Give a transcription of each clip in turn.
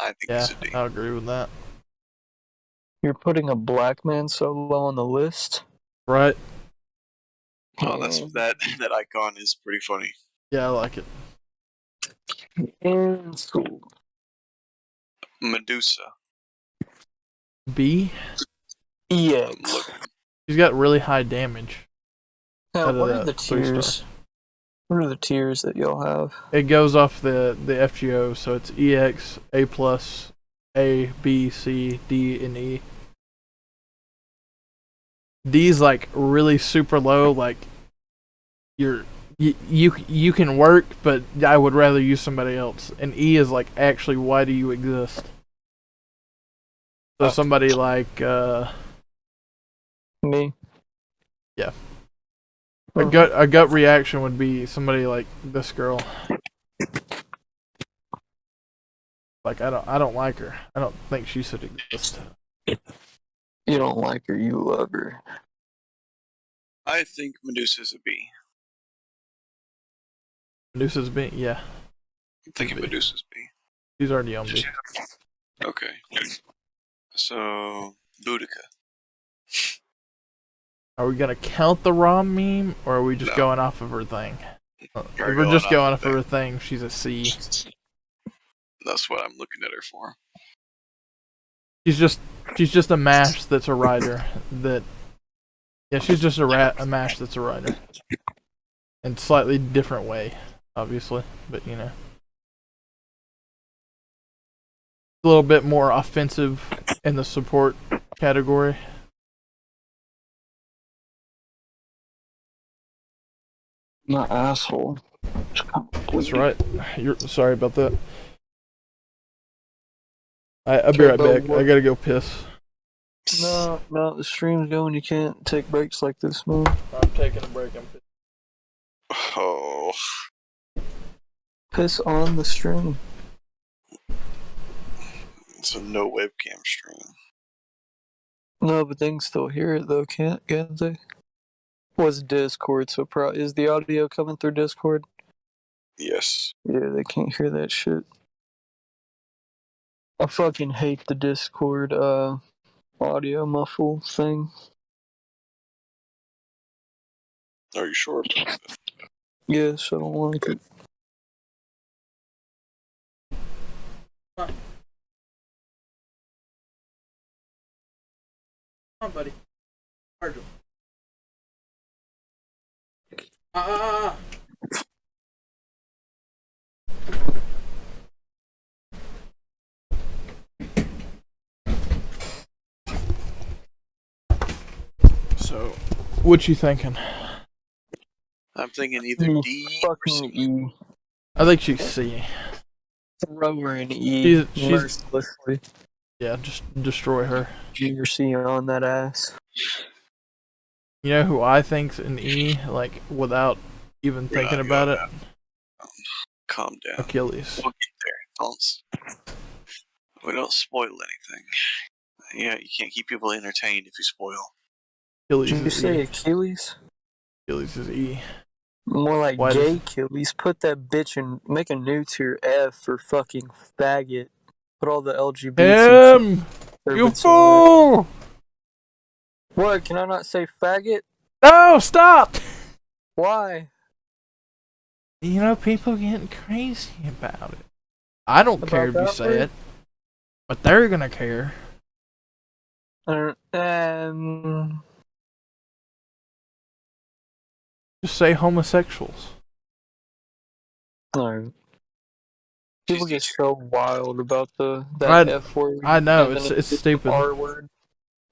I think Yeah, he's a D. I agree with that. You're putting a black man so low on the list? Right? Oh, that icon is pretty funny. Yeah, I like it. In school. Medusa. B. EX. She's got really high damage. Now, what are the 3 tiers? star. What are the tiers that y'all have? It goes off the FGO, so it's EX, A plus, A, B, C, D, and E. D's like really super low, like you can work, but I would rather use somebody else. And E is like, actually, why do you exist? So somebody like Me. Yeah. A gut reaction would be somebody like this girl. Like I don't like her. I don't think she should exist. You don't like her, you love her. I think Medusa's a B. Medusa's B, yeah. I'm thinking Medusa's B. She's already on B. Okay. So, Boudica. Are we gonna count the ROM meme, or are we just going off of her thing? If we're just going off of her thing, she's a C. That's what I'm looking at her for. She's just a mash that's a rider. Yeah, she's just a mash that's a rider. In slightly different way, obviously, but you know. A little bit more offensive in the support category. My asshole. That's right. You're sorry about that. I'll be right back. I gotta go piss. No, the stream's going. You can't take breaks like this, man. I'm taking a break. I'm pissing. Oh. Piss on the stream. It's a no webcam stream. No, but they can still hear it though, can't they? Was Discord, so is the audio coming through Discord? Yes. Yeah, they can't hear that shit. I fucking hate the Discord audio muffle thing. Are you sure? Yes, I don't like it. Come on, buddy. Arjun. So, what you thinking? I'm thinking either D or C. E. I think she's C. Throw her in E. She's mercilessly. Yeah, just destroy her. You're seeing on that ass. You know who I think's an E, like without even thinking about it? Calm down. Achilles. We'll get there. We don't spoil anything. Yeah, you can't keep people entertained if you spoil. Achilles. Did you say Achilles? Achilles is E. More like gay Achilles. Put that bitch and make a new tier F for fucking faggot. Put all the LGBT. You fool! What? Can I not say faggot? No, stop! Why? You know, people getting crazy about it. I don't care if you say it, but they're gonna care. Just say homosexuals. No. People get so wild about that F word. I know, it's stupid. R word.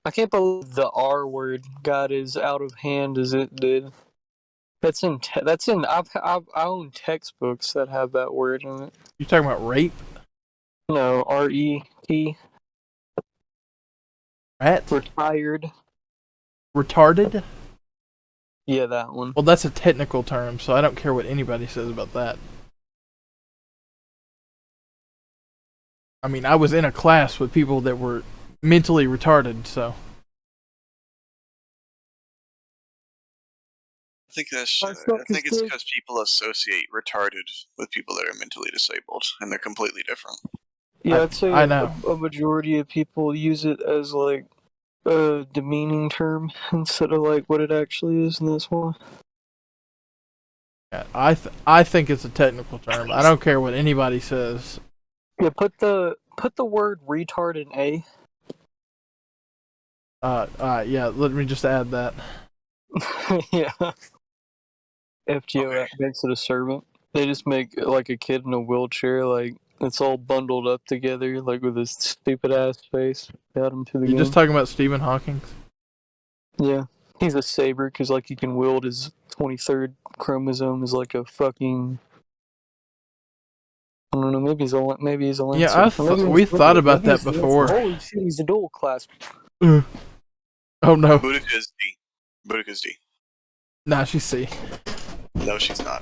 I can't believe the R word got as out of hand as it did. I own textbooks that have that word in it. You talking about rape? No, R-E-T. Rat? Retired. Retarded? Yeah, that one. Well, that's a technical term, so I don't care what anybody says about that. I mean, I was in a class with people that were mentally retarded, so. I think it's because people associate retarded with people that are mentally disabled, and they're completely different. Yeah, I'd say I know. a majority of people use it as like a demeaning term instead of like what it actually is, and that's why. Yeah, I think it's a technical term. I don't care what anybody says. Yeah, put the word retard in A. Yeah. Let me just add that. Yeah. FGO Okay. makes it a servant. They just make like a kid in a wheelchair, like it's all bundled up together, like with his stupid ass face. Add him to the You game. just talking about Stephen Hawking? Yeah, he's a saber because like he can wield his 23rd chromosome as like a fucking. I don't know. Maybe he's a lancer. Yeah, we Maybe thought about maybe that he's a lancer. before. Holy shit, he's a dual class. Oh no. Boudica's D. Boudica's D. Nah, she's C. No, she's not.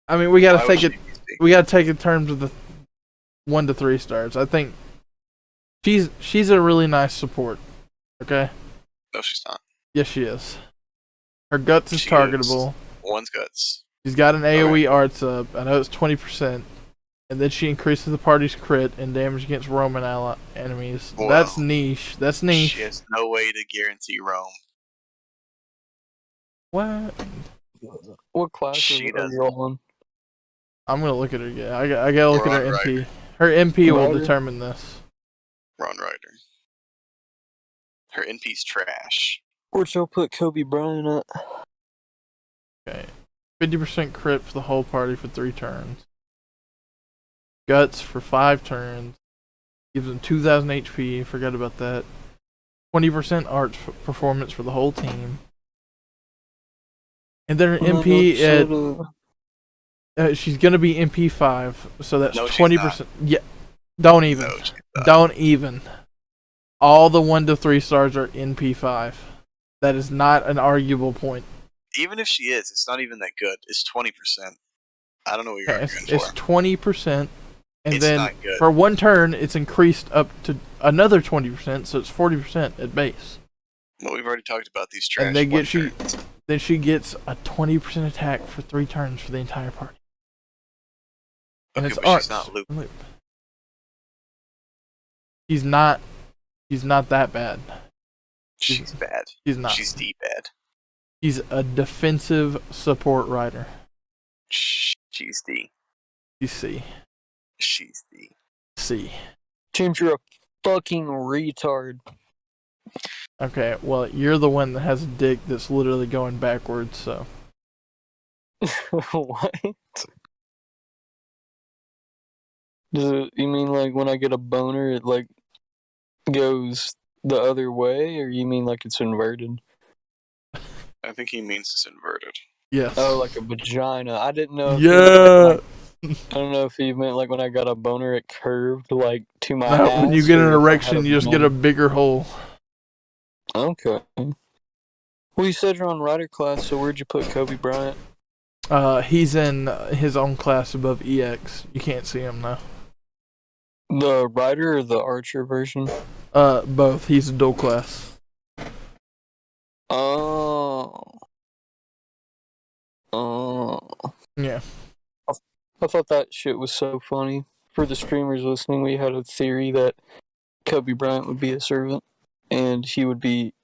I mean, we gotta Why would take she it. be C? We gotta take it in terms of the 1 to 3 stars. I think she's a really nice support. Okay. No, she's not. Yes, she is. Her guts is She targetable. One's guts. She's got an AoE Okay. arts up. I know it's 20%. And then she increases the party's crit and damage against Roman enemies. Wow. That's niche. That's niche. She has no way to guarantee Rome. What? What class She are does. you all on? I'm gonna look at her again. I gotta look at her Ron MP. Her MP will Ryder? determine this. Ron Ryder. Her NP's trash. Where'd y'all put Kobe Bryant at? Okay. 50% crit for the whole party for 3 turns. Guts for 5 turns. Gives them 2,000 HP. Forgot about that. 20% arts performance for the whole team. And then her MP at she's gonna be MP5, so that's No, she's 20%. Yeah, don't even. No, she's not. Don't even. All the 1 to 3 stars are NP5. That is not an arguable point. Even if she is, it's not even that good. It's 20%. I don't know what you're Okay, arguing it's for. 20%, and It's then not good. for 1 turn, it's increased up to another 20%, so it's 40% at base. Well, we've already talked about these trash. And they one get turns. then she gets a 20% attack for 3 turns for the entire party. And Okay, it's but arts. she's not loop. He's not that bad. She's bad. He's not. She's D bad. He's a defensive support rider. She's D. He's C. She's D. C. James, you're a fucking retard. Okay, well, you're the one that has a dick that's literally going backwards, so. What? Does it? You mean like when I get a boner, it like goes the other way, or you mean like it's inverted? I think he means it's inverted. Yes. Oh, like a vagina. I didn't know. If Yeah. I don't know if you meant like when I got a boner, it curved like to my No, ass. when you get an or if I had erection, you just get a boner. bigger hole. Okay. Well, you said you're on rider class, so where'd you put Kobe Bryant? He's in his own class above EX. You can't see him now. The rider or the archer version? Both. He's a dual class. Oh. Oh. Yeah. I thought that shit was so funny. For the streamers listening, we had a theory that Kobe Bryant would be a servant, and he would be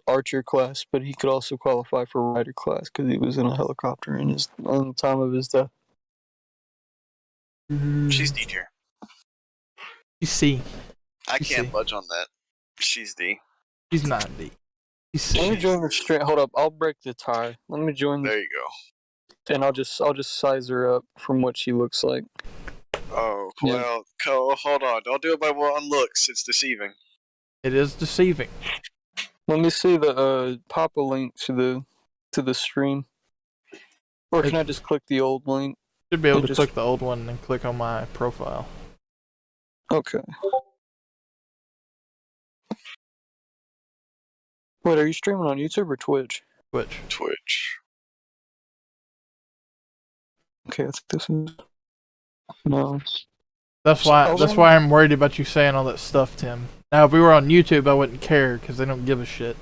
archer class, but he could also qualify for rider class because he was in a helicopter on the time of his death. She's D tier. He's C. I She's can't C. budge on that. She's D. He's not D. He's Let me C. join the stream. Hold up, I'll break the tie. Let me join There the, you go. and I'll just size her up from what she looks like. Oh, Yeah. well, hold on. Don't do it by one looks. It's deceiving. It is deceiving. Let me see the pop a link to the stream, or can I just click the old link? Should be able to Just- click the old one and click on my profile. Okay. Wait, are you streaming on YouTube or Twitch? Twitch. Okay, I think this is. No. That's why I'm worried about you saying all that stuff, Tim. Now, if we were on YouTube, I wouldn't care because they don't give a shit.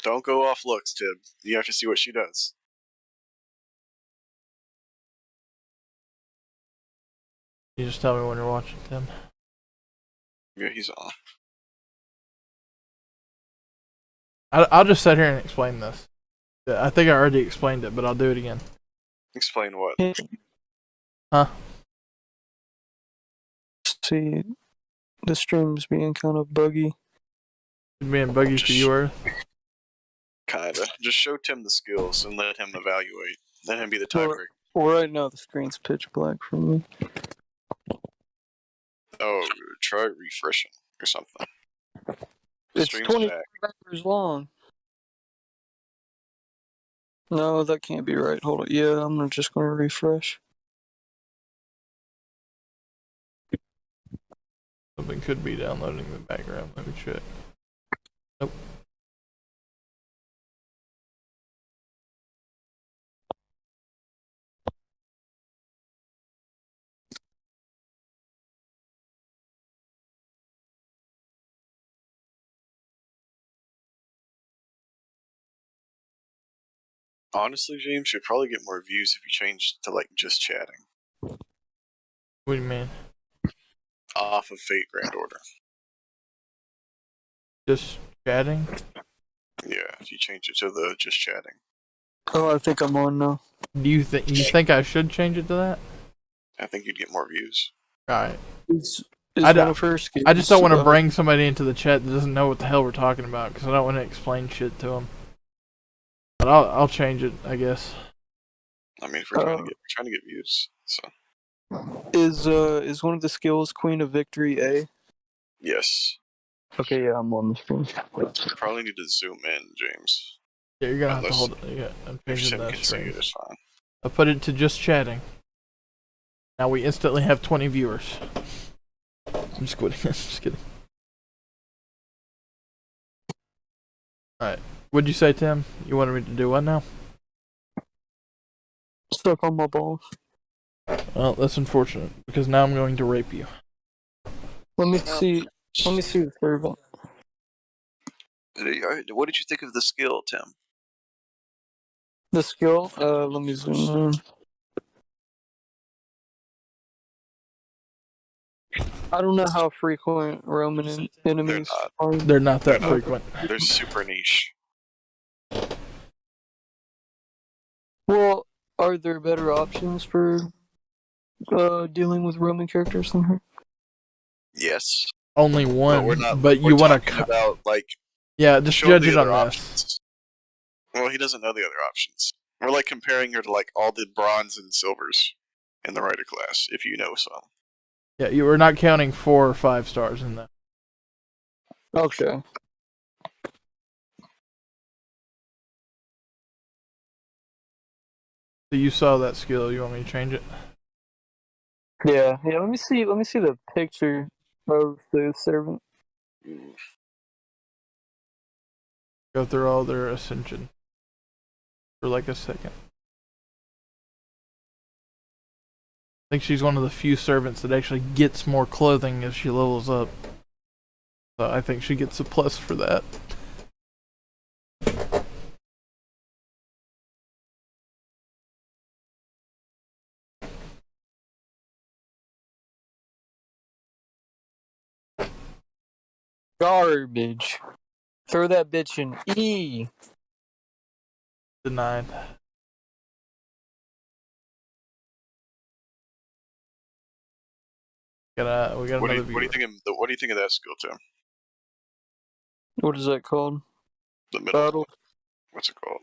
Don't go off looks, Tib. You have to see what she does. You just tell me when you're watching, Tim. Yeah, he's on. I'll just sit here and explain this. I think I already explained it, but I'll do it again. Explain what? Huh? See, the stream's being kind of buggy. Being buggy for you, Earth. Kinda. Just show Tim the skills and let him evaluate. Let him be the Well, tiebreaker. well, right now the screen's pitch black for me. Oh, try refreshing or something. The It's stream's 20 back. hours long. No, that can't be right. Hold on. Yeah, I'm just gonna refresh. Something could be downloading in the background. Let me check. Nope. Honestly, James, you'd probably get more views if you changed to like just chatting What do you mean? off of Fate Grand Order. Just chatting? Yeah, if you change it to the just chatting. Oh, I think I'm on now. Do you think I should change it to that? I think you'd get more views. Alright. Is I one of her skills, I just don't want to bring somebody into the chat that doesn't know what the hell we're talking about, because I don't want to explain shit to them. But I'll change it, I guess. I mean, if we're trying to get views, so is one of the skills Queen of Victory A? yes. Okay, yeah, I'm on the screen. You probably need to zoom in, James. Yeah, you're gonna have to hold it. Yeah, I'm If changing Tim that can see screen. it, it's fine. I put it to just chatting. Now we instantly have 20 viewers. I'm just kidding. I'm just kidding. Alright. What'd you say, Tim? You wanted me to do what now? Stuck on my balls. Well, that's unfortunate, because now I'm going to rape you. Let me see. Let me see the servant. What did you think of the skill, Tim? The skill. Let me zoom in. I don't know how frequent Roman enemies are. They're not that They're not. frequent. They're super niche. Well, are there better options for dealing with Roman characters than her? Yes. Only But one, we're not. but We're you want talking to. about like. Yeah, just show judge the it on other this. options. Well, he doesn't know the other options. We're like comparing her to like all the bronze and silvers in the writer class, if you know some. Yeah, you were not counting 4 or 5 stars in that. Okay. So you saw that skill. You want me to change it? Yeah. Yeah. Let me see. Let me see the picture of the servant. Go through all their ascension for like a second. I think she's one of the few servants that actually gets more clothing as she levels up. So I think she gets a plus for that. Garbage. Throw that bitch in E. Denied. We got What another do viewer. you think of what do you think of that skill, Tim? What is that called? The middle. Battle. What's it called?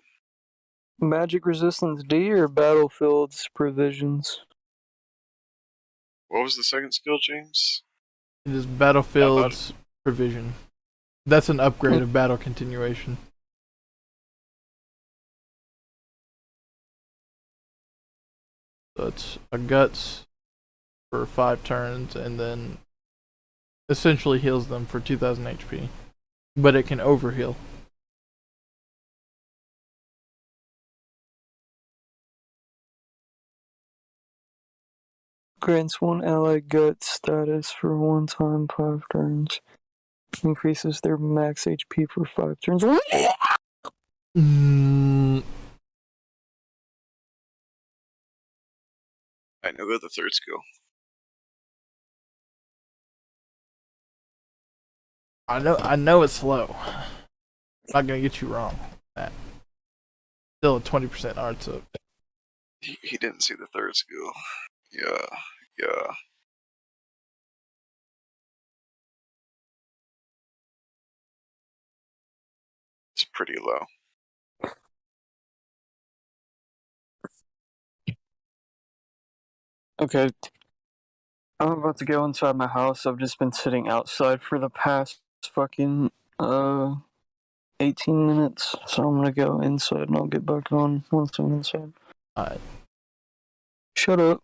Magic resistance D or battlefield's provisions? What was the second skill, James? It is Battlefield's provision. That's an upgrade of battle continuation. So it's a guts for 5 turns, and then essentially heals them for 2000 HP. But it can overheal. Grants one ally gut status for 1 time 5 turns. Increases their max HP for 5 turns. I know, go to the third skill. I know it's low. I'm not gonna get you wrong. That still a 20% odds up. He didn't see the third skill. Yeah. It's pretty low. Okay. I'm about to go inside my house. I've just been sitting outside for the past fucking 18 minutes. So I'm gonna go inside and I'll get back on once I'm inside. Alright. Shut up.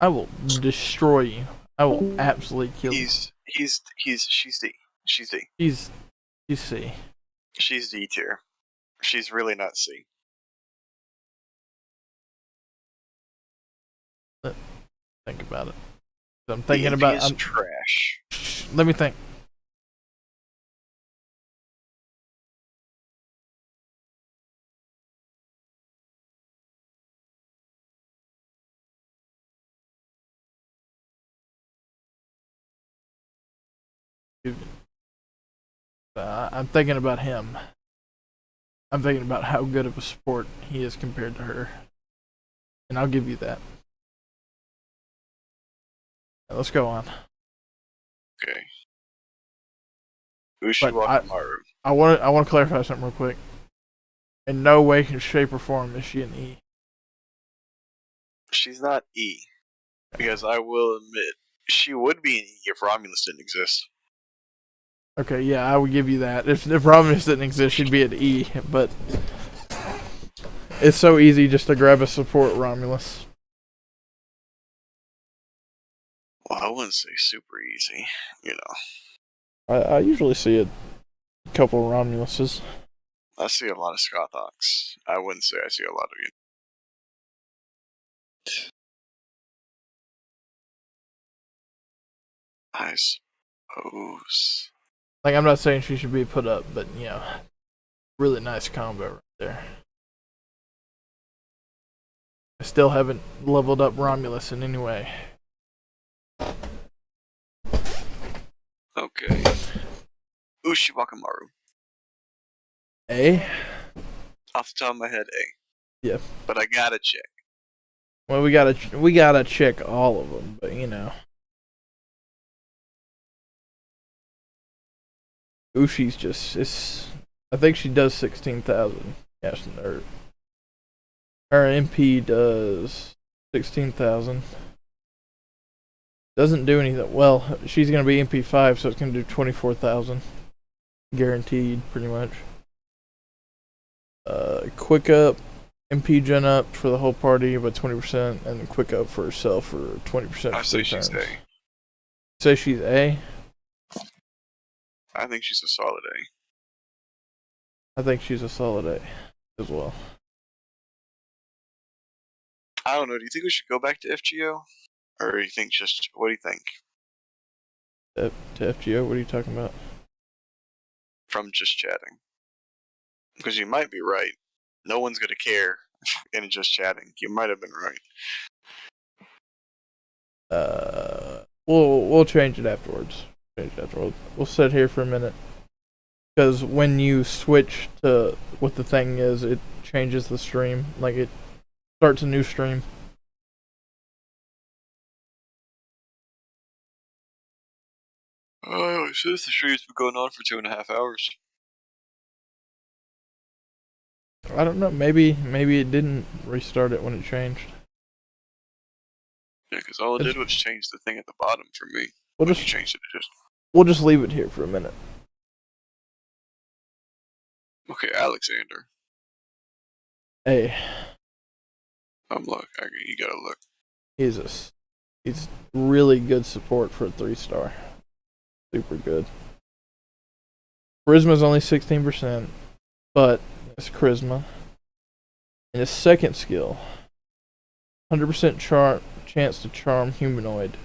I will destroy you. I will absolutely kill you. She's D. She's D. She's C. She's D tier. She's really not C. Think about it. I'm thinking about. I'm trash. Let me think. I'm thinking about him. I'm thinking about how good of a support he is compared to her. And I'll give you that. Now, let's go on. Okay. Ushiwakamaru. I want to clarify something real quick. In no way, shape, or form is she an E. She's not E. Because I will admit, she would be an E if Romulus didn't exist. Okay, yeah, I would give you that. If Romulus didn't exist, she'd be an E. But it's so easy just to grab a support Romulus. Well, I wouldn't say super easy, you know. I usually see a couple of Romuluses. I see a lot of Scothox. I wouldn't say I see a lot of you. I suppose. Like, I'm not saying she should be put up, but, you know, really nice combo right there. I still haven't leveled up Romulus in any way. Okay. Ushiwakamaru. A? Off the top of my head, A. Yeah. But I gotta check. Well, we gotta check all of them, but, you know. Ushi's just, I think she does 16,000. Yes, nerd. Her MP does 16,000. Doesn't do anything. Well, she's gonna be MP5, so it's gonna do 24,000. Guaranteed, pretty much. Quick up, MP gen up for the whole party by 20%, and then quick up for herself for 20%. I say she's A. Say she's A? I think she's a solid A. I think she's a solid A as well. I don't know. Do you think we should go back to FGO? Or do you think what do you think? To FGO? What are you talking about? From just chatting. Because you might be right. No one's going to care in just chatting. You might have been right. We'll change it afterwards. We'll sit here for a minute. Because when you switch to what the thing is, it changes the stream. Like, it starts a new stream. Oh, it says the stream's been going on for 2.5 hours. I don't know. Maybe it didn't restart it when it changed. Yeah, because all it did was change the thing at the bottom for me. We'll just leave it here for a minute. Okay, Alexander. Hey. Look. You gotta look. He's really good support for a 3-star. Super good. Charisma's only 16%, but it's charisma. And his second skill, 100% chance to charm humanoid.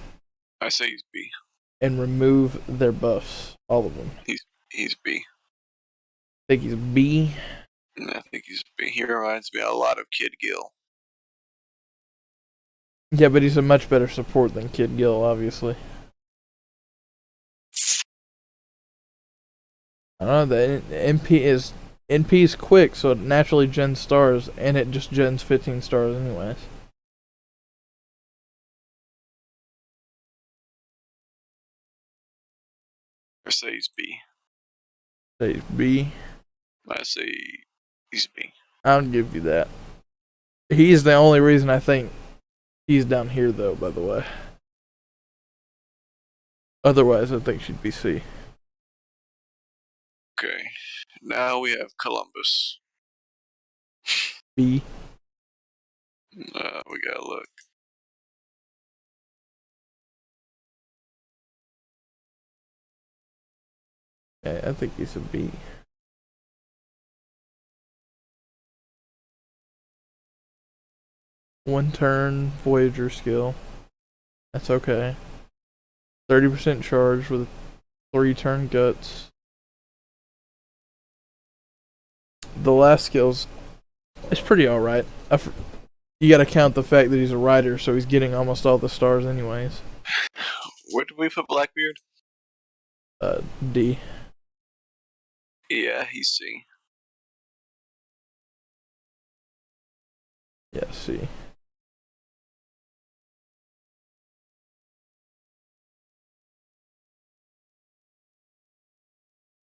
I say he's B. And remove their buffs, all of them. He's B. I think he's B. I think he reminds me a lot of Kid Gill. Yeah, but he's a much better support than Kid Gill, obviously. I don't know, the NP is quick, so it naturally gens stars, and it just gens 15 stars anyways. I say he's B. Say he's B. I say he's B. I'll give you that. He's the only reason I think he's down here, though, by the way. Otherwise, I think she'd be C. Okay. Now we have Columbus. B. We gotta look. Okay, I think he's a B. One turn Voyager skill. That's okay. 30% charge with 3 turn guts. The last skill's it's pretty alright. You gotta count the fact that he's a rider, so he's getting almost all the stars anyways. Where did we put Blackbeard? D. Yeah, he's C. Yeah, C.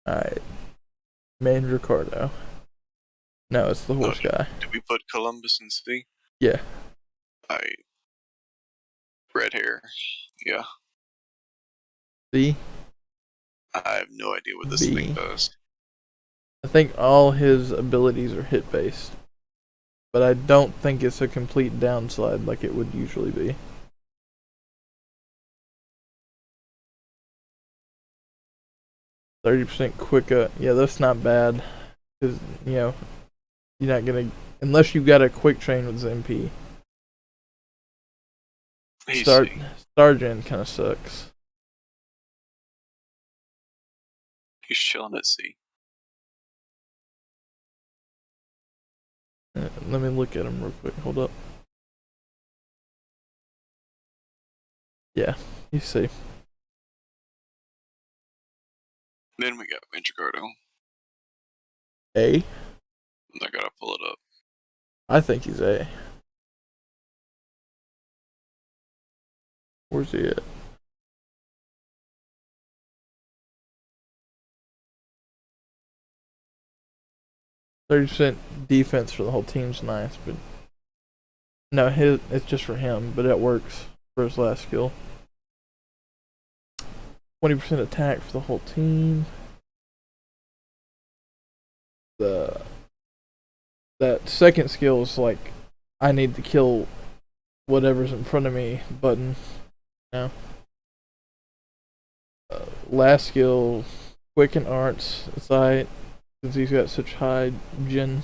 Alright. Main Ricardo. No, it's the horse guy. Did we put Columbus in C? Yeah. Red hair. Yeah. C. I have no idea what this B. thing does. I think all his abilities are hit based. But I don't think it's a complete downslide like it would usually be. %30 quick yeah, that's not bad. Because, you know, you're not gonna unless you've got a quick train with MP. Star Gen kinda sucks. He's chilling at C. Let me look at him real quick. Hold up. Yeah, you see. Then we got Ventricardo. A? I gotta pull it up. I think he's A. Where's he at? %30 defense for the whole team's nice, but no, it's just for him, but it works for his last skill. 20% attack for the whole team. That second skill is like, I need to kill whatever's in front of me button. Now, last skill, quicken arts sight, since he's got such high gen,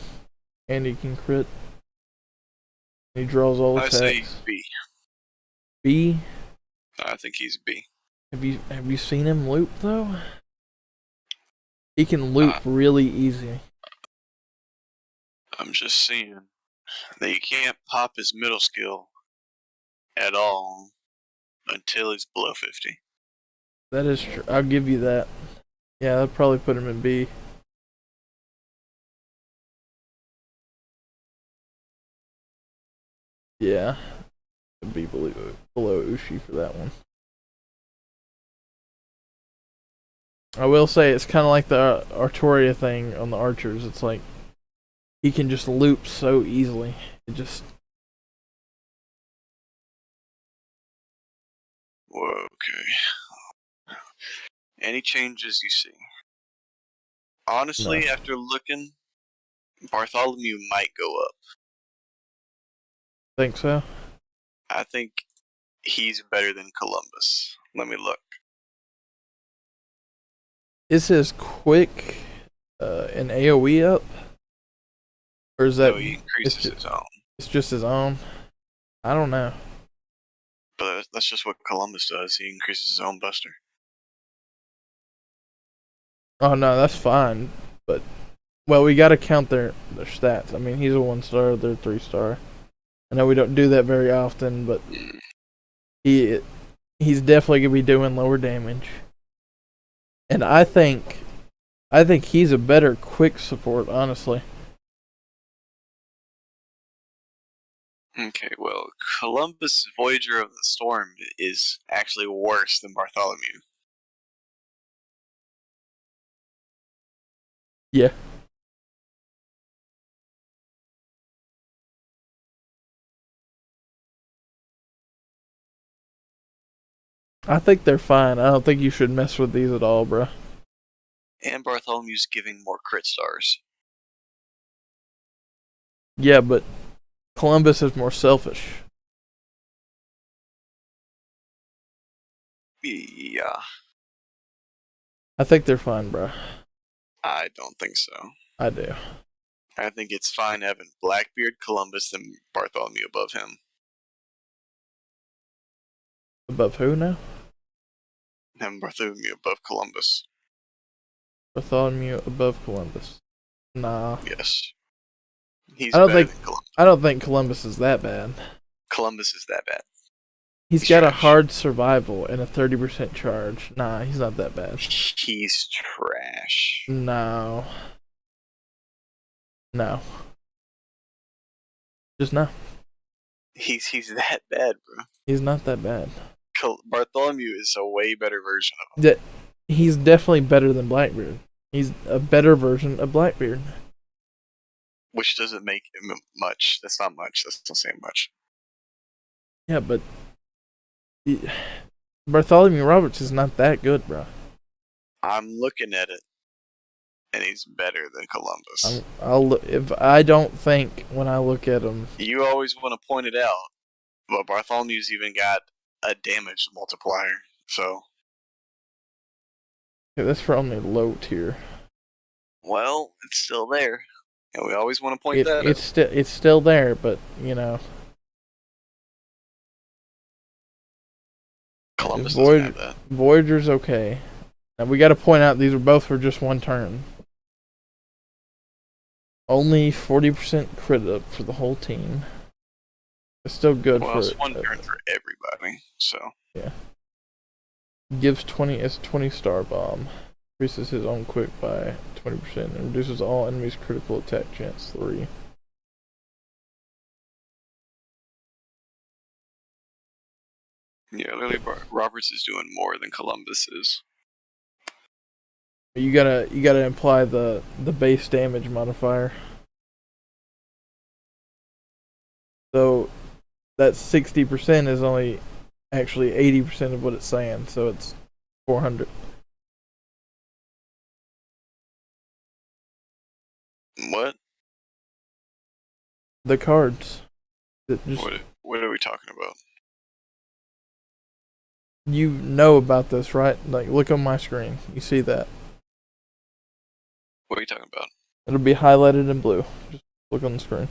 and he can crit. He draws all attacks. I say B. B. I think he's B. Have you seen him loop though? He can loop really easy. I'm just seeing that you can't pop his middle skill at all until he's below 50. That is true. I'll give you that. Yeah, I'd probably put him in B. Yeah, I'd be below Ushi for that one. I will say it's kind of like the Artoria thing on the archers. It's like he can just loop so easily. It just Whoa, okay. Any changes you see? Honestly, No. after looking, Bartholomew might go up. Think so? I think he's better than Columbus. Let me look. Is his quick an AoE up? Or is that No, he increases his own. It's just his own? I don't know. But that's just what Columbus does. He increases his own buster. Oh no, that's fine. But Well, we gotta count their stats. I mean, he's a 1-star, they're 3-star. I know we don't do that very often, but he's definitely gonna be doing lower damage. And I think he's a better quick support, honestly. Okay, well, Columbus Voyager of the Storm is actually worse than Bartholomew. Yeah. I think they're fine. I don't think you should mess with these at all, bro. And Bartholomew's giving more crit stars. Yeah, but Columbus is more selfish. Yeah, I think they're fine, bro. I don't think so. I do. I think it's fine having Blackbeard Columbus than Bartholomew above him. Above who now? And Bartholomew above Columbus. Bartholomew above Columbus. Nah. Yes. He's I don't better think than Columbus. I don't think Columbus is that bad. Columbus is that bad. He's got a Trash. hard survival and a 30% charge. Nah, he's not that bad. He's trash. No. No. Just no. He's that bad, bro. He's not that bad. Bartholomew is a way better version of him. He's definitely better than Blackbeard. He's a better version of Blackbeard. Which doesn't make him much. That's not much. That's not saying much. Yeah, but Bartholomew Roberts is not that good, bro. I'm looking at it, and he's better than Columbus. If I don't think when I look at him, You always want to point it out, but Bartholomew's even got a damage multiplier. So, yeah, that's for only low tier. well, it's still there, and we always want to point that out. It's still there, but you know, Columbus doesn't have that. Voyager's okay. Now we got to point out these are both for just one turn. Only 40% crit up for the whole team. It's still good Well, for it's one turn for everybody, so. Yeah. Gives 20 star bomb. Increases his own quick by 20% and reduces all enemies' critical attack chance 3. Yeah, Lily Roberts is doing more than Columbus is. You gotta imply the base damage modifier. So that 60% is only actually 80% of what it's saying, so it's 400. What? The cards. That just, What are we talking about? you know about this, right? Like, look on my screen. You see that. What are you talking about? It'll be highlighted in blue. Just look on the screen.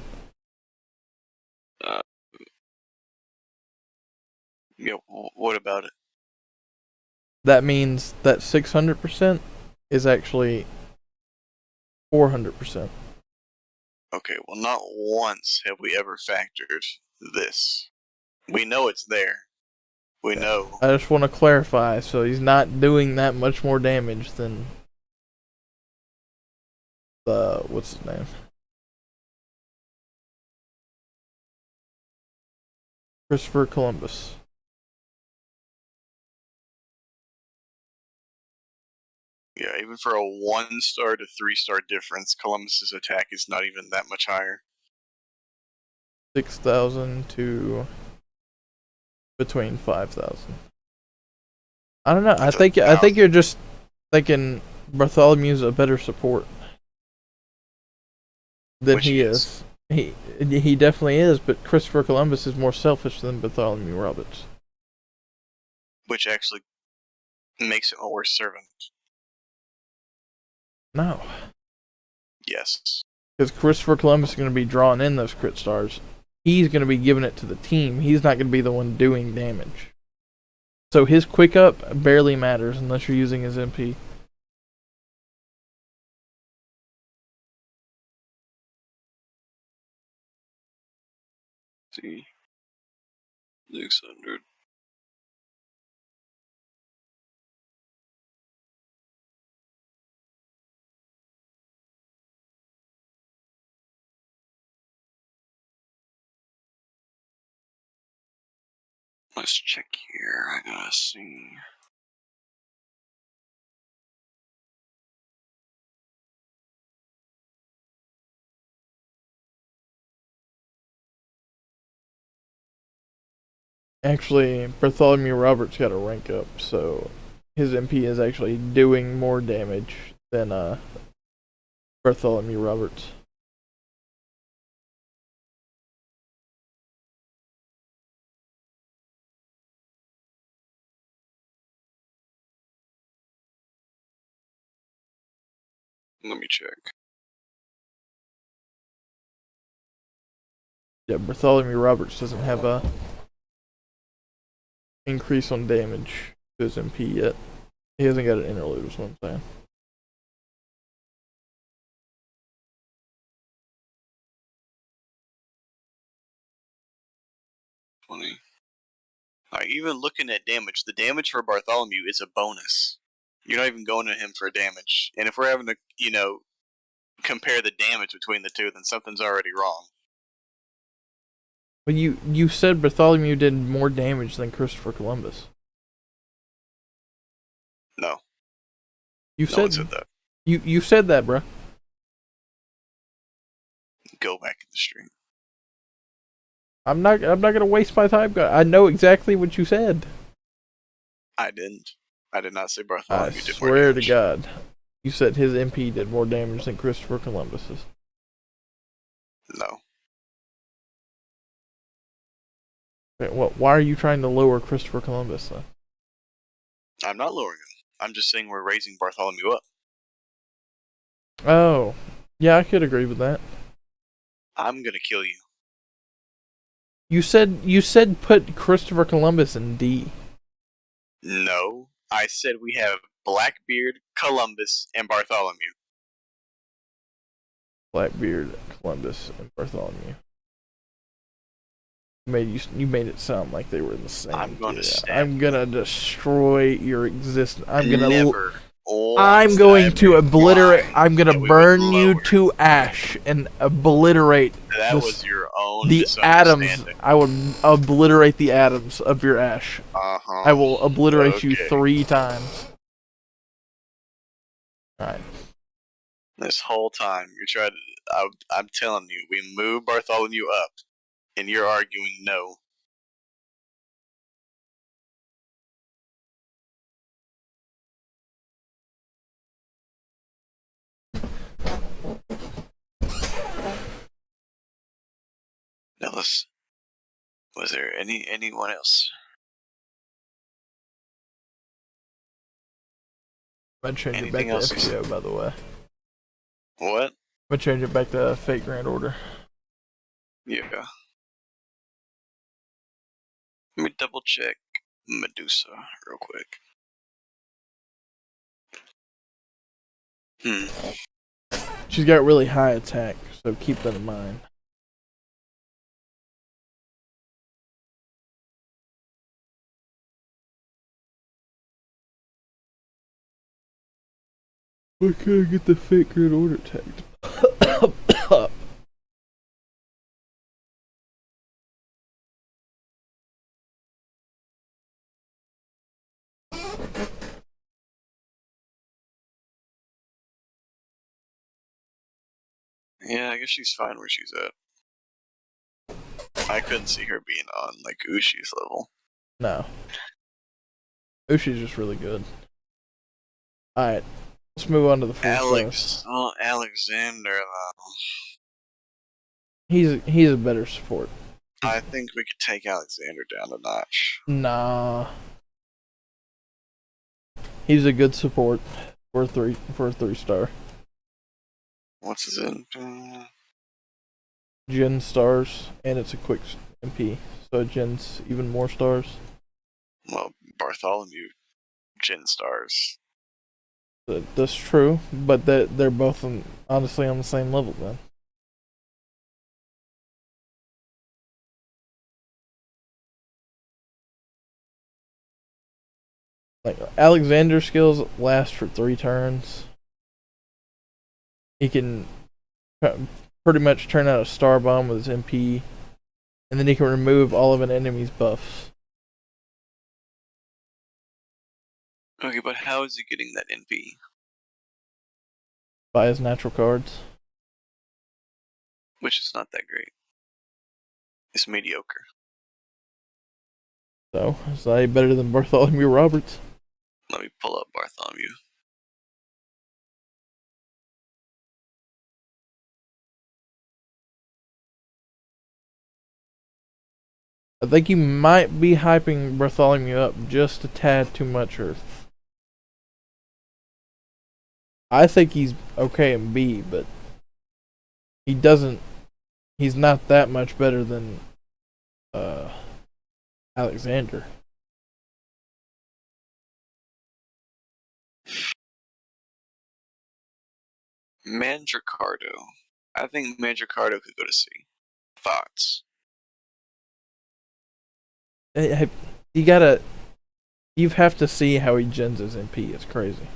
Yeah, what about it? That means that 600% is actually 400%. Okay, well, not once have we ever factored this. We know it's there. We know. I just want to clarify, so he's not doing that much more damage than the, what's his name? Christopher Columbus. Yeah, even for a 1-star to 3-star difference, Columbus's attack is not even that much higher. 6,000 to between 5,000. I don't know. I think you're just thinking Bartholomew's a better support than Which he is. He definitely is, but Christopher Columbus is more selfish than Bartholomew Roberts. Which actually makes him a worse servant. No. Yes. Because Christopher Columbus is going to be drawing in those crit stars. He's going to be giving it to the team. He's not going to be the one doing damage. So his quick up barely matters unless you're using his MP. See, 600. Let's check here. I gotta see. Actually, Bartholomew Roberts got a rank up, so his MP is actually doing more damage than Bartholomew Roberts. Let me check. Yeah, Bartholomew Roberts doesn't have a increase on damage to his MP yet. He hasn't got an interlude, is what I'm saying. Funny. Like, even looking at damage, the damage for Bartholomew is a bonus. You're not even going to him for damage. And if we're having to, compare the damage between the two, then something's already wrong. But you said Bartholomew did more damage than Christopher Columbus. No. You No one said that. You said that, bro. Go back in the stream. I'm not gonna waste my time. I know exactly what you said. I didn't. I did not say I Bartholomew did more swear to damage. God, you said his MP did more damage than Christopher Columbus's. No. Wait, why are you trying to lower Christopher Columbus, though? I'm not lowering him. I'm just saying we're raising Bartholomew up. Oh, yeah, I could agree with that. I'm gonna kill you. You said put Christopher Columbus in D. No. I said we have Blackbeard, Columbus, and Bartholomew. Blackbeard, Columbus, and Bartholomew. You made it sound like they were in the same. I'm gonna stab. I'm gonna destroy your existence. I'm gonna Never. I'm going to obliterate. I'm gonna burn you to ash and obliterate. That was your own the atoms. misunderstanding. I would obliterate the atoms of your ash. Uh-huh. I will obliterate you Okay. 3 times. Alright. This whole time, you're trying to. I'm telling you, we moved Bartholomew up, and you're arguing no. Now was there anyone else? I'm gonna change it back Anything to else? FGO, by the way. What? I'm gonna change it back to Fate Grand Order. Yeah. Let me double check Medusa real quick. She's got really high attack, so keep that in mind. Why can't I get the Fate Grand Order tagged? Yeah, I guess she's fine where she's at. I couldn't see her being on like Ushi's level. No. Ushi's just really good. Alright. Let's move on to the 4 stars. Alexander though. He's a better support. I think we could take Alexander down a notch. Nah. He's a good support for a 3-star. What's his in? Gen stars, and it's a quick MP, so Gen's even more stars. Well, Bartholomew, Gen stars. That's true, but they're both honestly on the same level then. Like Alexander's skills last for 3 turns. He can pretty much turn out a star bomb with his MP, and then he can remove all of an enemy's buffs. Okay, but how is he getting that NP? By his natural cards. Which is not that great. It's mediocre. So, is that better than Bartholomew Roberts? Let me pull up Bartholomew. I think you might be hyping Bartholomew up just a tad too much, Earth. I think he's okay in B, but he's not that much better than Alexander. Mandricardo. I think Mandricardo could go to C. Thoughts? You have to see how he gens his MP. It's crazy.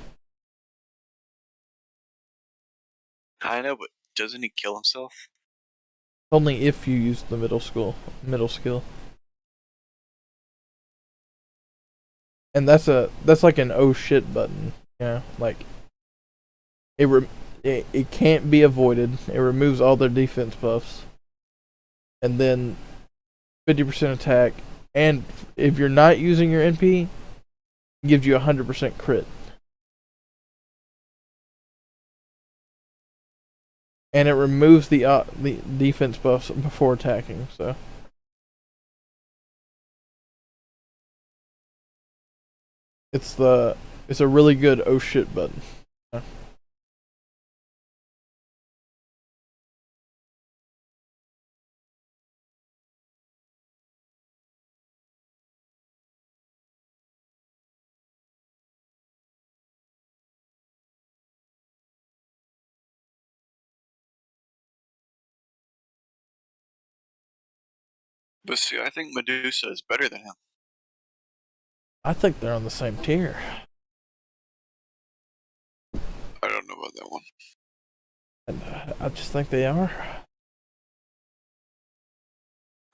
I know, but doesn't he kill himself? Only if you use the middle skill. And that's like an oh shit button, you know, like it can't be avoided. It removes all their defense buffs, and then 50% attack. And if you're not using your NP, it gives you 100% crit. And it removes the defense buffs before attacking. So it's a really good oh shit button. But see, I think Medusa is better than him. I think they're on the same tier. I don't know about that one. And I just think they are.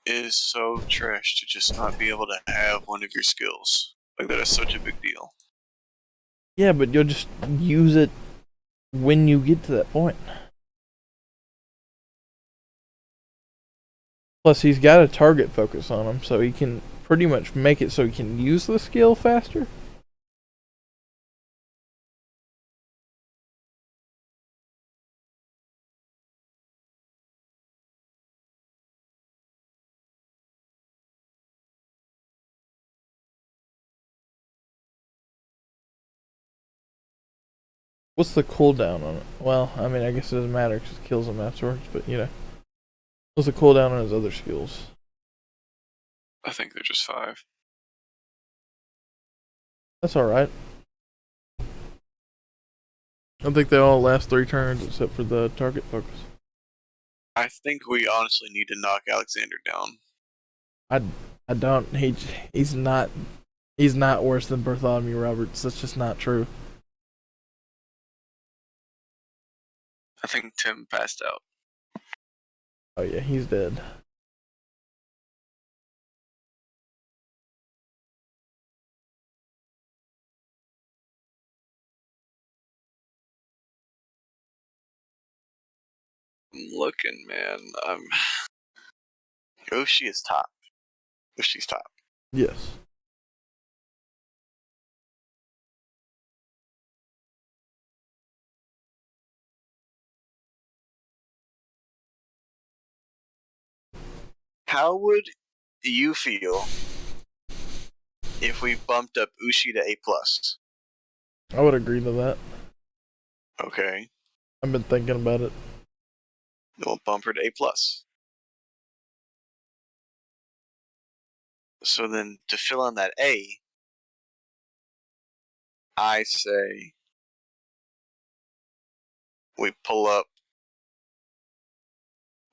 It is so trash to just not be able to have one of your skills. Like, that is such a big deal. Yeah, but you'll just use it when you get to that point. Plus, he's got a target focus on him, so he can pretty much make it so he can use the skill faster. What's the cooldown on it? Well, I mean, I guess it doesn't matter because it kills him afterwards, but you know. What's the cooldown on his other skills? I think they're just 5. That's alright. I think they all last 3 turns except for the target focus. I think we honestly need to knock Alexander down. I don't. He's not worse than Bartholomew Roberts. That's just not true. I think Tim passed out. Oh yeah, he's dead. I'm looking, man. Yoshi is top. Yoshi's top. Yes. How would you feel if we bumped up Ushi to A+? I would agree to that. Okay. I've been thinking about it. Then we'll bump her to A+. So then, to fill in that A, I say we pull up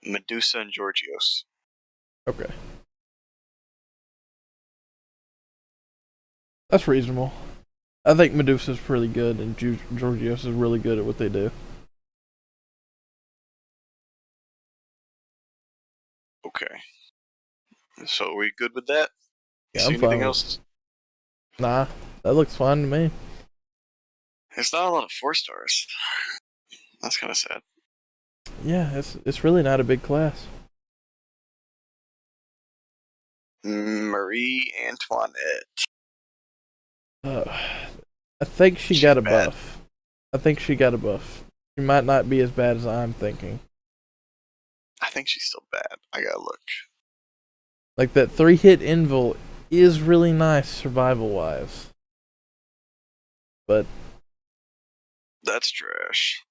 Medusa and Georgios. Okay. That's reasonable. I think Medusa's pretty good, and Georgios is really good at what they do. Okay. So are we good with that? You Yeah, see I'm fine anything with else? Nah, that looks fine to me. It's not a lot of 4-stars. That's kind of sad. Yeah, it's really not a big class. Marie Antoinette. I think she She's got a bad. buff. I think she got a buff. She might not be as bad as I'm thinking. I think she's still bad. I gotta look. Like that 3-hit invul is really nice survival wise. But That's trash.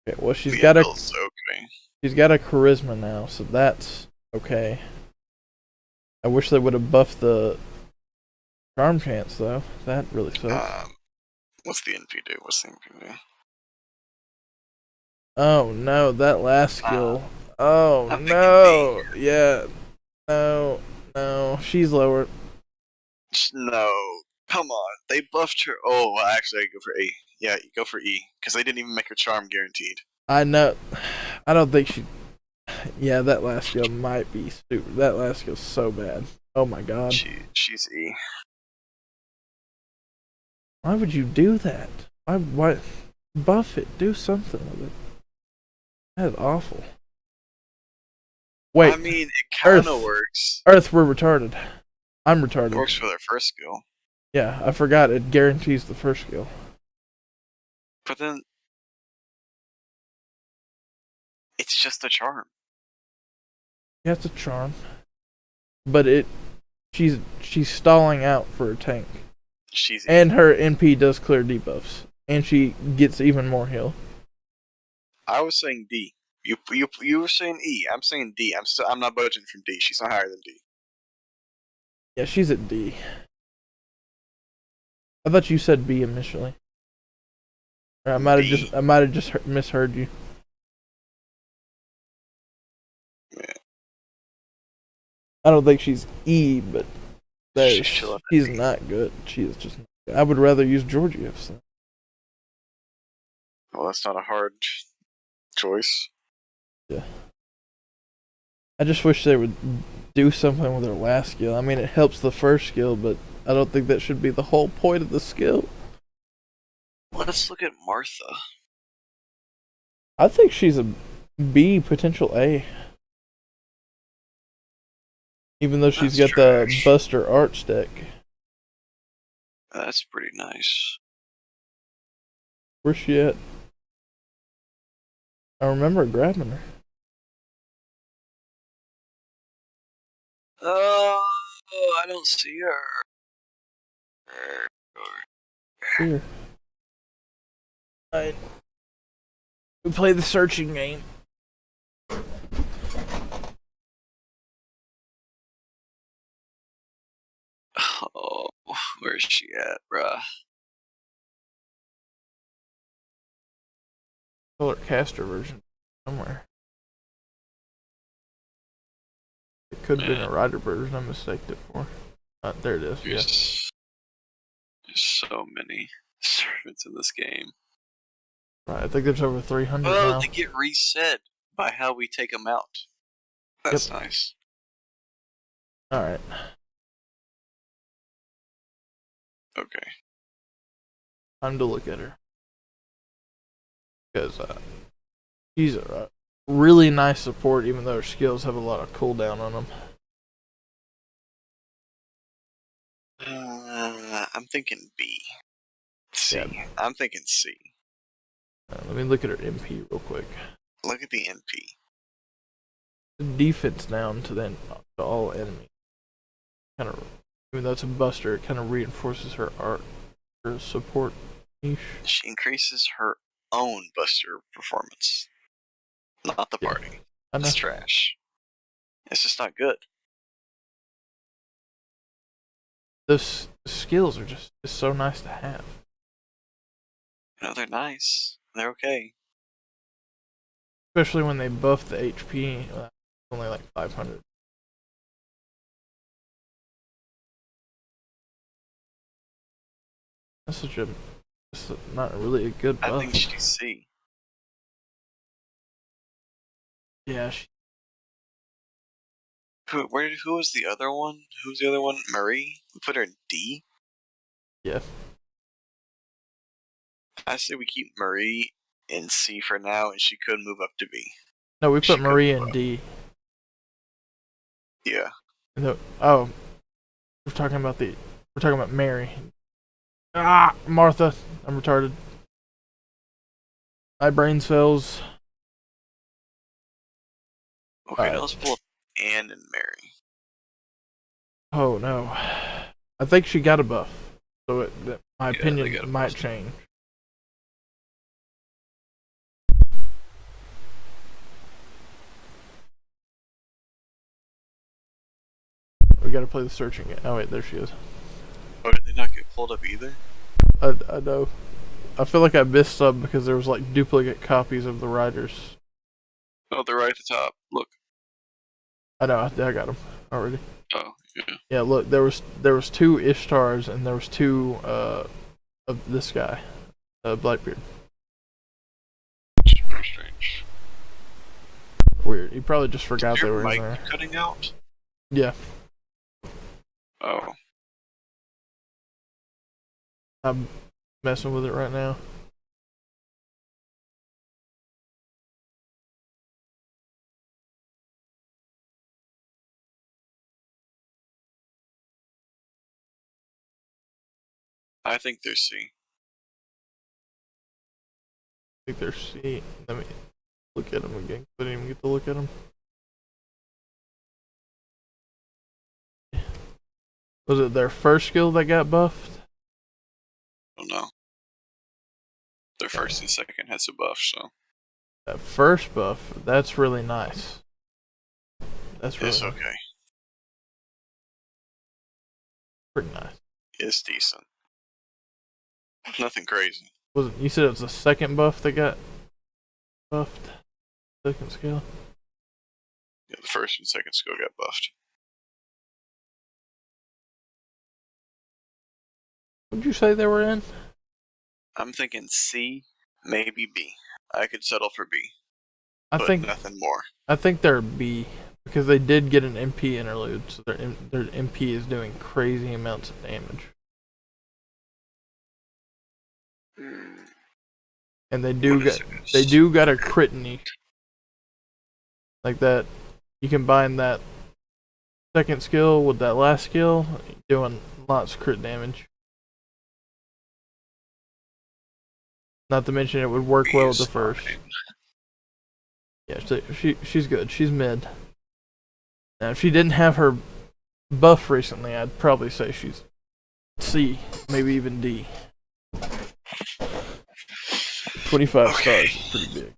okay, well she's The got Invil's okay. she's got a charisma now, so that's okay. I wish they would have buffed the charm chance though. That really sucks. What's the NP do? What's the NP do? Oh no, that last skill. Oh I'm thinking no. Yeah. No. She's lower. No. Come on. They buffed her. Oh, well, actually, I go for E. Yeah, you go for E. Because they didn't even make her charm guaranteed. I know. I don't think she. Yeah, that last skill might be stupid. That last skill's so bad. Oh my god. She's E. Why would you do that? Why? Buff it. Do something with it. That's awful. Wait. I mean, it kind of Earth. works. Earth, we're retarded. I'm retarded. It works for their first skill. Yeah, I forgot it guarantees the first skill. But then, it's just a charm. Yeah, it's a charm. But she's stalling out for a tank. She's E. And her NP does clear debuffs. And she gets even more heal. I was saying D. You were saying E. I'm saying D. I'm not budging from D. She's not higher than D. Yeah, she's at D. I thought you said B initially. Or I might have just misheard you. Yeah. I don't think she's E, but She's not good. She is just. I would rather use Georgios. Well, that's not a hard choice. Yeah. I just wish they would do something with her last skill. I mean, it helps the first skill, but I don't think that should be the whole point of the skill. Let's look at Martha. I think she's a B, potential A. Even though she's got the Buster Arch deck. That's pretty nice. Where's she at? I remember grabbing her. Oh, I don't see her. Here. Alright. We play the searching game. Oh, where's she at, bruh? Color caster version somewhere. It could have been a rider version I mistaked it for. There it is. There's so many servants in this game. Right, I think there's over 300 Oh, now. they get reset by how we take them out. That's nice. Alright. Okay. Time to look at her. Because she's a really nice support, even though her skills have a lot of cooldown on them. I'm thinking B. C. Yeah. I'm thinking C. Let me look at her MP real quick. Look at the NP. Defense down to all enemies. Kind of, even though it's a buster, it kind of reinforces her support niche. She increases her own buster performance, not the party. That's trash. It's just not good. Those skills are just so nice to have. You know, they're nice. They're okay. Especially when they buff the HP. Only like 500. That's such a. It's not really a good buff. I think she's C. Yeah. Who was the other one? Who's the other one? Marie? We put her in D? Yeah. I say we keep Marie in C for now, and she could move up to B. No, we She put could Marie move in up. D. Yeah. Oh, we're talking about Mary. Ah, Martha. I'm retarded. My brain cells. Okay, now let's pull up Anne and Mary. Oh no. I think she got a buff, so my Yeah, opinion might change. We gotta play the searching game. Oh wait, there she is. Oh, did they not get pulled up either? I know. I feel like I missed some because there was like duplicate copies of the riders. Oh, they're right at the top. Look. I know. I got them already. Oh, yeah. Yeah, look. There was 2 Ishtars and there was 2 of this guy, Blackbeard. Which is pretty strange. Weird. He probably just forgot they Your were in mic there. cutting out? Yeah. Oh. I'm messing with it right now. I think they're C. I think they're C. Let me look at them again. I didn't even get to look at them. Was it their first skill that got buffed? I don't know. Their first and second has a buff, so. That first buff, that's really nice. That's really It's okay. pretty nice. It's decent. Nothing crazy. You said it was the second buff that got buffed? Second skill? Yeah, the first and second skill got buffed. What'd you say they were in? I'm thinking C, maybe B. I could settle for B. I but think nothing more. I think they're B because they did get an MP interlude, so their MP is doing crazy amounts of damage. And they do got a crit niche. Like that, you combine that second skill with that last skill, doing lots of crit damage. Not to mention it would work well with the first. Yeah, she's good. She's mid. Now, if she didn't have her buff recently, I'd probably say she's C, maybe even D. 25 stars is pretty big.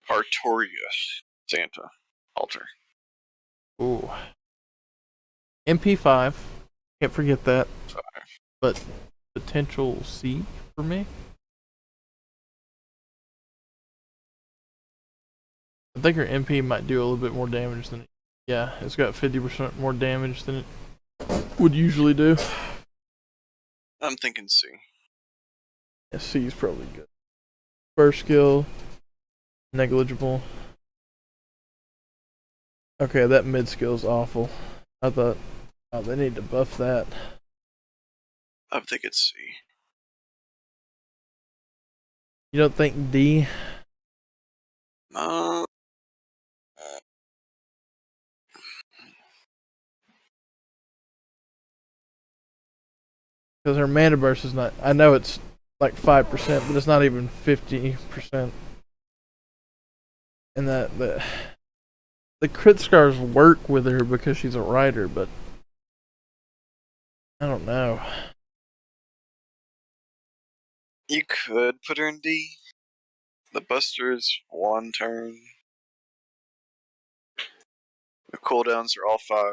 Artorias Santa altar. Ooh. MP5. Can't forget that. 5. But potential C for me. I think her MP might do a little bit more damage than it. Yeah, it's got 50% more damage than it would usually do. I'm thinking C. Yeah, C is probably good. First skill, negligible. Okay, that mid skill is awful. I thought, oh, they need to buff that. I'm thinking C. You don't think D? Because her mana burst is not. I know it's like 5%, but it's not even 50%. And the crit scars work with her because she's a rider, but I don't know. You could put her in D. The Buster is 1 turn. The cooldowns are all 5.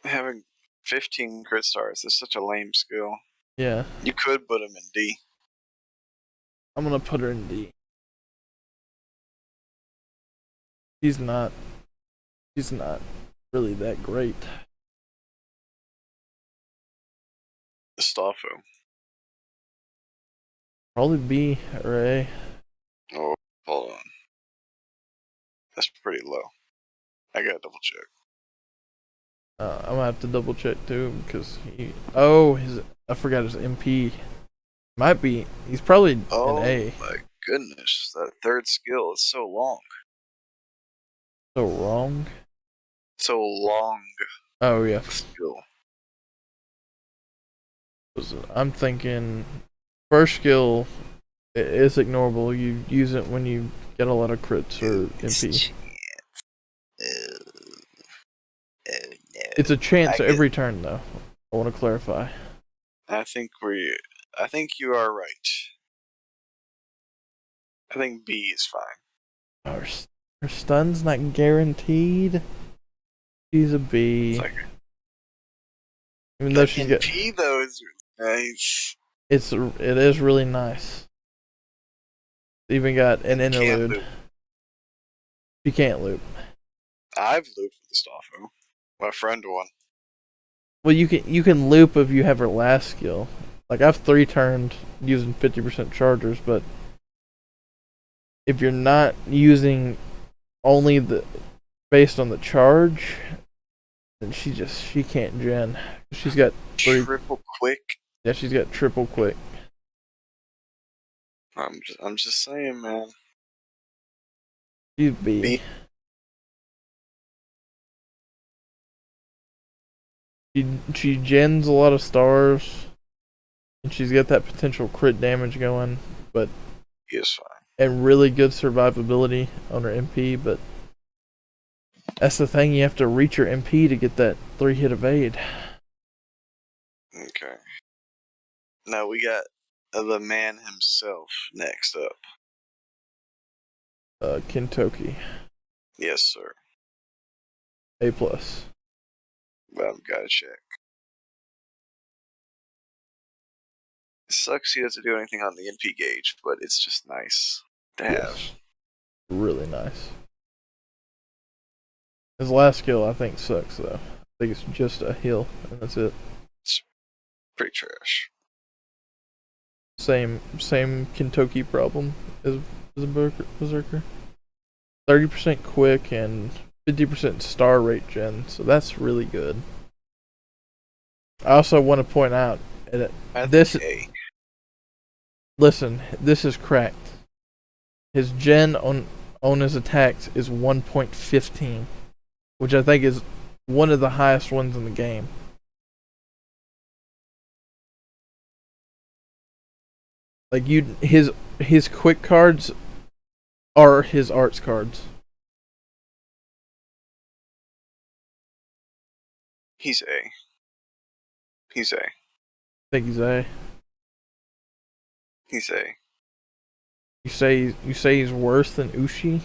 Having 15 crit stars is such a lame skill. Yeah. You could put him in D. I'm gonna put her in D. She's not really that great. Staffo? Probably B or A. Oh, hold on. That's pretty low. I gotta double check. I'm gonna have to double check too because I forgot his MP. Might be. He's probably an Oh A. my goodness, that third skill is so long. So wrong. So long Oh yeah. skill. I'm thinking first skill is ignorable. You use it when you get a lot of crits or MP. No. It's a chance every turn though. I want to clarify. I think you are right. I think B is fine. Her stun's not guaranteed. She's a B. Even though she's got MP though is nice. it is really nice. Even got an interlude. You can't loop. I've looped with the Staffo. My friend won. Well, you can loop if you have her last skill. Like I've 3-turned using 50% chargers, but if you're not using only the based on the charge, then she can't gen. She's got triple quick. Yeah, she's got triple quick. I'm just saying, man. She's B. She gens a lot of stars, and she's got that potential crit damage going, but He is fine. And really good survivability on her MP, but that's the thing, you have to reach your MP to get that 3-hit evade. Okay. Now we got the man himself next up. Kentucky. Yes, sir. A+. I've got to check. It sucks he doesn't do anything on the NP gauge, but it's just nice to have. Yes. Really nice. His last skill I think sucks though. I think it's just a heal and that's it. It's pretty trash. Same Kentucky problem as a Berserker. 30% quick and 50% star rate gen, so that's really good. I also want to point out listen, this is cracked. His gen on his attacks is 1.15, which I think is one of the highest ones in the game. Like his quick cards are his arts cards. He's A. He's A. I think he's A. He's A. You say he's worse than Ushi?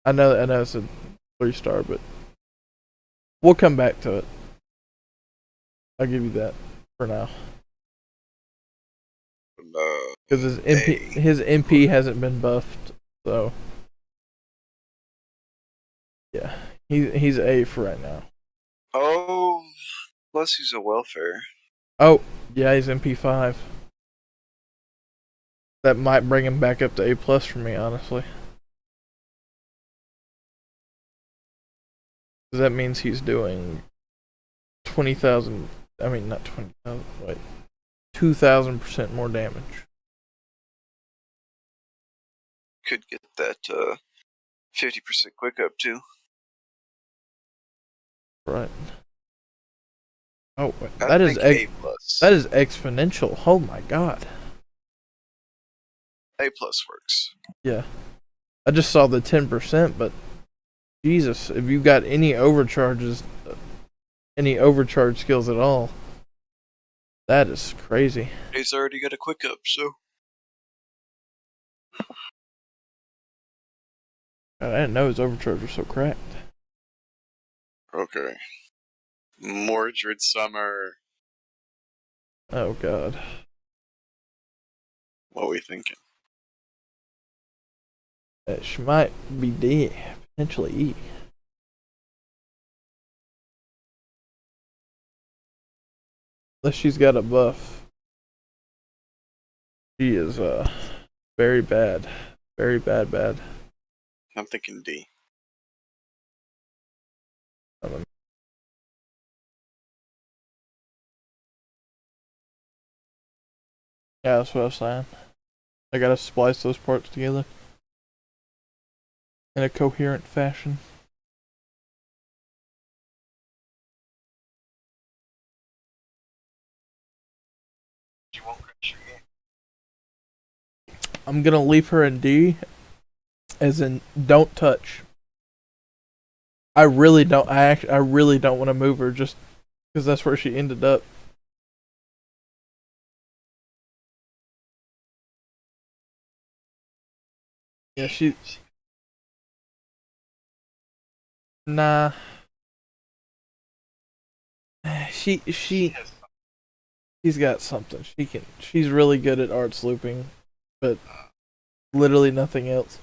I know it's a 3-star, but we'll come back to it. I'll give you that for now. Because his MP hasn't been buffed, so yeah, he's A for right now. Oh, plus he's a welfare. Oh yeah, he's MP5. That might bring him back up to A+ for me, honestly. That means he's doing 20,000. I mean, not 20,000. Wait, 2,000% more damage. Could get that 50% quick up too. Right. Oh, that is A+. That is exponential. Oh my god. A+ works. Yeah. I just saw the 10%, but Jesus, if you got any overcharges, any overcharge skills at all, that is crazy. He's already got a quick up, so. I didn't know his overcharge was so cracked. Okay. Mordred Summer. Oh god. What are we thinking? She might be D, potentially E. Unless she's got a buff. She is very bad. Very bad. I'm thinking D. Yeah, that's what I was saying. I gotta splice those parts together in a coherent fashion. She won't crash your game. I'm gonna leave her in D, as in don't touch. I really don't. I really don't want to move her just because that's where she ended up. Yeah, she. Nah. She's got something. She's really good at arts looping, but literally nothing else.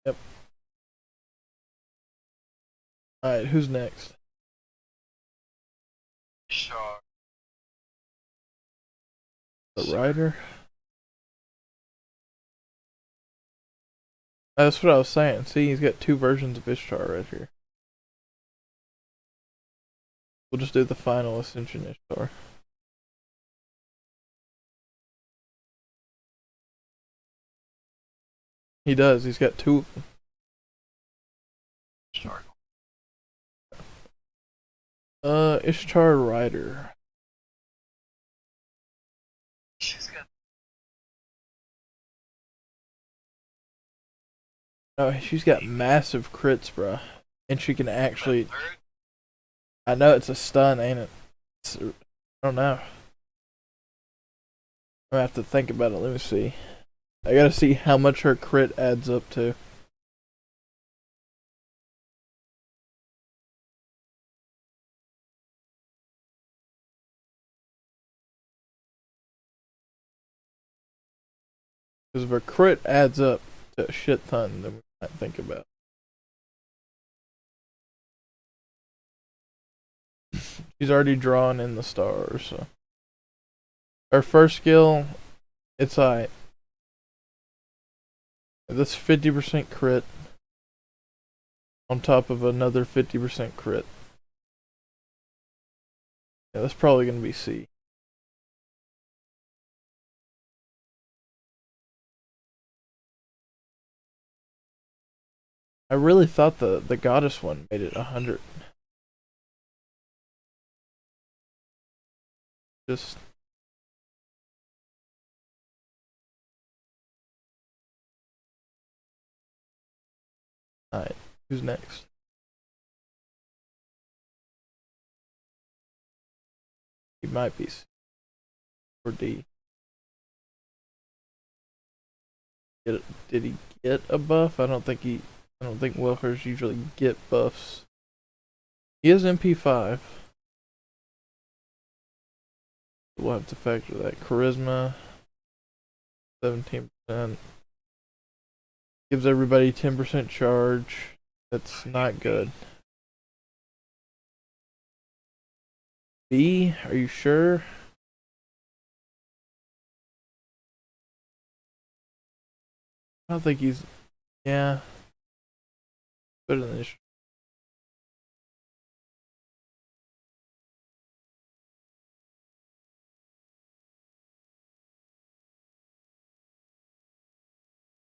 Yep. Alright, who's next? Sure. The rider? That's what I was saying. See, he's got two versions of Ishtar right here. We'll just do the final Ascension Ishtar. He does. He's got two of them. Ishtar. Ishtar Rider. She's got. Oh, she's got massive crits, bruh. And she can actually. I know it's a stun, ain't it? I don't know. I'm gonna have to think about it. Let me see. I gotta see how much her crit adds up to. Because if her crit adds up to a shit ton, then we might think about it. She's already drawn in the stars, so. Her first skill, it's alright. That's 50% crit on top of another 50% crit. Yeah, that's probably gonna be C. I really thought the goddess one made it 100. Just alright, who's next? He might be C or D. Did he get a buff? I don't think welfares usually get buffs. He has MP5. We'll have to factor that. Charisma, 17%. Gives everybody 10% charge. That's not good. B, are you sure? I don't think he's. Yeah. Better than this.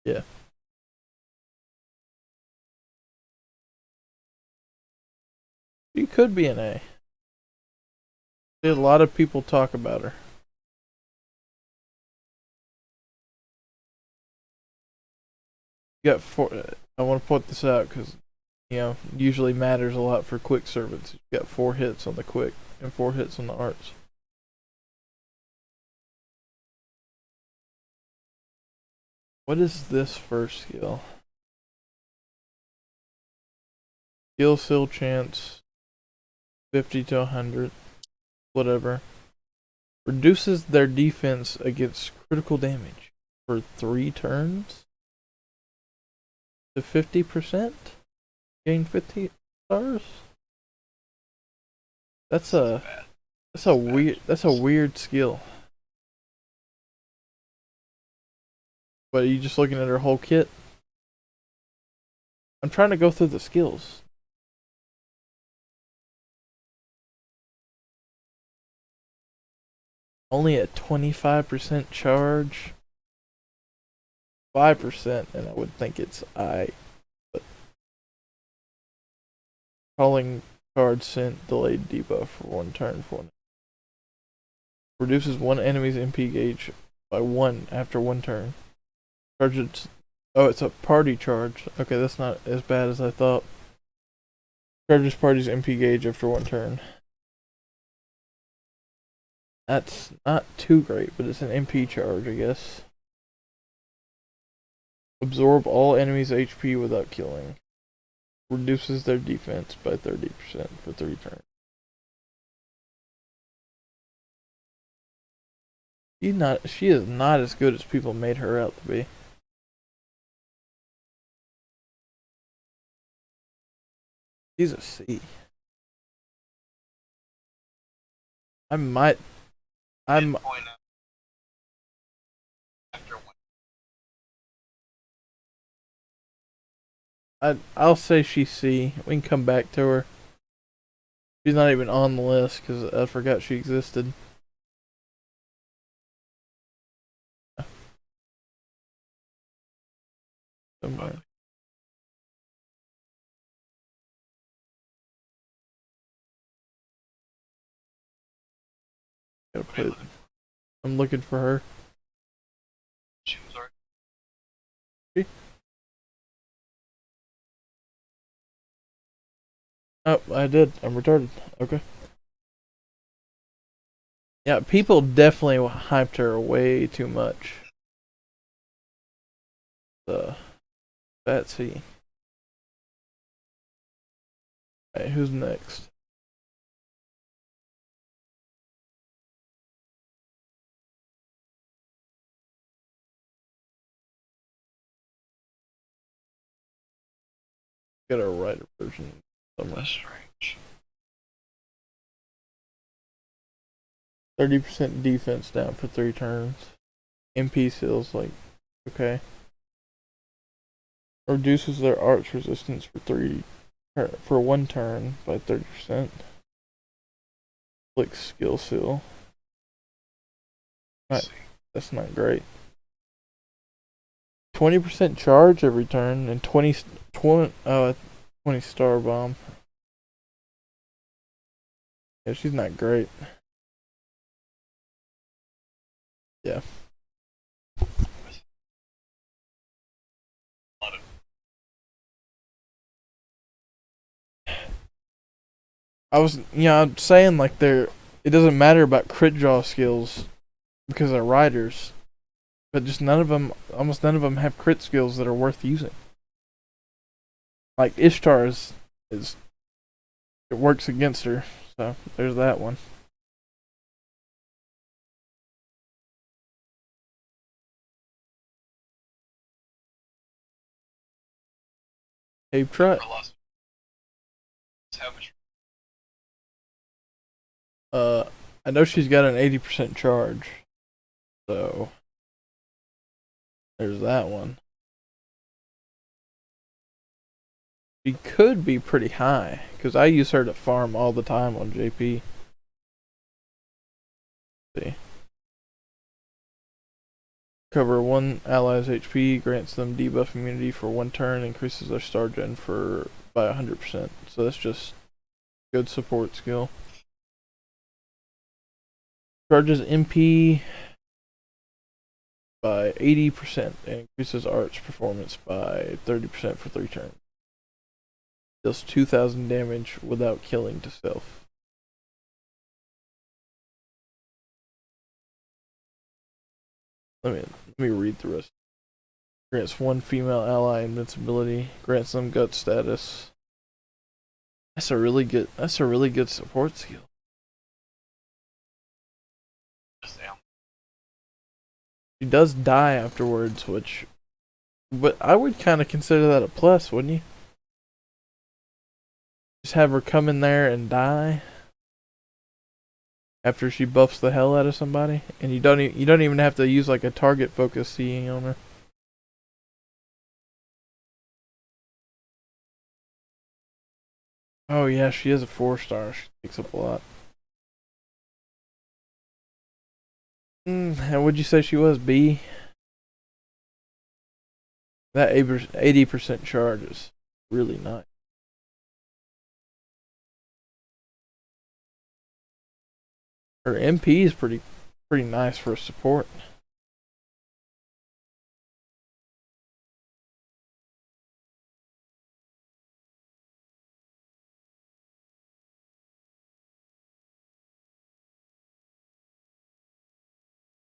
Yeah. She could be an A. A lot of people talk about her. You got four. I want to point this out because, usually matters a lot for quick servants. You got 4 hits on the quick and 4 hits on the arts. What is this first skill? Skill seal chance 50 to 100. Whatever. Reduces their defense against critical damage for 3 turns. to 50%. Gain 50 stars. That's a weird skill. But are you just looking at her whole kit? I'm trying to go through the skills. Only at 25% charge. 5%, and I would think it's I. But calling card sent delayed debuff for 1 turn for 1. Reduces one enemy's MP gauge by 1 after 1 turn. Charges. Oh, it's a party charge. Okay, that's not as bad as I thought. Charges party's MP gauge after 1 turn. That's not too great, but it's an MP charge, I guess. Absorb all enemies' HP without killing. Reduces their defense by 30% for 3 turns. She is not as good as people made her out to be. She's a C. I'll say she's C. We can come back to her. She's not even on the list because I forgot she existed. Somewhere. I'm looking for her. She was already. Oh, I did. I'm retarded. Okay. Yeah, people definitely hyped her way too much. Betsy. Alright, who's next? Got a writer version somewhere. Strange. 30% defense down for 3 turns. MP seals, like, okay. Reduces their arch resistance for 1 turn by 30%. Like skill seal. That's not great. 20% charge every turn and 20 star bomb. Yeah, she's not great. Yeah. I'm saying like it doesn't matter about crit draw skills because they're riders, but just almost none of them have crit skills that are worth using. Like Ishtar it works against her, so there's that one. Cave Trot. I know she's got an 80% charge, so there's that one. She could be pretty high because I use her to farm all the time on JP. See. Cover one ally's HP, grants them debuff immunity for 1 turn, increases their star gen by 100%. So that's just good support skill. Charges MP by 80% and increases arch performance by 30% for 3 turns. Deals 2,000 damage without killing to self. Let me read the rest. Grants 1 female ally invincibility. Grants them gut status. That's a really good support skill. She does die afterwards, which But I would kind of consider that a plus, wouldn't you? Just have her come in there and die after she buffs the hell out of somebody, and you don't even have to use like a target focus seeing on her. Oh yeah, she is a 4-star. She takes up a lot. And would you say she was B? That 80% charge is really nice. Her MP is pretty nice for support.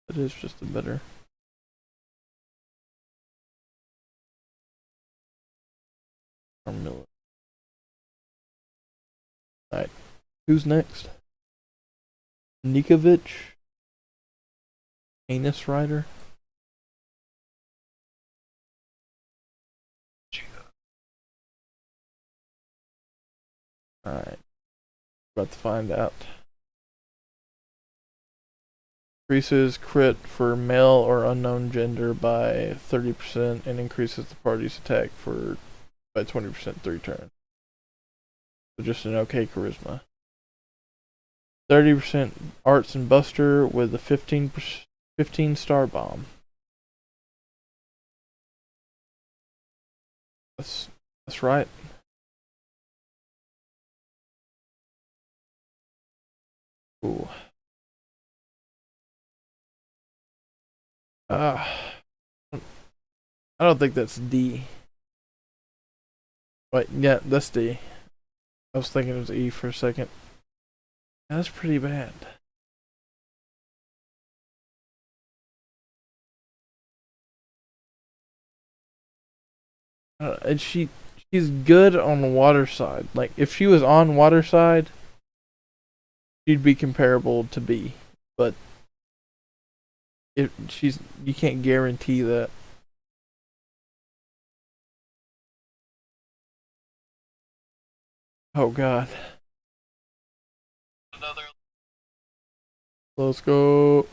It is just a better formula. Alright, who's next? Nikovic? Anus Rider? Alright, about to find out. Increases crit for male or unknown gender by 30% and increases the party's attack by 20% 3 turns. So just an okay charisma. 30% arts and buster with a 15 star bomb. That's right. Ooh. I don't think that's D. Wait, yeah, that's D. I was thinking it was E for a second. That's pretty bad. And she's good on the water side. Like if she was on water side, she'd be comparable to B. But if you can't guarantee that. Oh god. Let's go.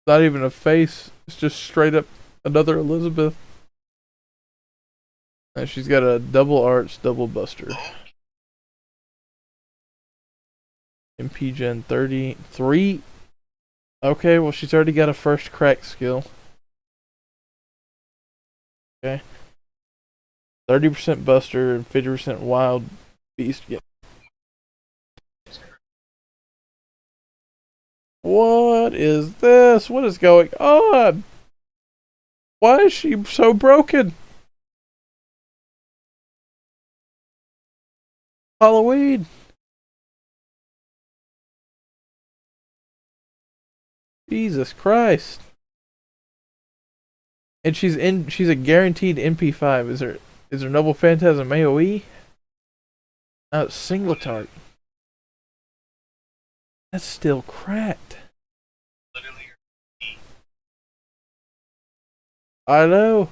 Not even a face. It's just straight up another Elizabeth. And she's got a double arts, double buster. MP Gen 33. Okay, well she's already got a first crack skill. Okay. 30% buster and 50% wild beast. Yeah. What is this? What is going on? Why is she so broken? Halloween. Jesus Christ. And she's a guaranteed MP5. Is there Noble Phantasm AoE? No, it's single target. That's still cracked. I know.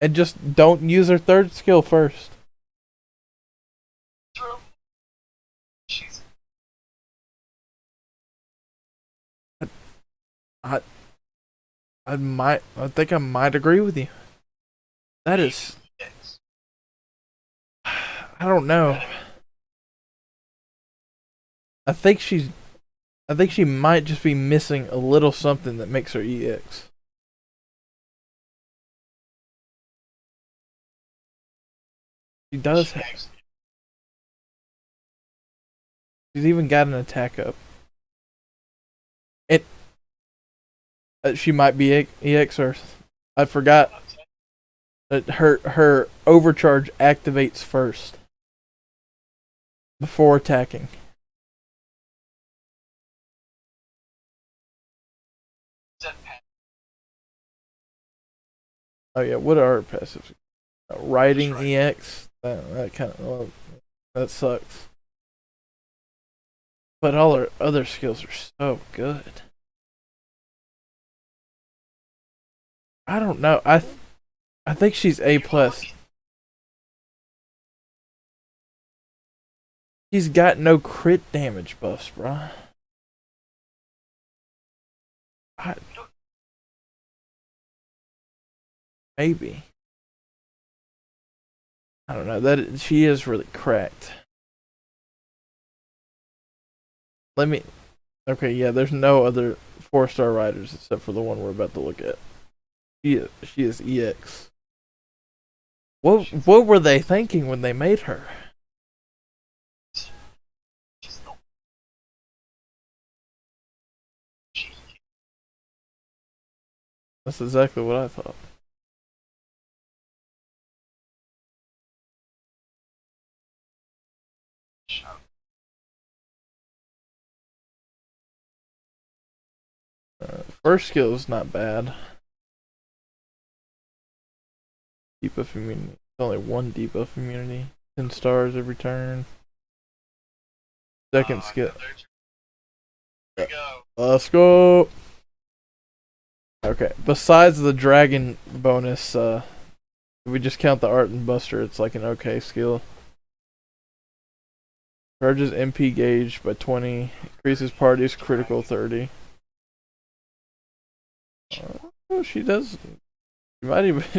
And just don't use her third skill first. I think I might agree with you. That is, I don't know. I think she might just be missing a little something that makes her EX. She does have. She's even got an attack up. She might be EX or I forgot that her overcharge activates first before attacking. Oh yeah, what are her passives? Riding EX. That kind of that sucks. But all her other skills are so good. I don't know. I think she's A plus. She's got no crit damage buffs, bruh. Maybe. I don't know. That she is really cracked. Let me. Okay, yeah. There's no other 4-star riders except for the one we're about to look at. She is EX. What were they thinking when they made her? That's exactly what I thought. First skill is not bad. Debuff immunity. It's only one debuff immunity. 10 stars every turn. Second skill. Let's go. Okay. Besides the dragon bonus, if we just count the art and buster, it's like an okay skill. Charges MP gauge by 20. Increases party's critical 30. Oh, she does.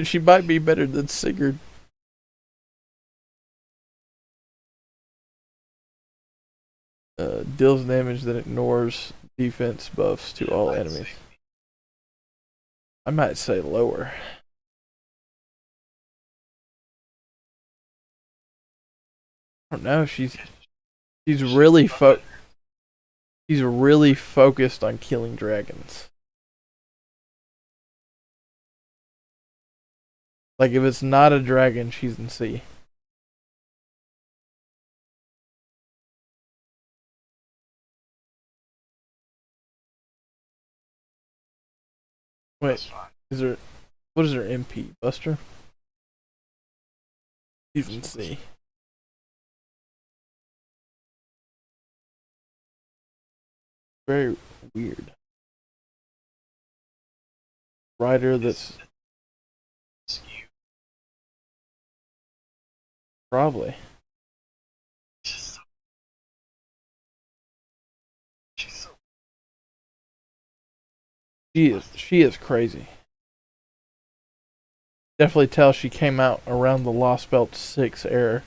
She might be better than Sigurd. Deals damage that ignores defense buffs to all enemies. I might say lower. I don't know. She's really focused on killing dragons. Like if it's not a dragon, she's in C. Wait, what is her MP? Buster? She's in C. Very weird. Rider that's probably. She is crazy. Definitely tell she came out around the Lost Belt 6 era.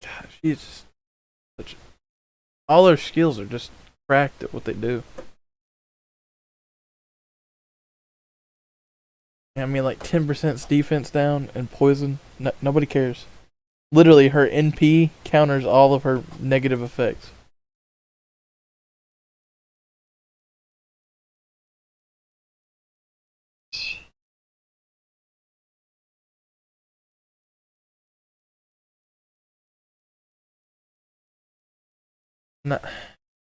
God, she's just such. All her skills are just cracked at what they do. I mean, like 10% defense down and poison. Nobody cares. Literally, her NP counters all of her negative effects. No,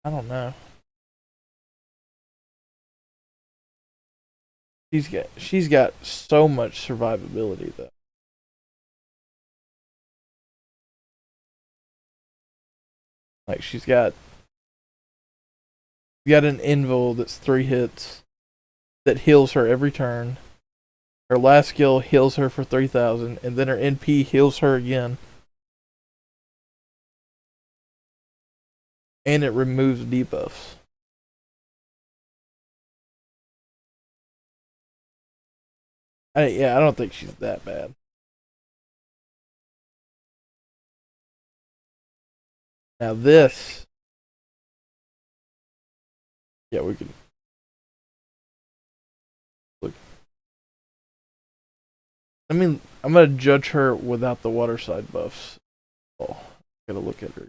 I don't know. She's got so much survivability though. Like she's got an invul that's 3 hits that heals her every turn. Her last skill heals her for 3,000, and then her NP heals her again. And it removes debuffs. I don't think she's that bad. Now this, yeah, we can look. I mean, I'm gonna judge her without the water side buffs. Oh, gotta look at her.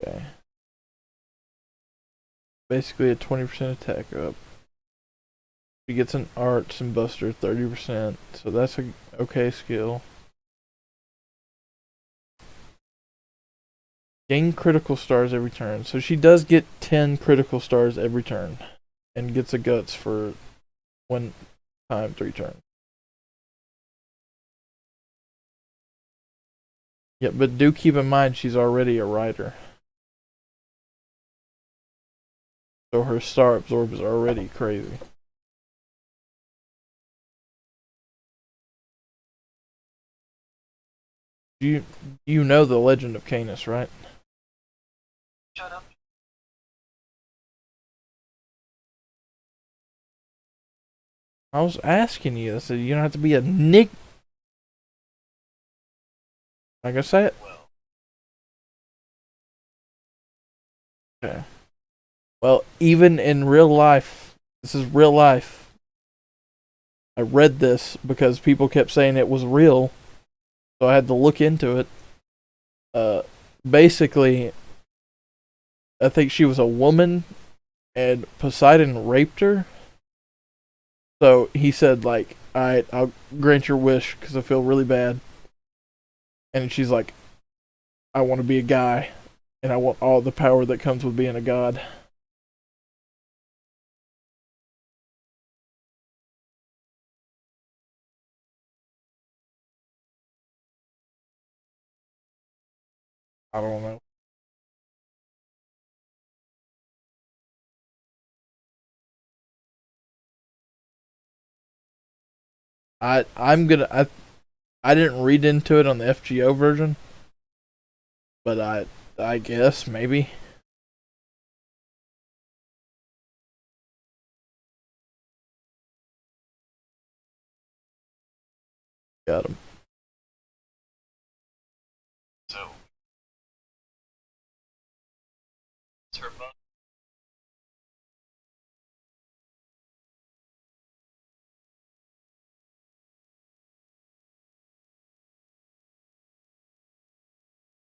Okay. Basically a 20% attack up. She gets an arts and buster 30%, so that's a okay skill. Gain critical stars every turn. So she does get 10 critical stars every turn. And gets a guts for 1 time 3 turns. Yeah, but do keep in mind she's already a rider. So her star absorb is already crazy. You know the Legend of Canis, right? Shut up. I was asking you. I said you don't have to be a nick. Like I said. Well, Okay. Well, even in real life, this is real life. I read this because people kept saying it was real, so I had to look into it. Basically, I think she was a woman, and Poseidon raped her. So he said, like, "Alright, I'll grant your wish because I feel really bad." And she's like, "I want to be a guy, and I want all the power that comes with being a god." I don't know. I didn't read into it on the FGO version, but I guess maybe. Got him. so it's her phone.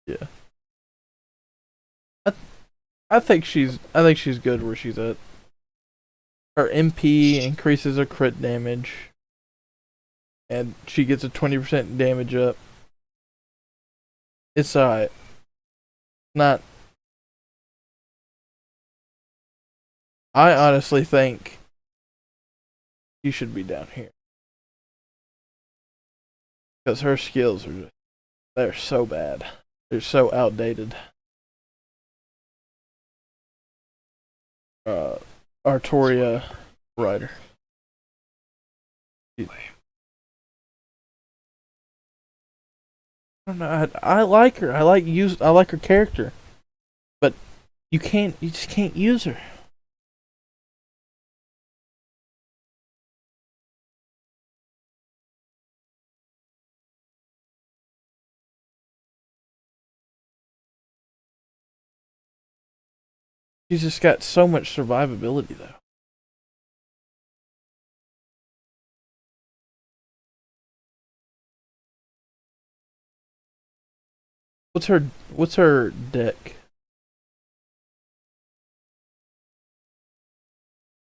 Yeah. I think she's good where she's at. Her MP increases her crit damage, and she gets a 20% damage up. It's alright. Not. I honestly think she should be down here because her skills they're so bad. They're so outdated. Uh, Artoria Rider. I don't know. I like her. I like her character, but you just can't use her. She's just got so much survivability though. What's her deck?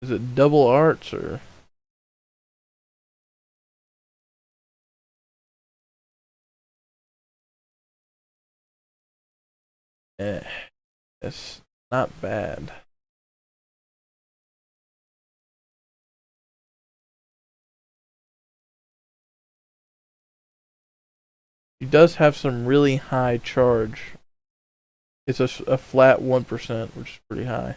Is it double arts or eh? It's not bad. She does have some really high charge. It's a flat 1%, which is pretty high.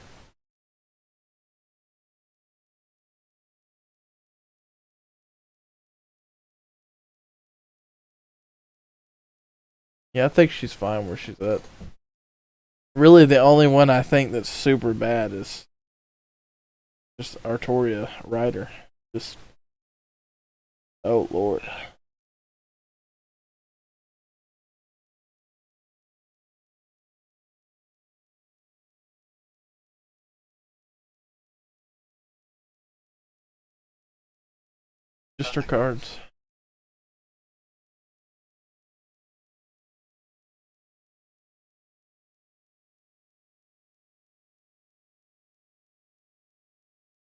Yeah, I think she's fine where she's at. Really, the only one I think that's super bad is just Artoria Rider. Just oh lord. Just her cards.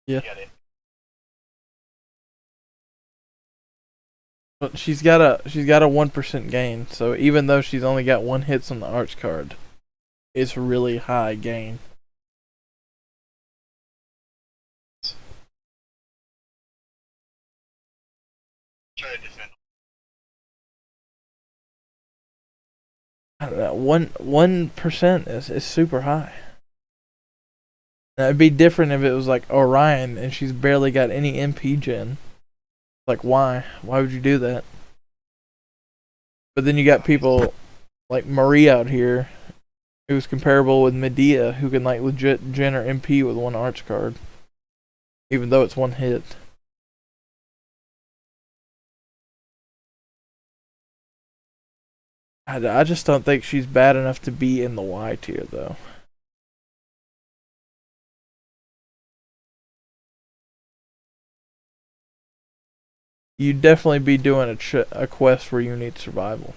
Yeah. But she's got a 1% gain, so even though she's only got 1 hits on the arts card, it's really high gain. Try to defend. I don't know, 1% is super high. Now, it'd be different if it was like Orion and she's barely got any MP gen. Like, why? Why would you do that? But then you got people like Marie out here, who's comparable with Medea, who can like legit gen or MP with one arch card, even though it's one hit. I just don't think she's bad enough to be in the Y tier, though. You'd definitely be doing a quest where you need survival.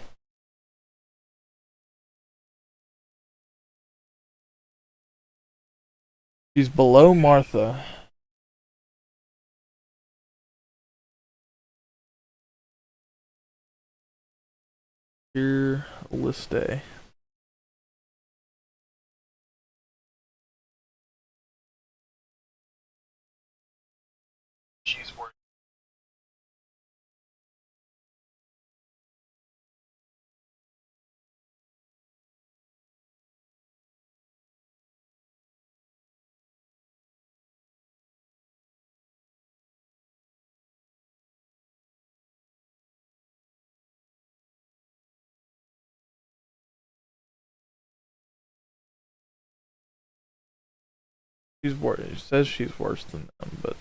She's below Martha. Here, Liste. She's worth. She's worse. It says she's worse than them, but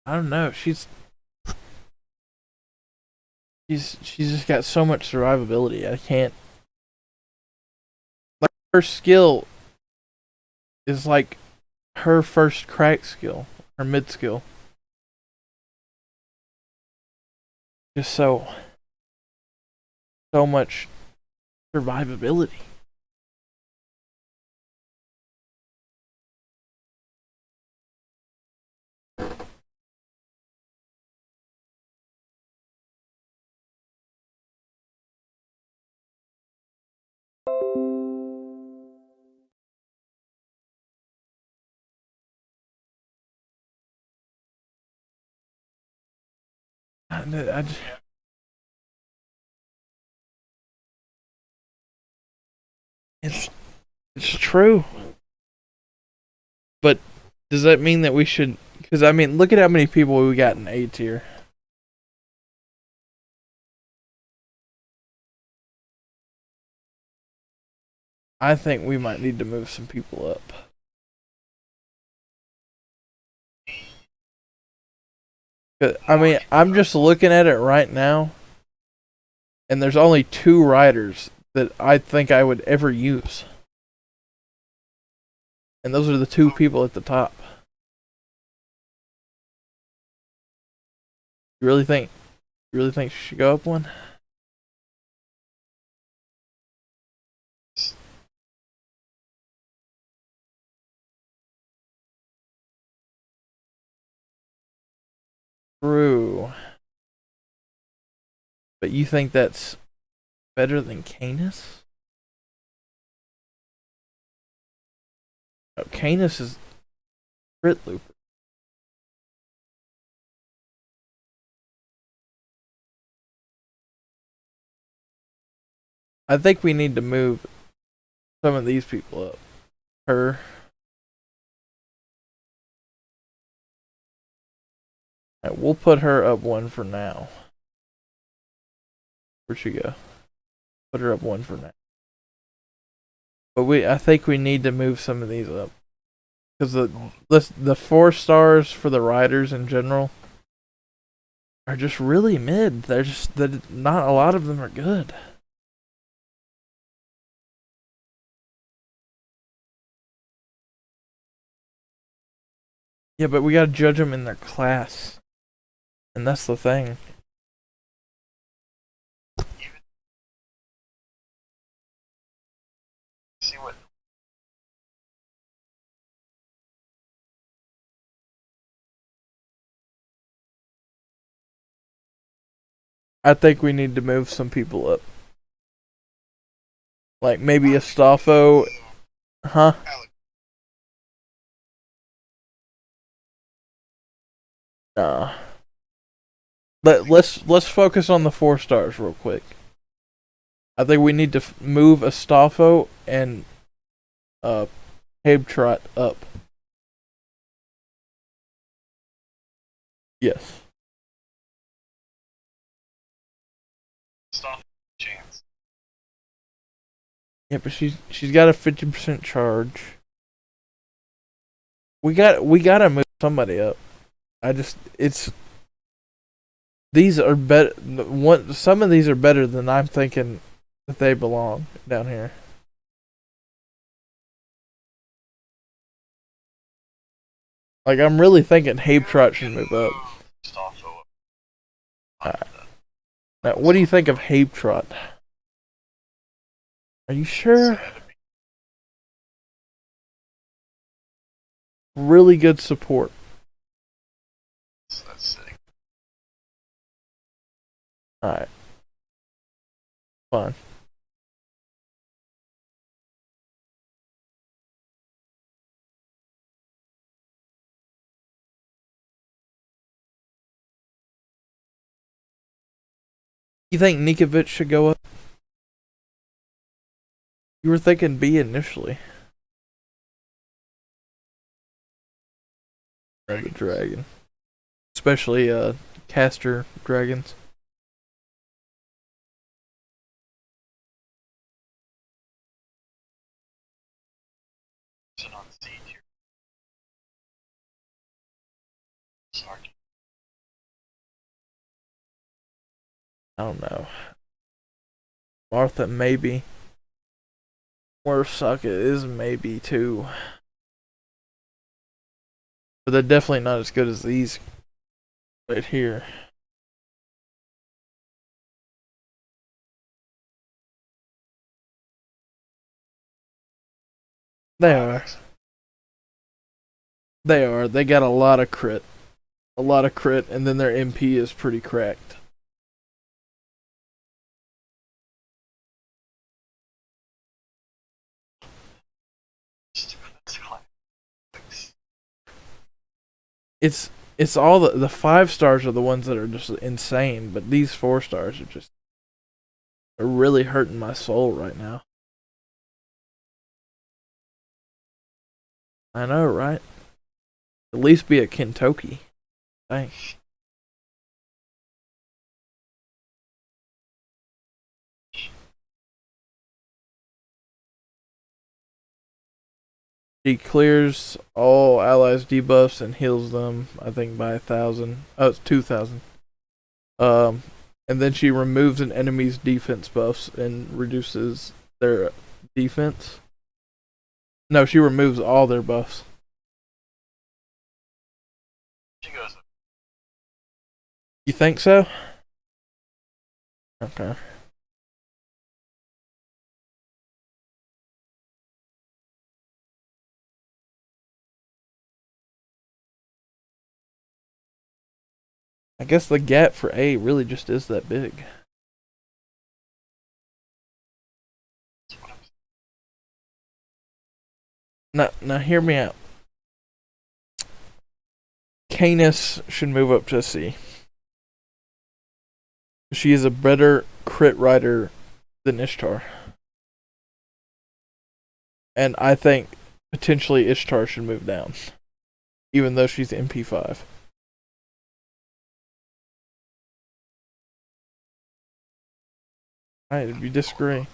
I don't know. She's just got so much survivability. I can't. Like, her skill is like her first crack skill, her mid skill. Just so much survivability. I just, it's true. But does that mean that we should? Because I mean, look at how many people we got in A tier. I think we might need to move some people up. I mean, I'm just looking at it right now, and there's only 2 riders that I think I would ever use. And those are the 2 people at the top. You really think she should go up one? True. But you think that's better than Canis? No, Canis is crit looper. I think we need to move some of these people up. Her. Right, we'll put her up one for now. Where'd she go? Put her up one for now. But I think we need to move some of these up. Because the 4 stars for the riders in general are just really mid. Not a lot of them are good. Yeah, but we gotta judge them in their class. And that's the thing. See what? I think we need to move some people up. Like maybe a Staffo. Huh? Nah. Let's focus on the 4 stars real quick. I think we need to move Astolfo and Habetrot up. Yes. Stop chance. Yeah, but she's got a 50% charge. We gotta move somebody up. These are better. Some of these are better than I'm thinking that they belong down here. Like I'm really thinking Habetrot should move up. Alright. Now, what do you think of Habetrot? Are you sure? Really good support. That's sick. Alright. Fine. You think Nikovic should go up? You were thinking B initially. Dragon. Dragon. Especially caster dragons. On stage here. Sorry. I don't know. Martha maybe. Murasaka is maybe too. But they're definitely not as good as these right here. They are. They are. They got a lot of crit. A lot of crit, and then their MP is pretty cracked. It's all the 5 stars are the ones that are just insane, but these 4 stars are really hurting my soul right now. I know, right? At least be a Kentucky. Thanks. She clears all allies debuffs and heals them, I think, by 1,000. Oh, it's 2,000. And then she removes an enemy's defense buffs and reduces their defense. No, she removes all their buffs. She goes. You think so? Okay. I guess the gap for A really just is that big. Now hear me out. Canis should move up to C. She is a better crit rider than Ishtar. And I think potentially Ishtar should move down. Even though she's MP5. Alright, if you disagree.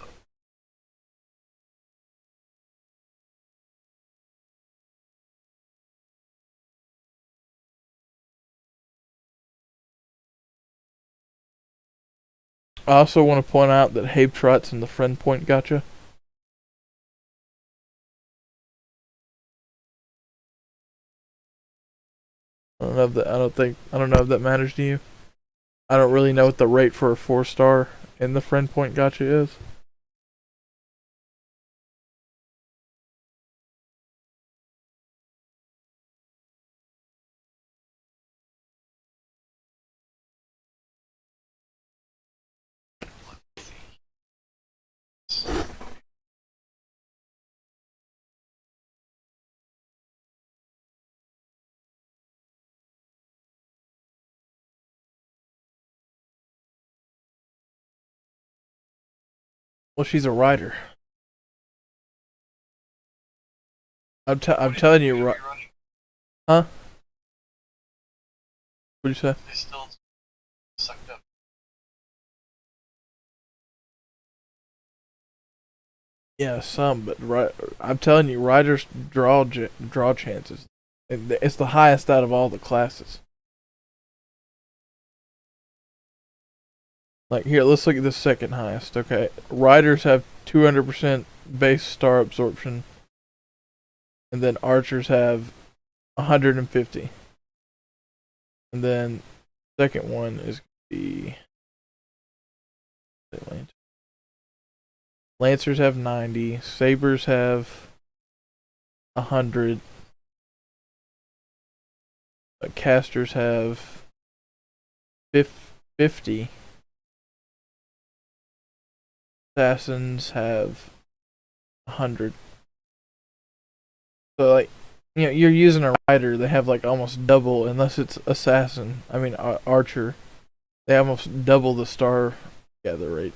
I also want to point out that Habe Trot's in the friend point gotcha. I don't know if that. I don't know if that matters to you. I don't really know what the rate for a 4-star in the friend point gotcha is. Well, she's a writer. I'm telling you, huh? What'd you say? They still sucked up. Yeah, some, but I'm telling you, writers draw chances. It's the highest out of all the classes. Like here, let's look at the second highest. Okay, writers have 200% base star absorption, and then archers have 150. And then second one is the Lancers have 90, Sabers have 100, Casters have 50, Assassins have 100. So like, you know, you're using a rider, they have like almost double, unless it's assassin. I mean archer, they almost double the star gather rate.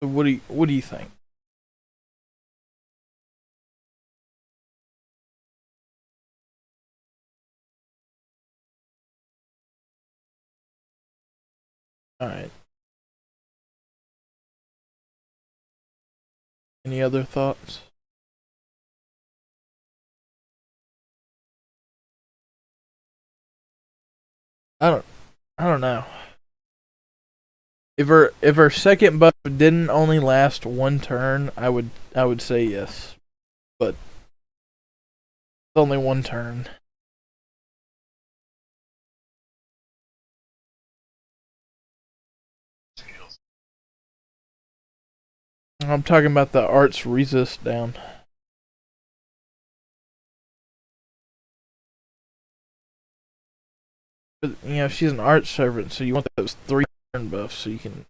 So what do you think? All right. Any other thoughts? I don't know. If her second buff didn't only last one turn, I would say yes. But it's only one turn. I'm talking about the arts resist down. But you know, she's an art servant, so you want those 3 turn buffs so you can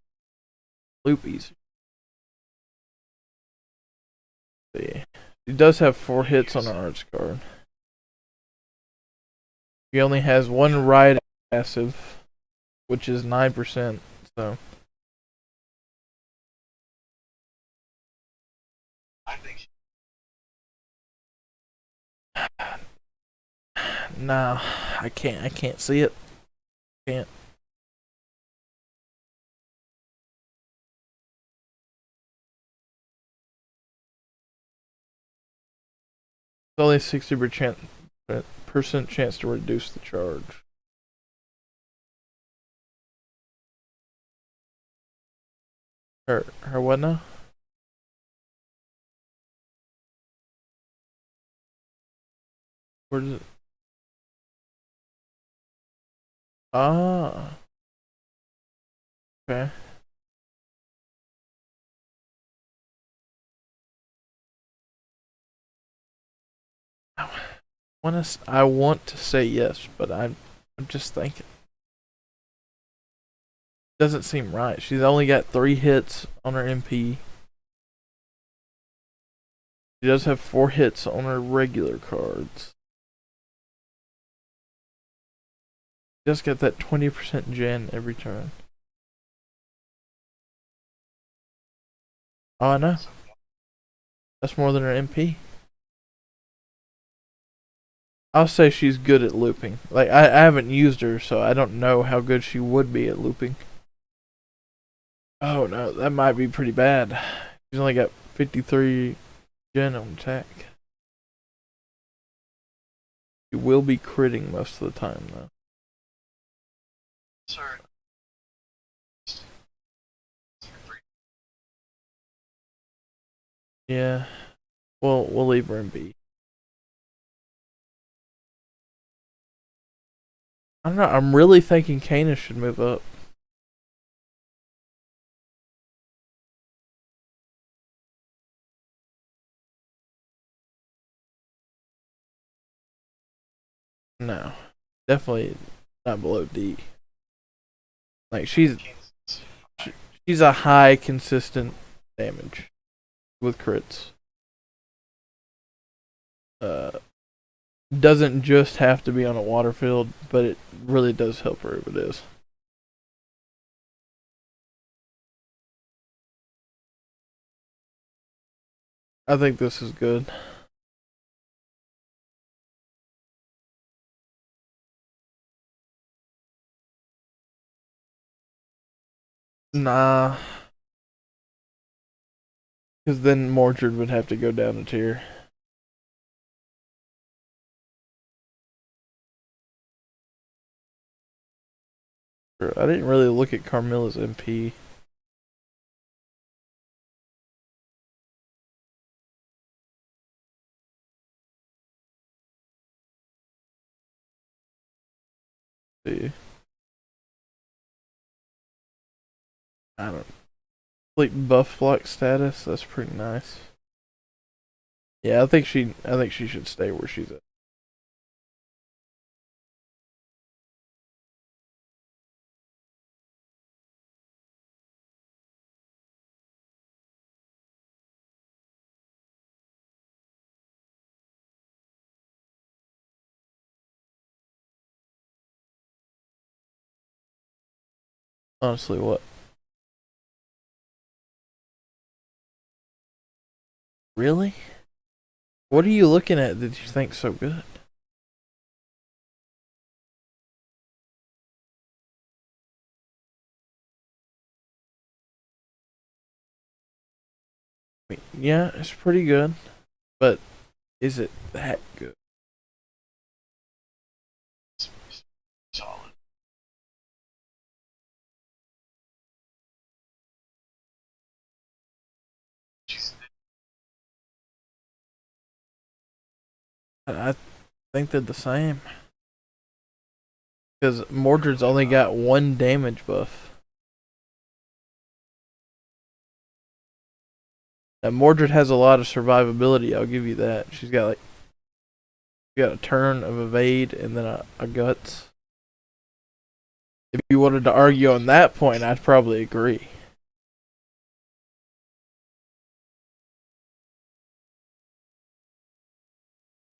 loop easy. See. She does have 4 hits on her arts card. She only has 1 ride passive, which is 9%, so I think nah, I can't see it. Can't. It's only 60% chance to reduce the charge. Her what now? Where does it? Ah. Okay. I want to say yes, but I'm just thinking. Doesn't seem right. She's only got 3 hits on her MP. She does have 4 hits on her regular cards. Just get that 20% gen every turn. Oh, I know. That's more than her MP. I'll say she's good at looping. Like, I haven't used her, so I don't know how good she would be at looping. Oh no, that might be pretty bad. She's only got 53 gen on attack. She will be critting most of the time, though. Sorry. Yeah. Well, we'll leave her in B. I don't know. I'm really thinking Kana should move up. No. Definitely not below D. Like, she's a high consistent damage with crits. Doesn't just have to be on a water field, but it really does help her if it is. I think this is good. Nah. Because then Mordred would have to go down a tier. I didn't really look at Carmilla's MP. See. I don't. Like buff block status, that's pretty nice. Yeah, I think she should stay where she's at. Honestly, what? Really? What are you looking at that you think's so good? I mean, yeah, it's pretty good, but is it that good? Solid. I think they're the same. Because Mordred's only got 1 damage buff. Now Mordred has a lot of survivability, I'll give you that. She's got a turn of evade and then a guts. If you wanted to argue on that point, I'd probably agree.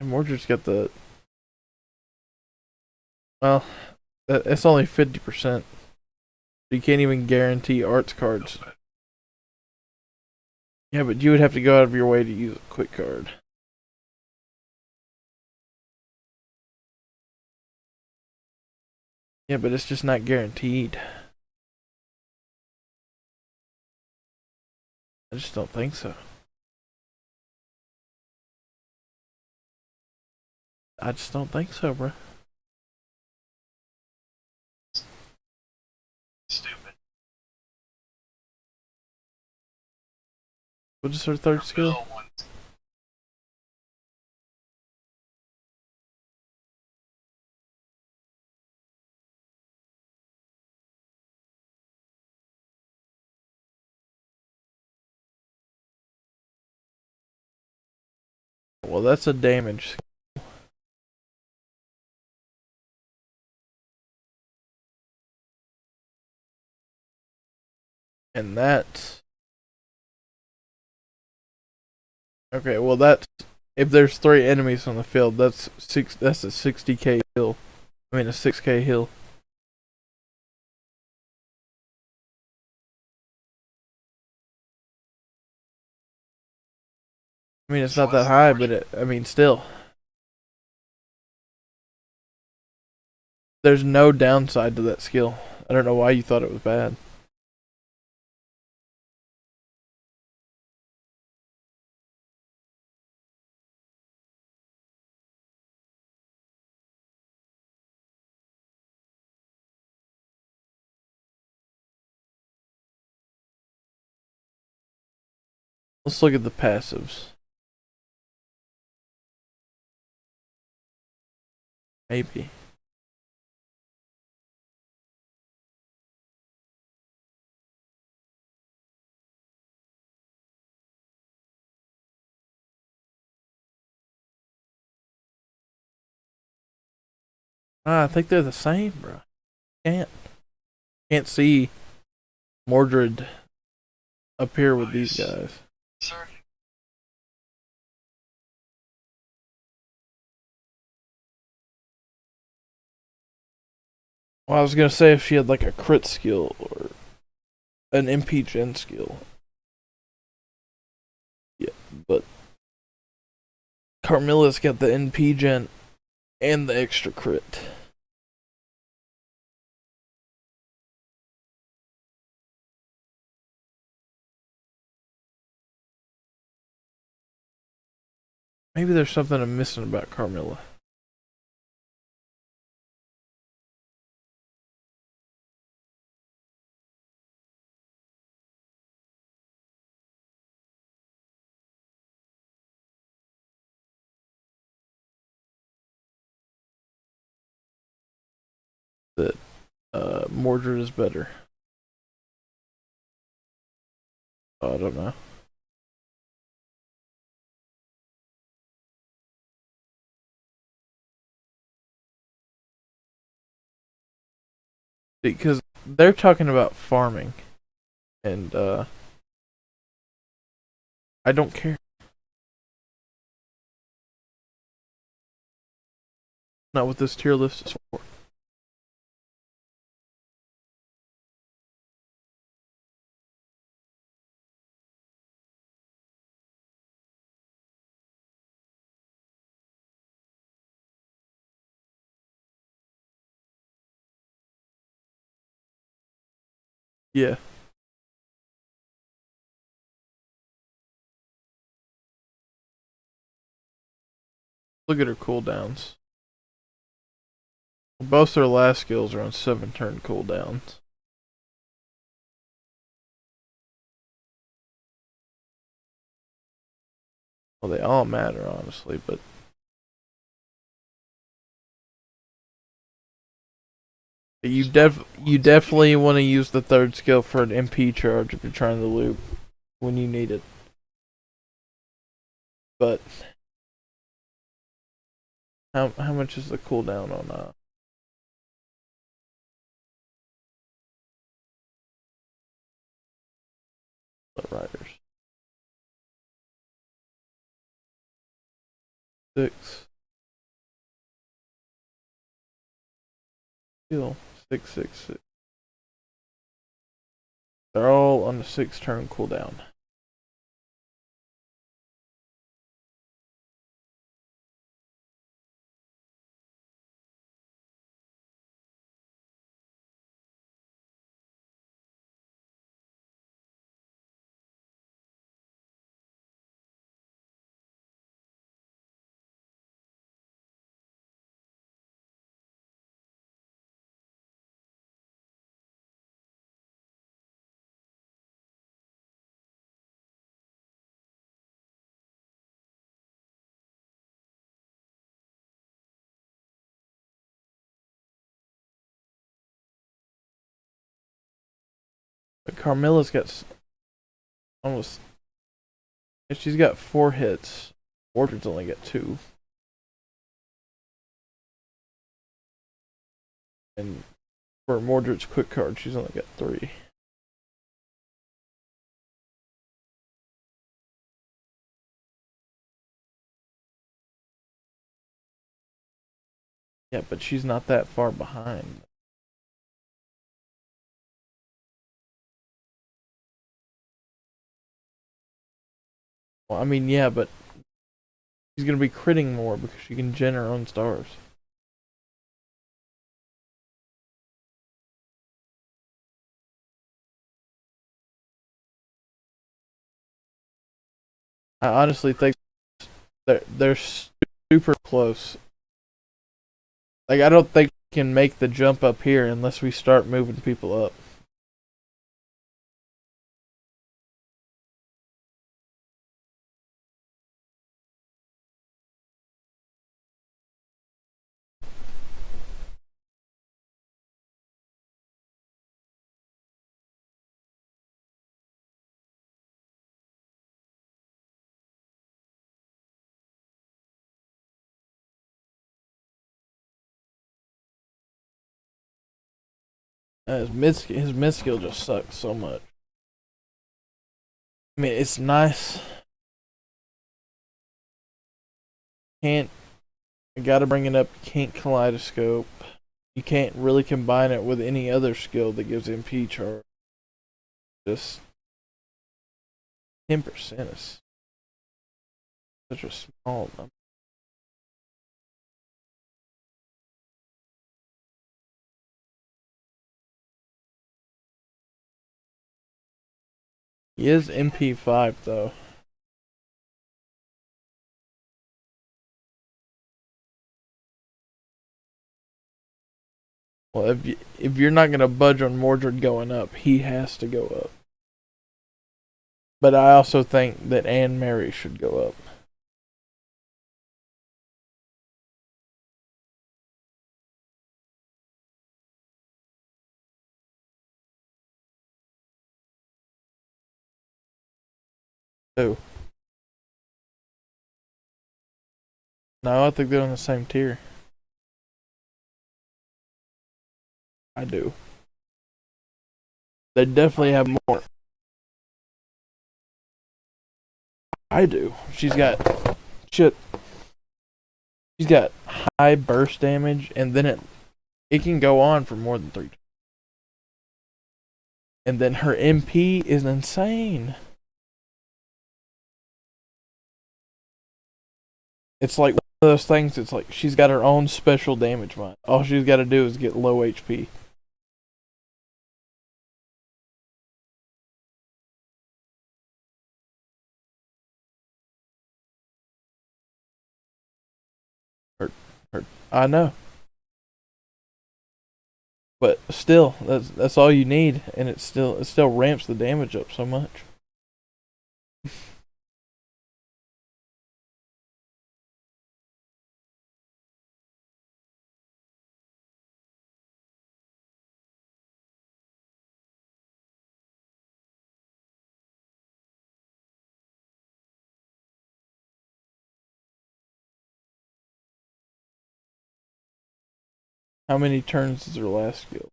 And Mordred's got the... Well, it's only 50%. You can't even guarantee arts cards. Yeah, but you would have to go out of your way to use a quick card. Yeah, but it's just not guaranteed. I just don't think so. I just don't think so, bro. Stupid. What is her third skill? Well, that's a damage. And that's... Okay, well that's... If there's 3 enemies on the field, that's a 60k heal. I mean a 6k heal. I mean, it's not that high, but I mean, still. There's no downside to that skill. I don't know why you thought it was bad. Let's look at the passives. Maybe. I think they're the same, bro. Can't see Mordred up here with these guys. Well, I was gonna say if she had like a crit skill or an MP gen skill. Yeah, but Carmilla's got the NP gen and the extra crit. Maybe there's something I'm missing about Carmilla. That Mordred is better. I don't know. Because they're talking about farming, and I don't care. Not what this tier list is for. Yeah. Look at her cooldowns. Both their last skills are on 7-turn cooldowns. Well, they all matter, honestly, but you definitely want to use the third skill for an MP charge if you're trying to loop when you need it. But how much is the cooldown on the riders? 6. Still 6. They're all on the 6-turn cooldown. But Carmilla's got almost. She's got 4 hits. Mordred's only got 2. And for Mordred's quick card, she's only got 3. Yeah, but she's not that far behind. Well, I mean, yeah, but she's gonna be critting more because she can gen her own stars. I honestly think they're super close. Like, I don't think we can make the jump up here unless we start moving people up. His mid skill just sucks so much. I mean, it's nice. Can't. I gotta bring it up. Can't kaleidoscope. You can't really combine it with any other skill that gives MP charge. Just 10% is such a small number. He is MP5 though. Well, if you're not gonna budge on Mordred going up, he has to go up. But I also think that Anne Mary should go up. Who? No, I think they're on the same tier. I do. They definitely have more. I do. She's got shit. She's got high burst damage, and then it can go on for more than 3 turns. And then her MP is insane. It's like one of those things. It's like she's got her own special damage mod. All she's got to do is get low HP. I know, but still, that's all you need, and it still ramps the damage up so much. How many turns is her last skill?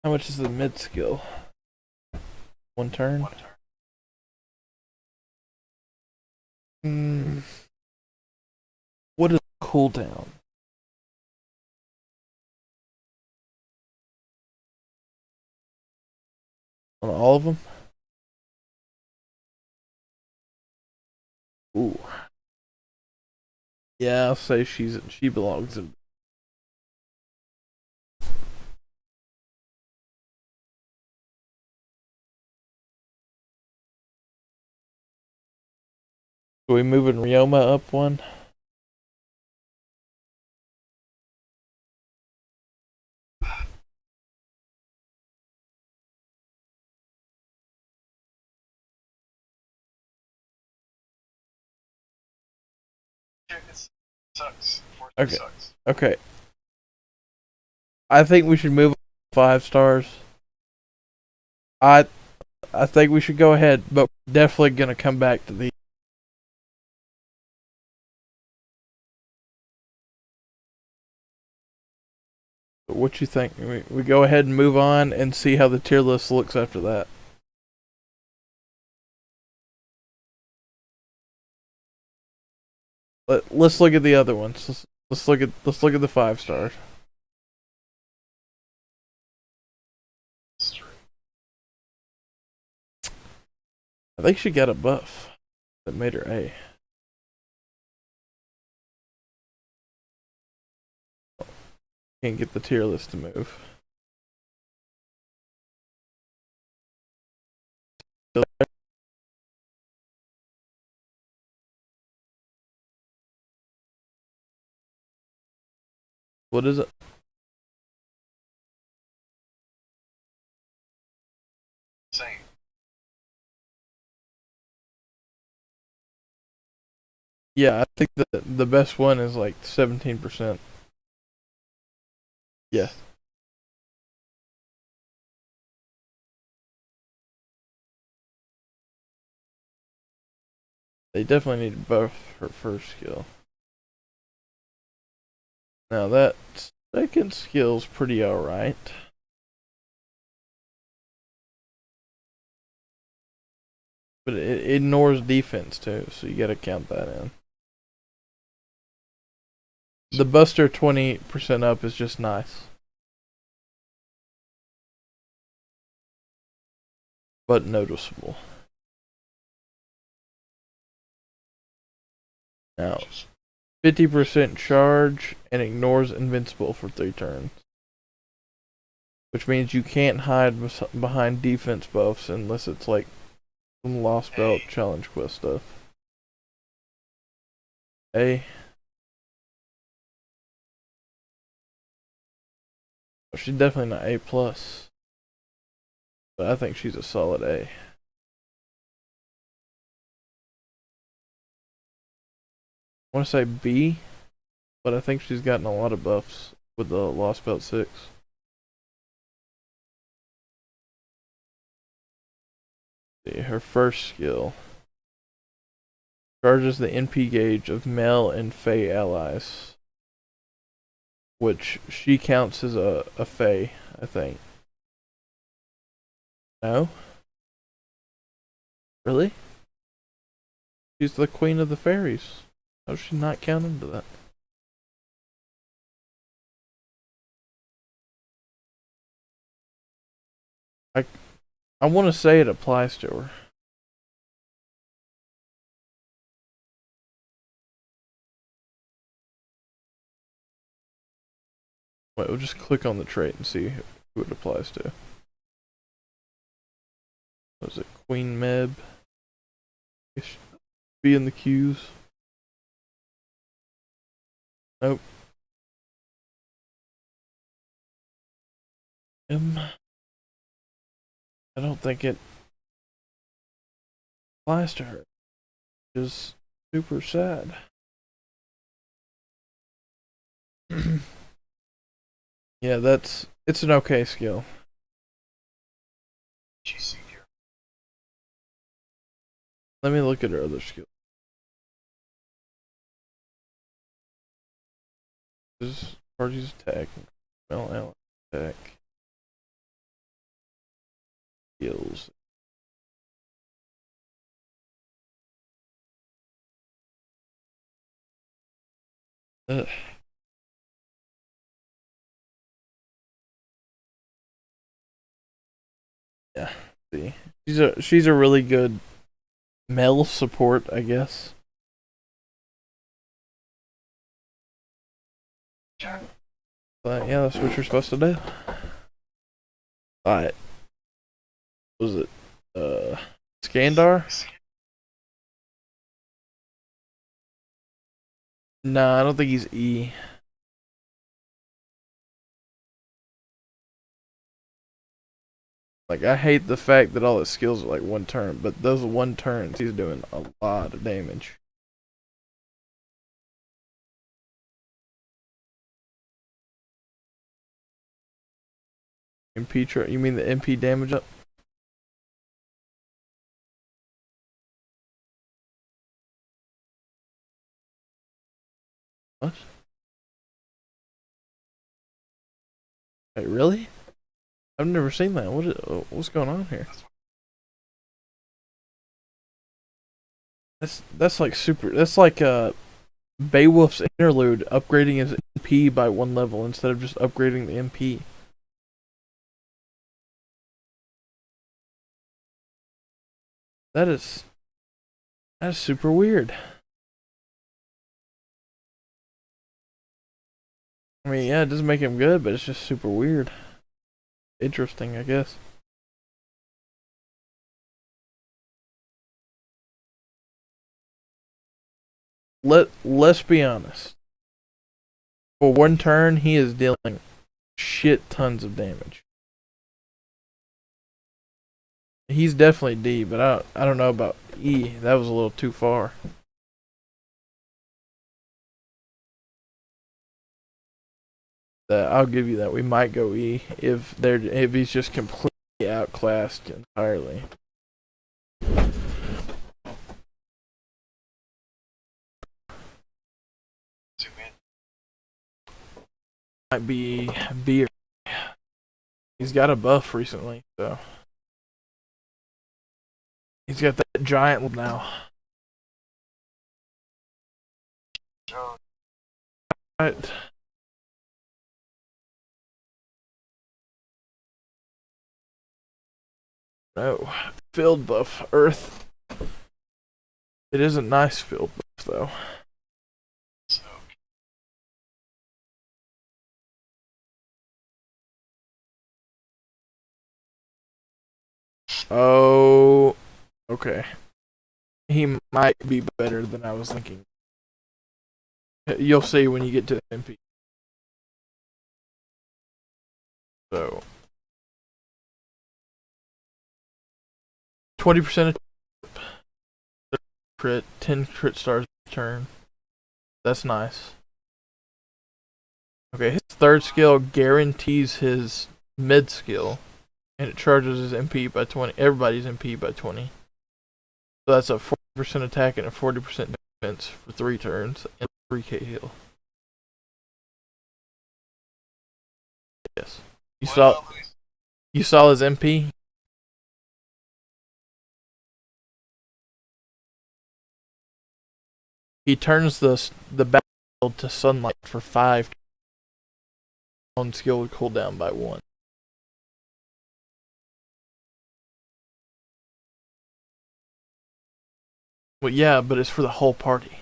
How much is the mid skill? 1 turn? What is cooldown? On all of them? Ooh. Yeah, I'll say she belongs in. Are we moving Ryoma up one? Sucks. Okay. Sucks. Okay. I think we should move 5 stars. I think we should go ahead, but we're definitely gonna come back to the. What you think? We go ahead and move on and see how the tier list looks after that. Let's look at the other ones. Let's look at the 5 stars. I think she got a buff. That made her A. Can't get the tier list to move. What is it? Same. Yeah, I think the best one is like 17%. Yeah. They definitely need both her first skill. Now that second skill's pretty alright. But it ignores defense too, so you gotta count that in. The Buster 20% up is just nice. But noticeable. Now, 50% charge and ignores invincible for 3 turns. Which means you can't hide behind defense buffs unless it's like some Lost Belt challenge quest stuff. A. She's definitely not A+. But I think she's a solid A. I want to say B, but I think she's gotten a lot of buffs with the Lost Belt 6. See, her first skill charges the NP gauge of male and Fey allies, which she counts as a Fey, I think. No? Really? She's the queen of the fairies. How does she not count into that? I want to say it applies to her. Wait, we'll just click on the trait and see who it applies to. What is it? Queen Medb? Be in the queues. Nope. I don't think it applies to her. Which is super sad. Yeah, it's an okay skill. Let me look at her other skill. This is party's attack, ally attack, skills. Ugh. Yeah, see, she's a really good male support, I guess. But yeah, that's what you're supposed to do. Alright. Was it Skandar? No, I don't think he's E. Like, I hate the fact that all his skills are like 1 turn, but those 1 turns, he's doing a lot of damage. MP, you mean the MP damage up? What? Wait, really? I've never seen that. What's going on here? That's like super. That's like Beowulf's interlude upgrading his MP by 1 level instead of just upgrading the MP. That is That's super weird. I mean, yeah, it doesn't make him good, but it's just super weird. Interesting, I guess. Let's be honest. For one turn, he is dealing shit tons of damage. He's definitely D, but I don't know about E. That was a little too far. I'll give you that. We might go E if he's just completely outclassed entirely. Might be B. He's got a buff recently, so he's got that giant now. Right. No, field buff, Earth. It is a nice field buff though. Oh, okay. He might be better than I was thinking. You'll see when you get to MP. So, 20% of crit, 10 crit stars per turn. That's nice. Okay, his third skill guarantees his mid skill, and it charges his MP by 20. Everybody's MP by 20. So that's a 40% attack and a 40% defense for 3 turns and 3k heal. Yes. You saw his MP? He turns the battlefield to sunlight for 5. On skill would cool down by 1. Well, yeah, but it's for the whole party.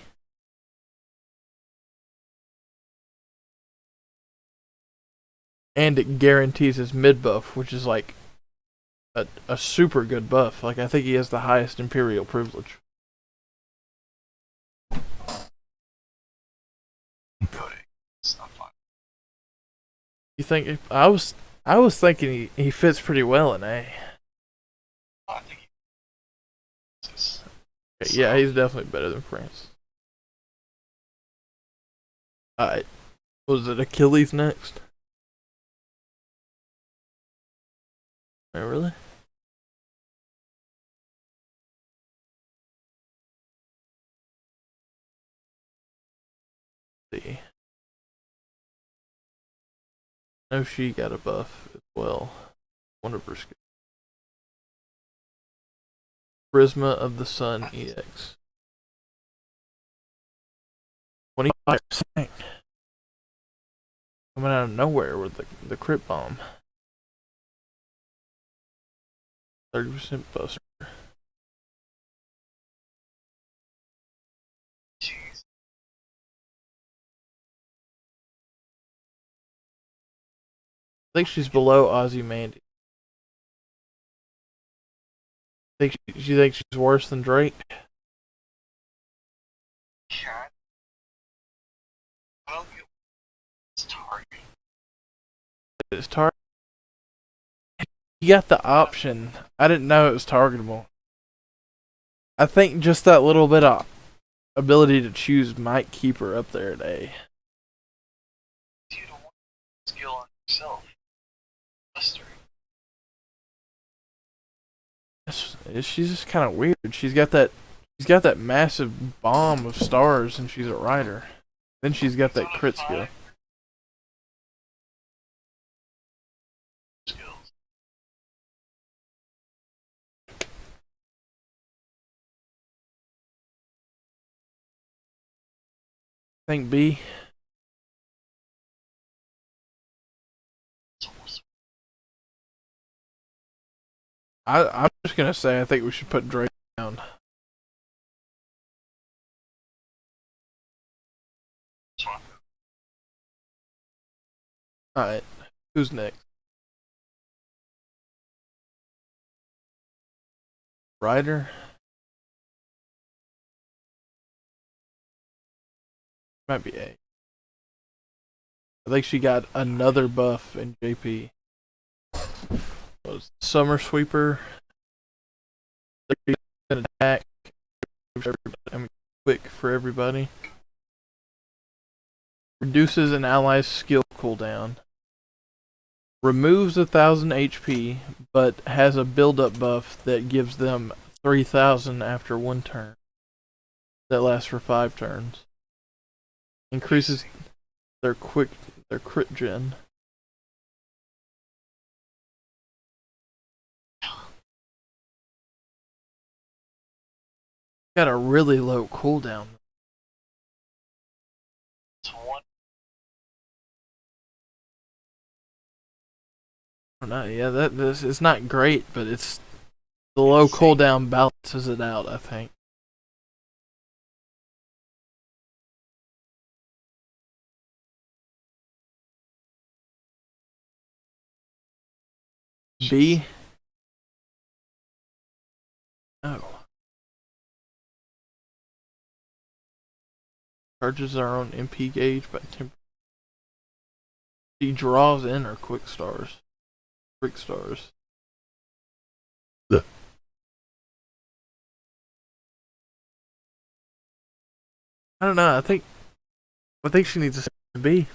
And it guarantees his mid buff, which is like a super good buff. Like, I think he has the highest Imperial privilege. You think I was thinking he fits pretty well in A. Yeah, he's definitely better than France. Alright. Was it Achilles next? Oh, really? Let's see. No, she got a buff as well. Wonder per skill. Prisma of the Sun EX. 25%. Coming out of nowhere with the crit bomb. 30% buster. Jeez. I think she's below Ozzy Mandy. She thinks she's worse than Drake? I don't get it's targeting. It's target. You got the option. I didn't know it was targetable. I think just that little bit of ability to choose might keep her up there at A. You don't want skill on yourself. She's just kind of weird. She's got that massive bomb of stars, and she's a rider. Then she's got that crit skill. I think B. I'm just gonna say I think we should put Drake down. Alright, who's next? Ryder? Might be A. I think she got another buff in JP. Was Summer Sweeper. An attack. Quick for everybody. Reduces an ally's skill cooldown. Removes 1,000 HP, but has a build-up buff that gives them 3,000 after one turn. That lasts for 5 turns. Increases their crit gen. Got a really low cooldown. I don't know, yeah, this is not great, but it's the low cooldown balances it out, I think. B. Oh. Charges our own MP gauge by 10%. She draws in her quick stars. Quick stars. I don't know. I think she needs a B.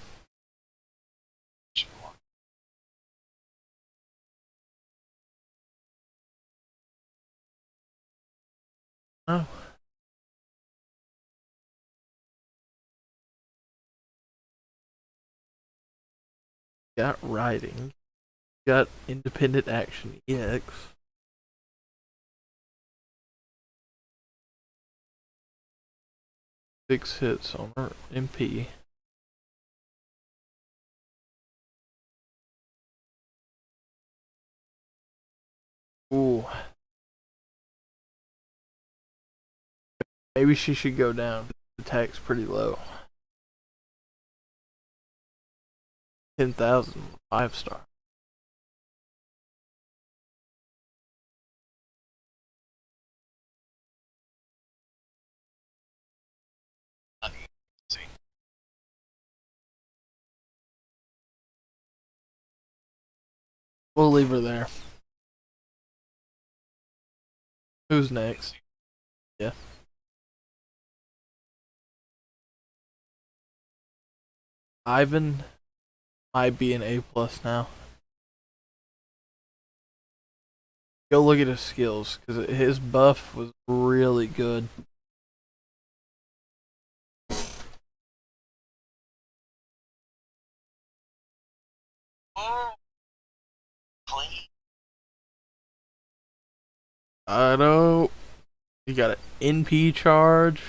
Oh. Got riding. Got independent action EX. Six hits on her MP. Ooh. Maybe she should go down. The attack's pretty low. 10,000, 5-star. We'll leave her there. Who's next? Yeah. Ivan might be an A+ now. Go look at his skills, because his buff was really good. I know. You got an NP charge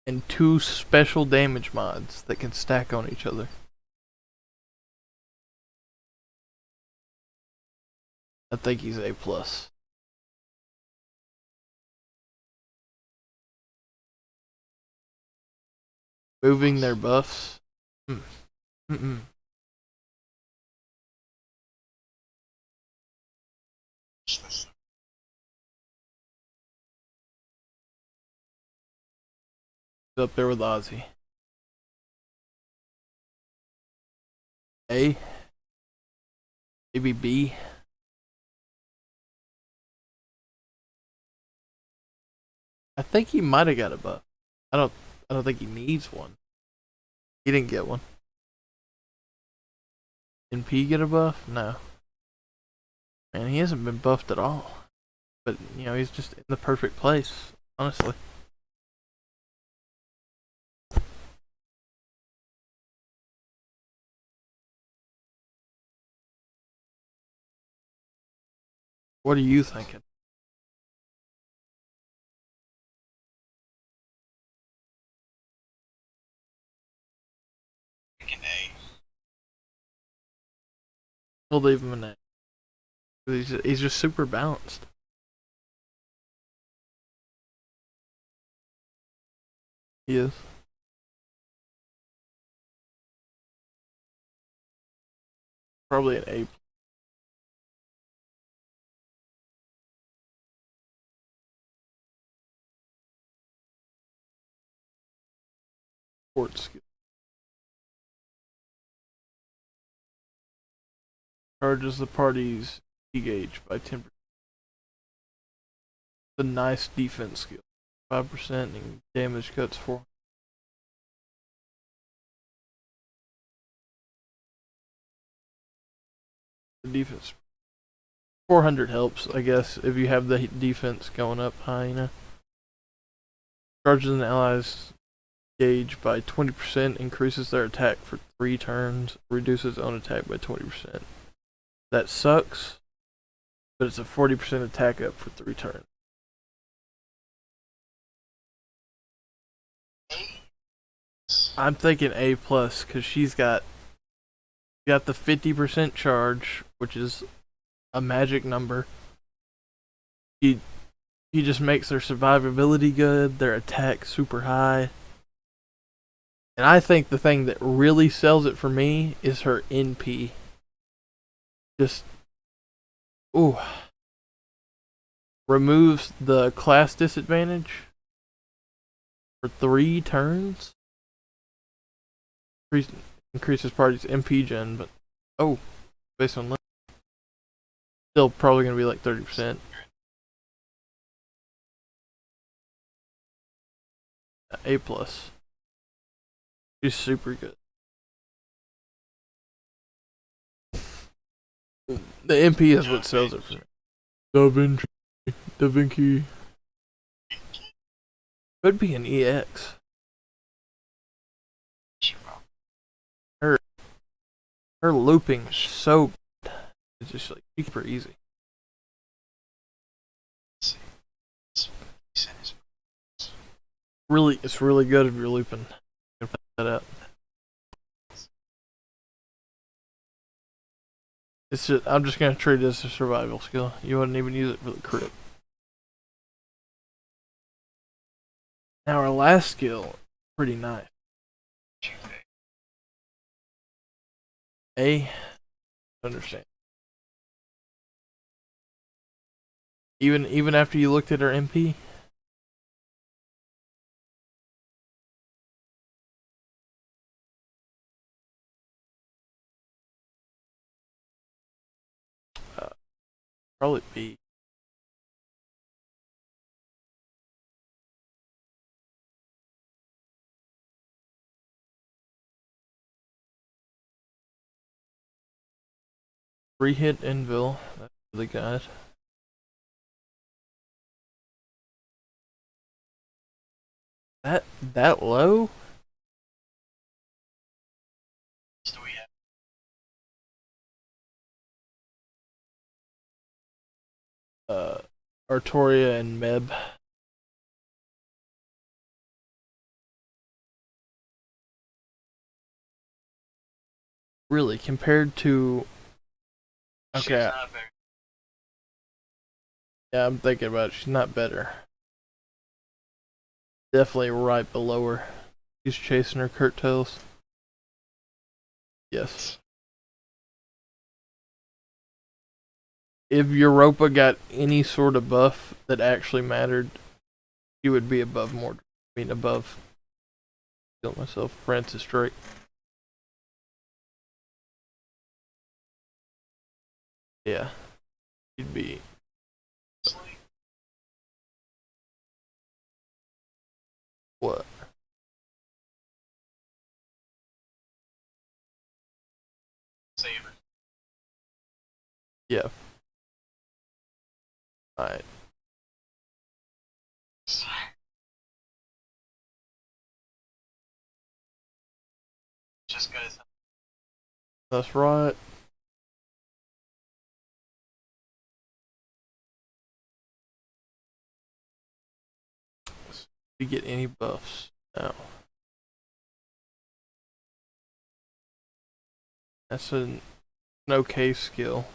and 2 special damage mods that can stack on each other. I think he's A+. Moving their buffs. Up there with Ozzy. A. Maybe B. I think he might have got a buff. I don't think he needs one. He didn't get one. Did P get a buff? No. Man, he hasn't been buffed at all. But, you know, he's just in the perfect place, honestly. What are you thinking? We'll leave him in A. He's just super balanced. He is. Probably an A. Sports skill. Charges the party's gauge by 10%. The nice defense skill. 5% and damage cuts 4. The defense. 400 helps, I guess, if you have the defense going up high, you know. Charges an ally's gauge by 20%, increases their attack for 3 turns, reduces own attack by 20%. That sucks, but it's a 40% attack up for 3 turns. I'm thinking A plus because she's got the 50% charge, which is a magic number. He just makes their survivability good, their attack super high. And I think the thing that really sells it for me is her NP. Just, ooh. Removes the class disadvantage for 3 turns. Increases party's MP gen, but based on still probably gonna be like 30%. A plus. She's super good. The MP is what sells it for me. Da Vinci. Could be an EX. Her looping is so good. It's just like super easy. It's really good if you're looping. Put that up. I'm just gonna treat it as a survival skill. You wouldn't even use it for the crit. Now our last skill, pretty nice. A, understand. Even after you looked at her MP. Probably B. Free hit Envil. That's really good. That low? Artoria and Medb. Really, compared to... Okay. Yeah, I'm thinking about it. She's not better. Definitely right below her. She's chasing her curtails. Yes. If Europa got any sort of buff that actually mattered, she would be above Mordred. I mean, above. Kill myself, Francis Drake. Yeah. She'd be. What? Yeah. Alright. That's right. We get any buffs? No. That's an okay skill.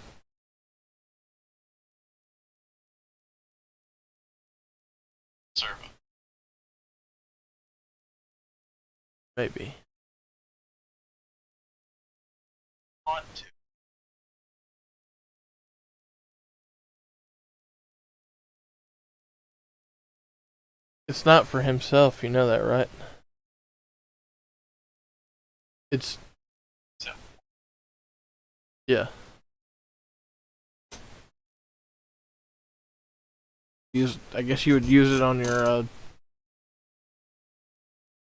Maybe. It's not for himself, you know that, right? It's... Yeah. I guess you would use it on your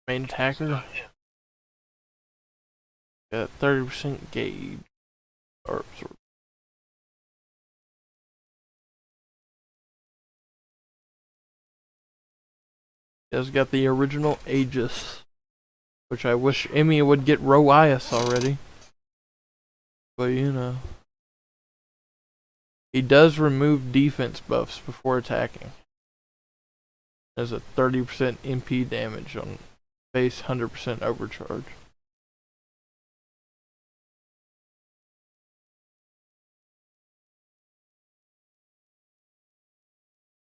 main attacker. Got 30% gauge. Or It's got the original Aegis, which I wish Emmy would get Roias already. But you know. He does remove defense buffs before attacking. There's a 30% MP damage on base 100% overcharge.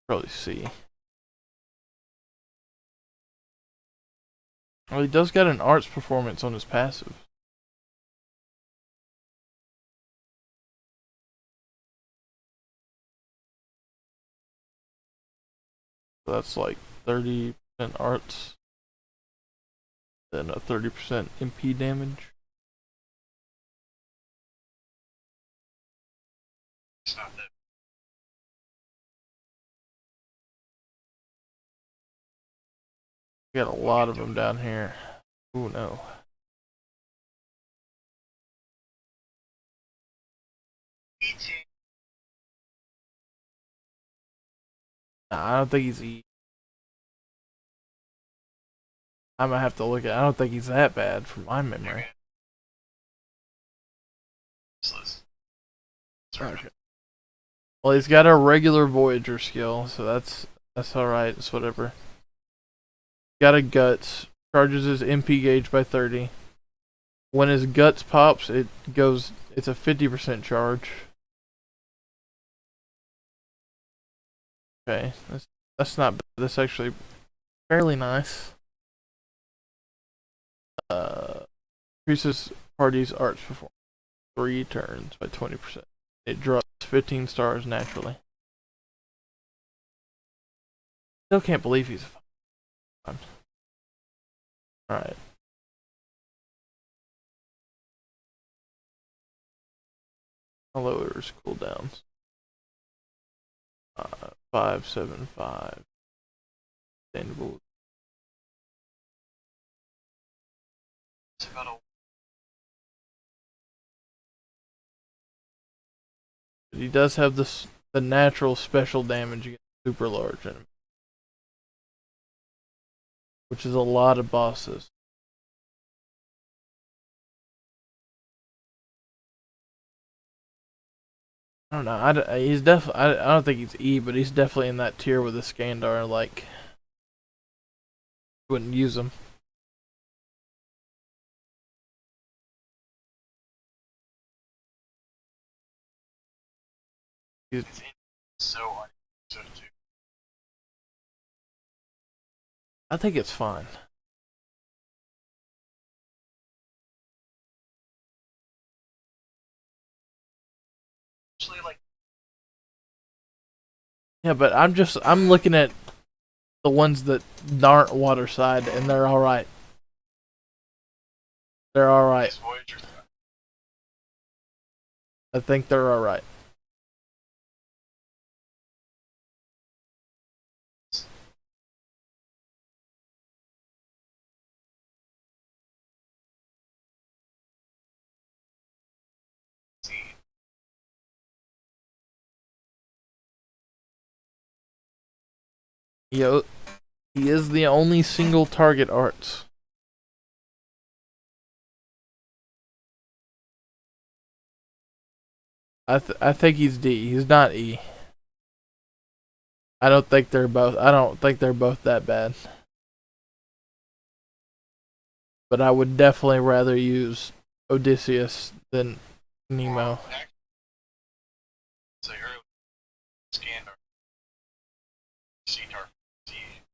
Probably see. Well, he does got an arts performance on his passive. So that's like 30% arts. Then a 30% MP damage. It's not that. We got a lot of them down here. Ooh, no. Nah, I don't think he's E. I'm gonna have to look at. I don't think he's that bad from my memory. Okay. Well, he's got a regular Voyager skill, so that's alright. It's whatever. Got a Guts. Charges his MP gauge by 30. When his Guts pops, it's a 50% charge. Okay, that's not bad. That's actually fairly nice. Increases party's arts performance 3 turns by 20%. It drops 15 stars naturally. Still can't believe he's fun. Alright. I'll lower his cooldowns. 575. Sustainable. He does have the natural special damage against super large enemies, which is a lot of bosses. I don't know. He's definitely. I don't think he's E, but he's definitely in that tier with the Skandar. Like, wouldn't use him. He's so hard. I think it's fine. Like, yeah, but I'm looking at the ones that aren't waterside, and they're all right. They're all right. I think they're all right. Yo, he is the only single target arts. I think he's D. He's not E. I don't think they're both that bad. But I would definitely rather use Odysseus than Nemo. So early Skandar.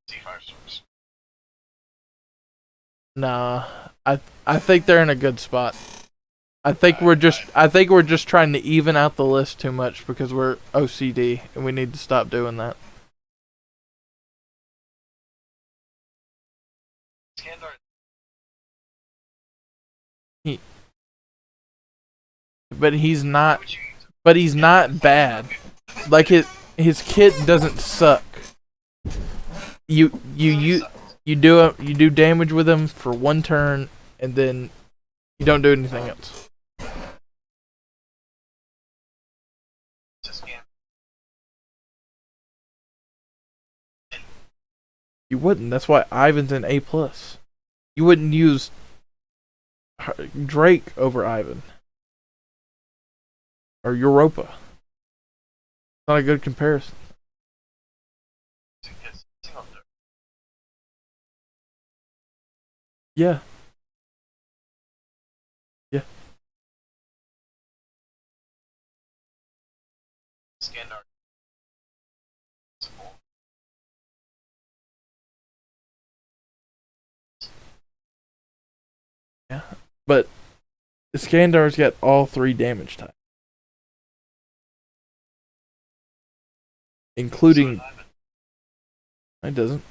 C5 stars. Nah, I think they're in a good spot. I think we're just trying to even out the list too much because we're OCD and we need to stop doing that. He, but he's not. But he's not bad. Like his kit doesn't suck. You do damage with him for one turn, and then you don't do anything else. You wouldn't. That's why Ivan's an A plus. You wouldn't use Drake over Ivan or Europa. Not a good comparison. Yeah. Yeah. Yeah. But Skandar's got all 3 damage types. Including... It doesn't.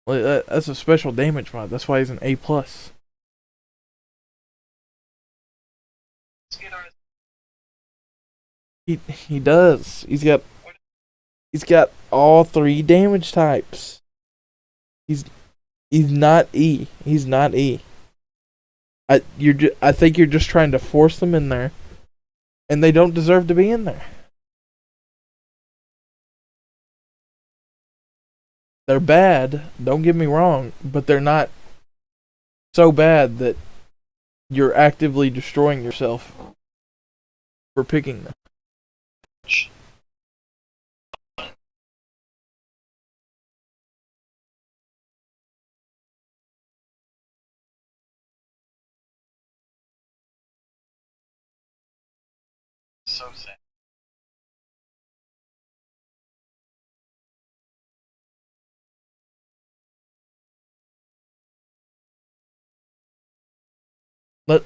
Well, that's a special damage mod. That's why he's an A+. He does. He's got all 3 damage types. He's not E. He's not E. I think you're just trying to force them in there, and they don't deserve to be in there. They're bad, don't get me wrong, but they're not so bad that you're actively destroying yourself for picking them. So sad.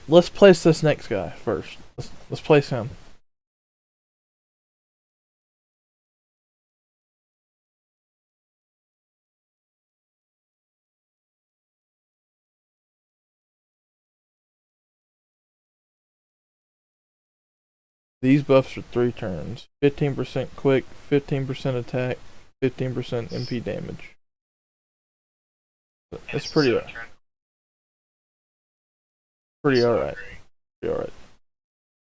Let's place this next guy first. Let's place him. These buffs are 3 turns. 15% quick, 15% attack, 15% MP damage. That's pretty alright. Pretty alright.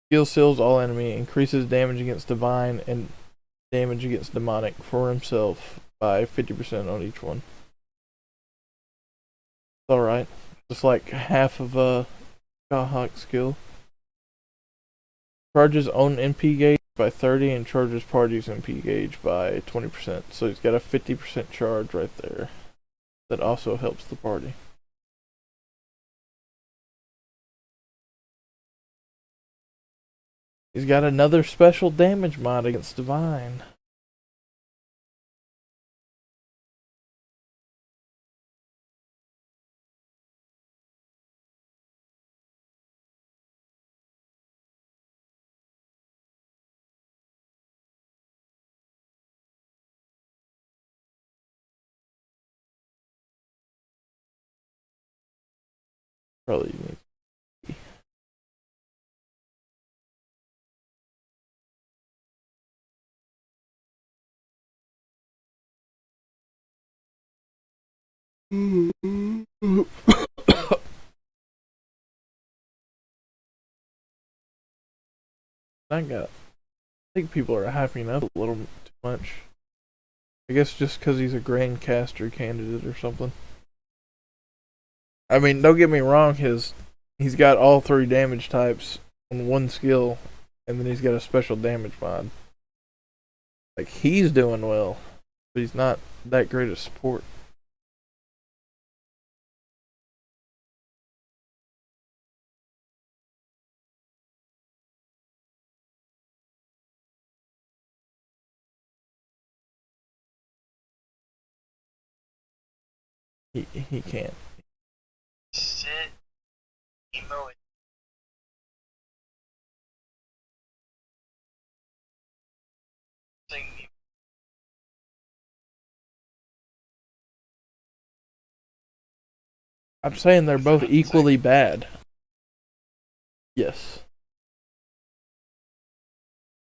Skill seals all enemy, increases damage against divine and damage against demonic for himself by 50% on each one. Alright. Just like half of a Shahawk skill. Charges own MP gauge by 30 and charges party's MP gauge by 20%. So he's got a 50% charge right there. That also helps the party. He's got another special damage mod against divine. Probably unique. I think people are hyping up a little too much. I guess just because he's a Grandcaster candidate or something. I mean, don't get me wrong, he's got all 3 damage types on 1 skill, and then he's got a special damage mod. Like, he's doing well, but he's not that great at support. He can't. Sit, emo, I'm saying they're both equally bad. Yes.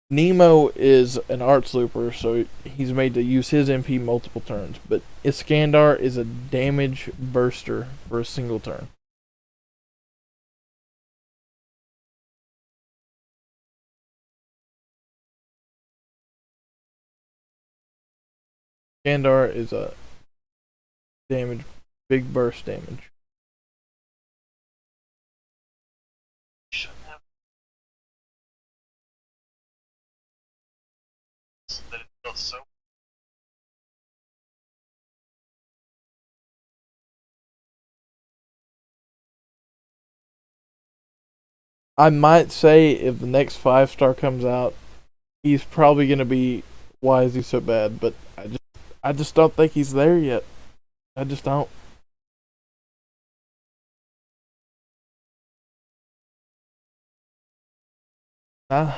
Nemo is an arts looper, so he's made to use his MP multiple turns, but Iskandar is a damage burster for a single turn. Iskandar is a damage, big burst damage. I might say if the next 5-star comes out, he's probably gonna be why is he so bad, but I just don't think he's there yet. I just don't. Nah,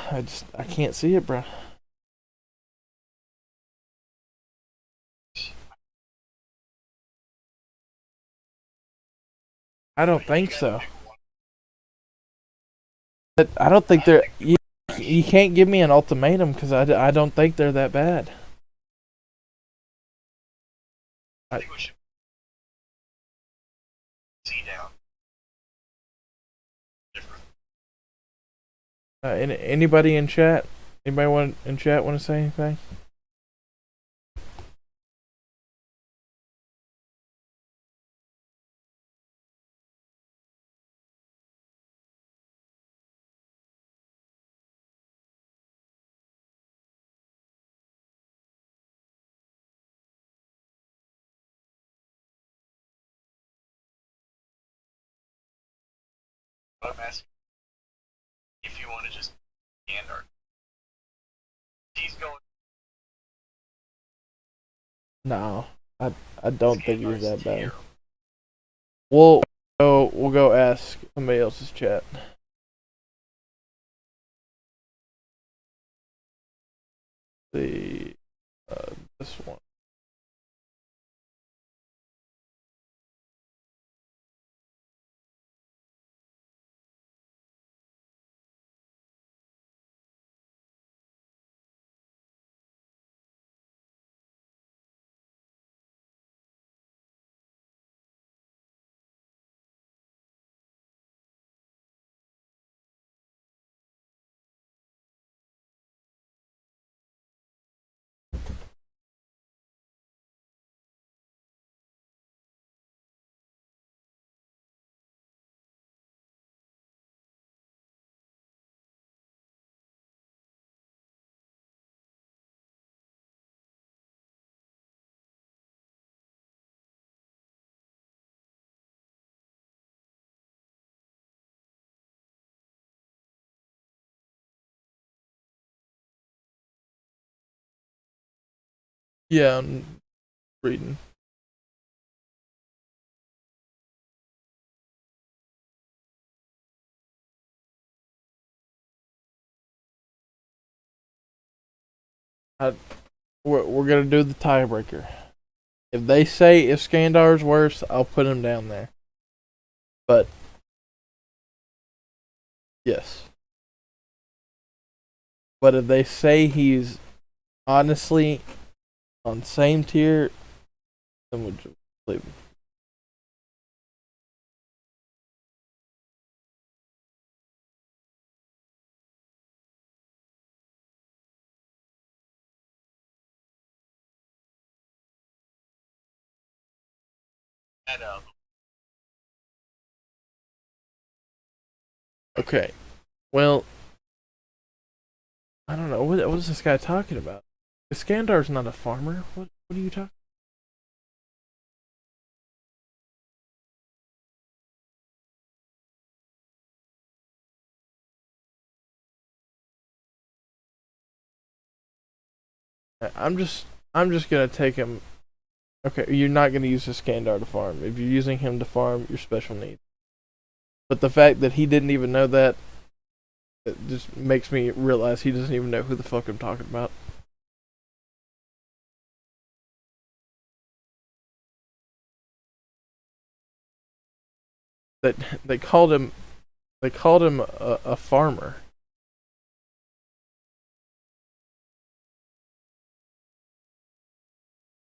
I can't see it, bro. I don't think so. But I don't think they're. You can't give me an ultimatum because I don't think they're that bad. I think we should see down. Anybody in chat? Anybody want in chat want to say anything? I'm asking if you want to just Gandalf. He's going. No, I don't think he's that bad. We'll go ask somebody else's chat. The this one. Yeah, I'm reading. We're gonna do the tiebreaker. If they say if Skandar's worse, I'll put him down there. But yes. But if they say he's honestly on same tier, then we'll just leave him. Okay. Well, I don't know. What is this guy talking about? Iskandar's not a farmer. What are you talking? I'm just gonna take him. Okay, you're not gonna use Iskandar to farm. If you're using him to farm, you're special needs. But the fact that he didn't even know that, it just makes me realize he doesn't even know who the fuck I'm talking about. that they called him a farmer.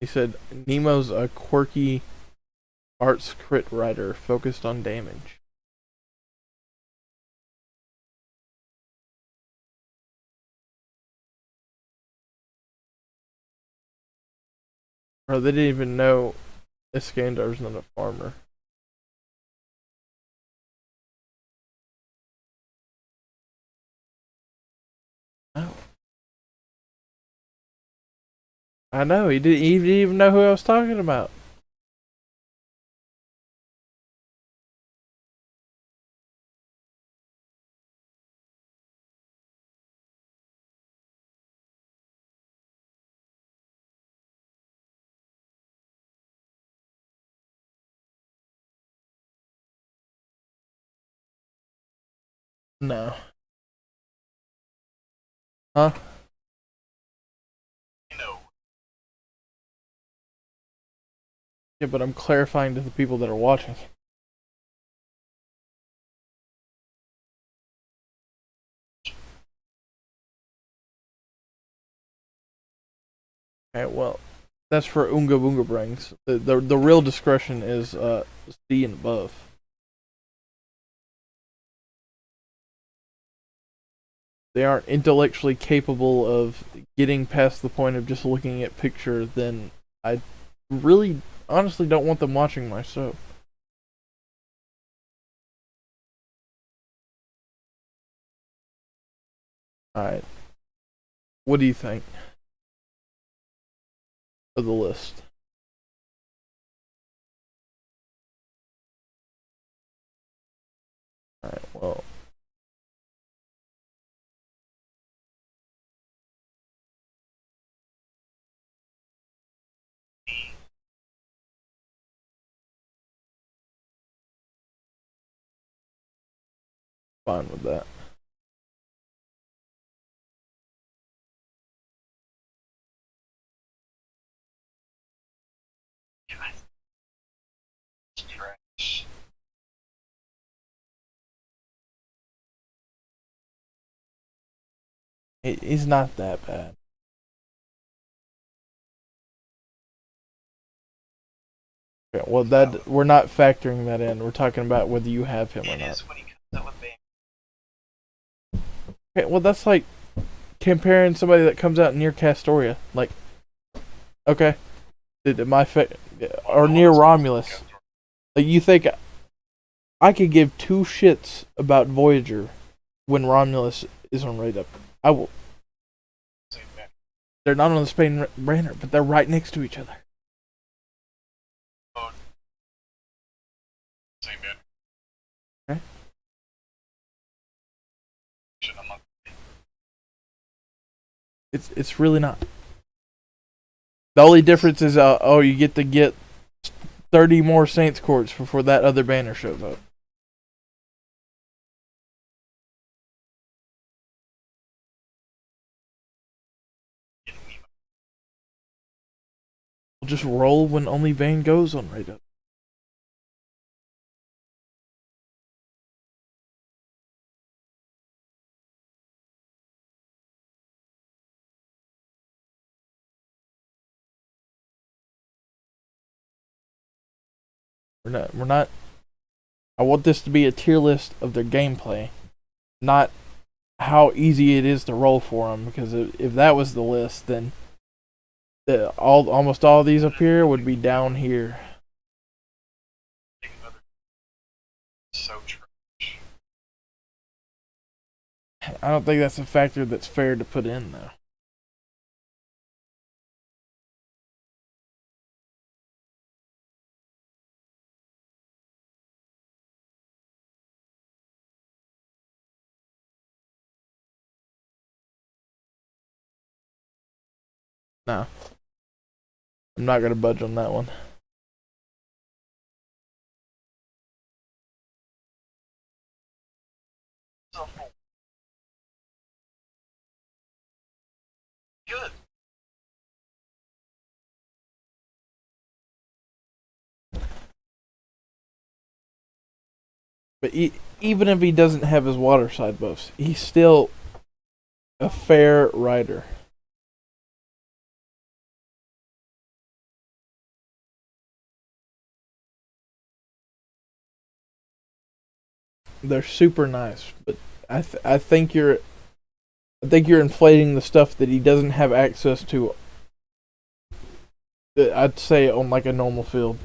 He said Nemo's a quirky arts crit writer focused on damage. Bro, they didn't even know Iskandar's not a farmer. No. I know, he didn't even know who I was talking about. No. Huh? Yeah, but I'm clarifying to the people that are watching. Okay, well, that's for Oonga Boonga Brings. The real discretion is C and above. They aren't intellectually capable of getting past the point of just looking at picture, then I really honestly don't want them watching my show. Alright. What do you think of the list? Alright, well. Fine with that. He's not that bad. Okay, well, that we're not factoring that in. We're talking about whether you have him or not. Okay, well, that's like comparing somebody that comes out near Castoria. Like, okay, or near Romulus. Like, you think I could give two shits about Voyager when Romulus is on radar? I will. They're not on the Spain banner, but they're right next to each other. Okay. It's really not. The only difference is you get to get 30 more Saints Courts before that other banner shows up. We'll just roll when only Vane goes on radar. We're not. I want this to be a tier list of their gameplay, not how easy it is to roll for them. Because if that was the list, then almost all these up here would be down here. So trash. I don't think that's a factor that's fair to put in, though. No. I'm not gonna budge on that one. Good. But even if he doesn't have his water side buffs, he's still a fair rider. They're super nice, but I think you're inflating the stuff that he doesn't have access to. I'd say on like a normal field.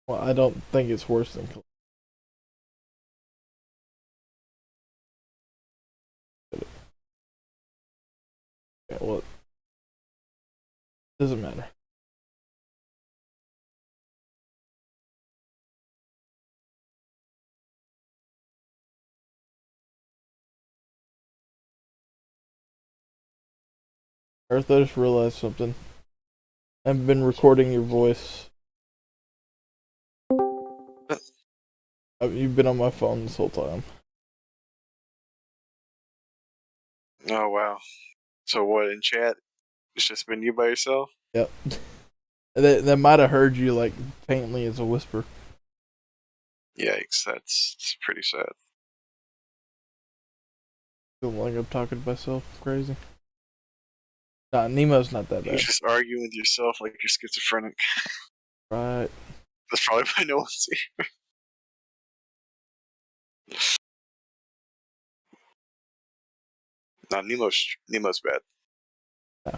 Well, I don't think it's worse than. Yeah, well, it doesn't matter. Earth, I just realized something. I've been recording your voice. You've been on my phone this whole time. Oh wow. So what in chat? It's just been you by yourself? Yep. They might have heard you like faintly as a whisper. Yikes, that's pretty sad. Feel like I'm talking to myself crazy. Nah, Nemo's not that You're bad. just arguing with yourself like you're schizophrenic. Right. That's probably why no one's here. Nah, Nemo's bad. Yeah.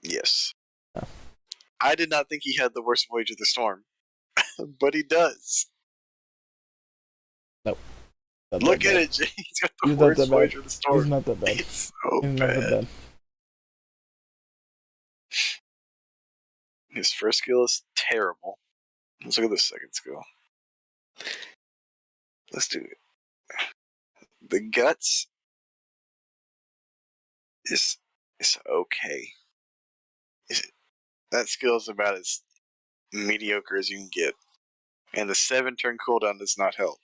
Yes. Yeah. I did not think he had the worst Voyage of the Storm, but he does. Nope. Look at it, Jay. He's got the He's not worst that Voyage bad. of the Storm. He's not that bad. It's so He's not that bad. bad. His first skill is terrible. Let's look at the second skill. Let's do it. The guts is okay. That skill is about as mediocre as you can get. And the 7-turn cooldown does not help.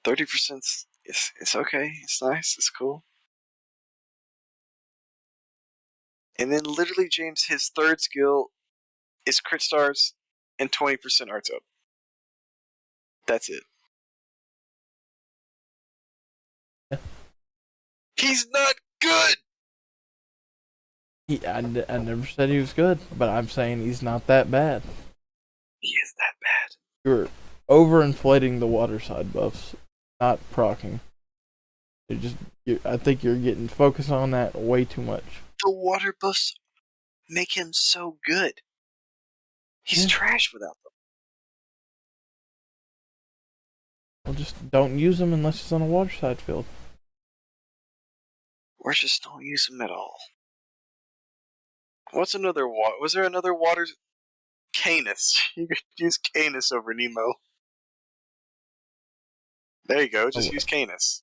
%, it's okay. It's nice. It's cool. And then literally, James, his third skill is crit stars and 20% arts up. That's it. Yeah. He's not good! I never said he was good, but I'm saying he's not that bad. He is that bad. You're overinflating the water side buffs, not proccing. I think you're getting focused on that way too much. The water buffs make him so good. He's trash without them. Well, just don't use them unless it's on a water side field. Or just don't use them at all. What's another water? Was there another water? Canis. You could use Canis over Nemo. There you go. Just use Canis.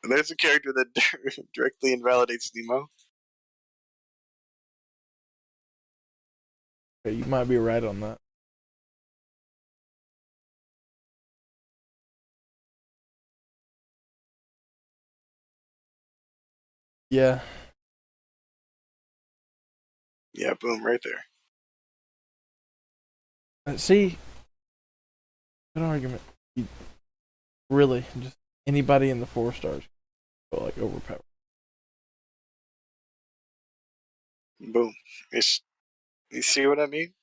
And there's a character that directly invalidates Nemo. Okay, you might be right on that. Yeah. Yeah, boom, right there. See, good argument. Really, just anybody in the 4 stars, like overpowered. Boom. You see what I mean?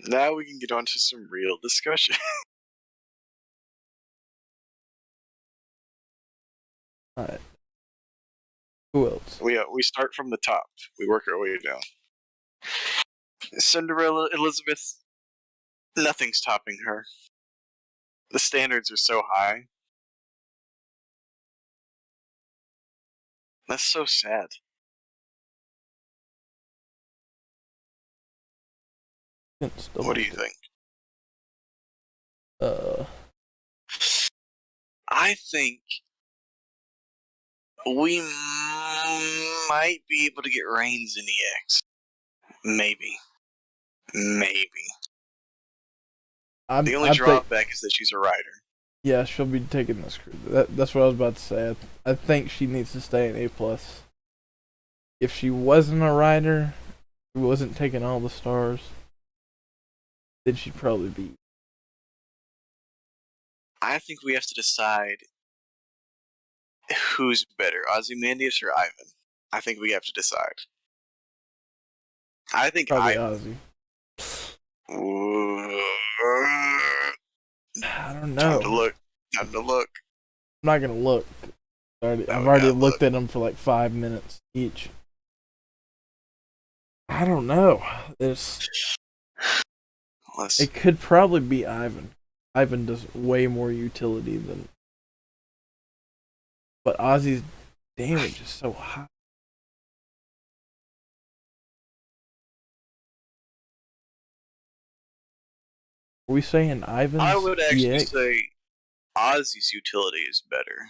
Now we can get on to some real discussion. All right. Who else? We start from the top. We work our way down. Cinderella Elizabeth, nothing's topping her. The standards are so high. That's so sad. What do you think? I think we might be able to get Reigns in EX. Maybe. The only drawback is that she's a rider. Yeah, she'll be taking this cruise. That's what I was about to say. I think she needs to stay in A+. If she wasn't a rider, who wasn't taking all the stars, then she'd probably be. I think we have to decide who's better, Ozymandias or Ivan. I think we have to decide. I think Probably Ivan. Ozzy. I don't know. Time to look. I'm not gonna look. I've already looked at them for like 5 minutes each. I don't know. It could probably be Ivan. Ivan does way more utility than. But Ozzy's damage is so high. Are we saying Ivan's I would actually EX? say Ozzy's utility is better.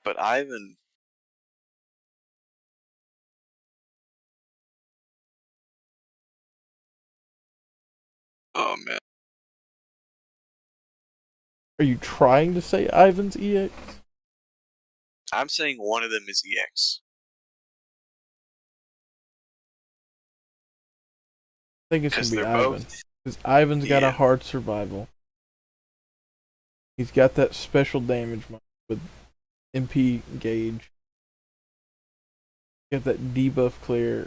But Ivan. Oh, man. Are you trying to say Ivan's EX? I'm saying one of them is EX. I think it's going to be Ivan. Because Ivan's got a hard survival. He's got that special damage with MP gauge. Got that debuff clear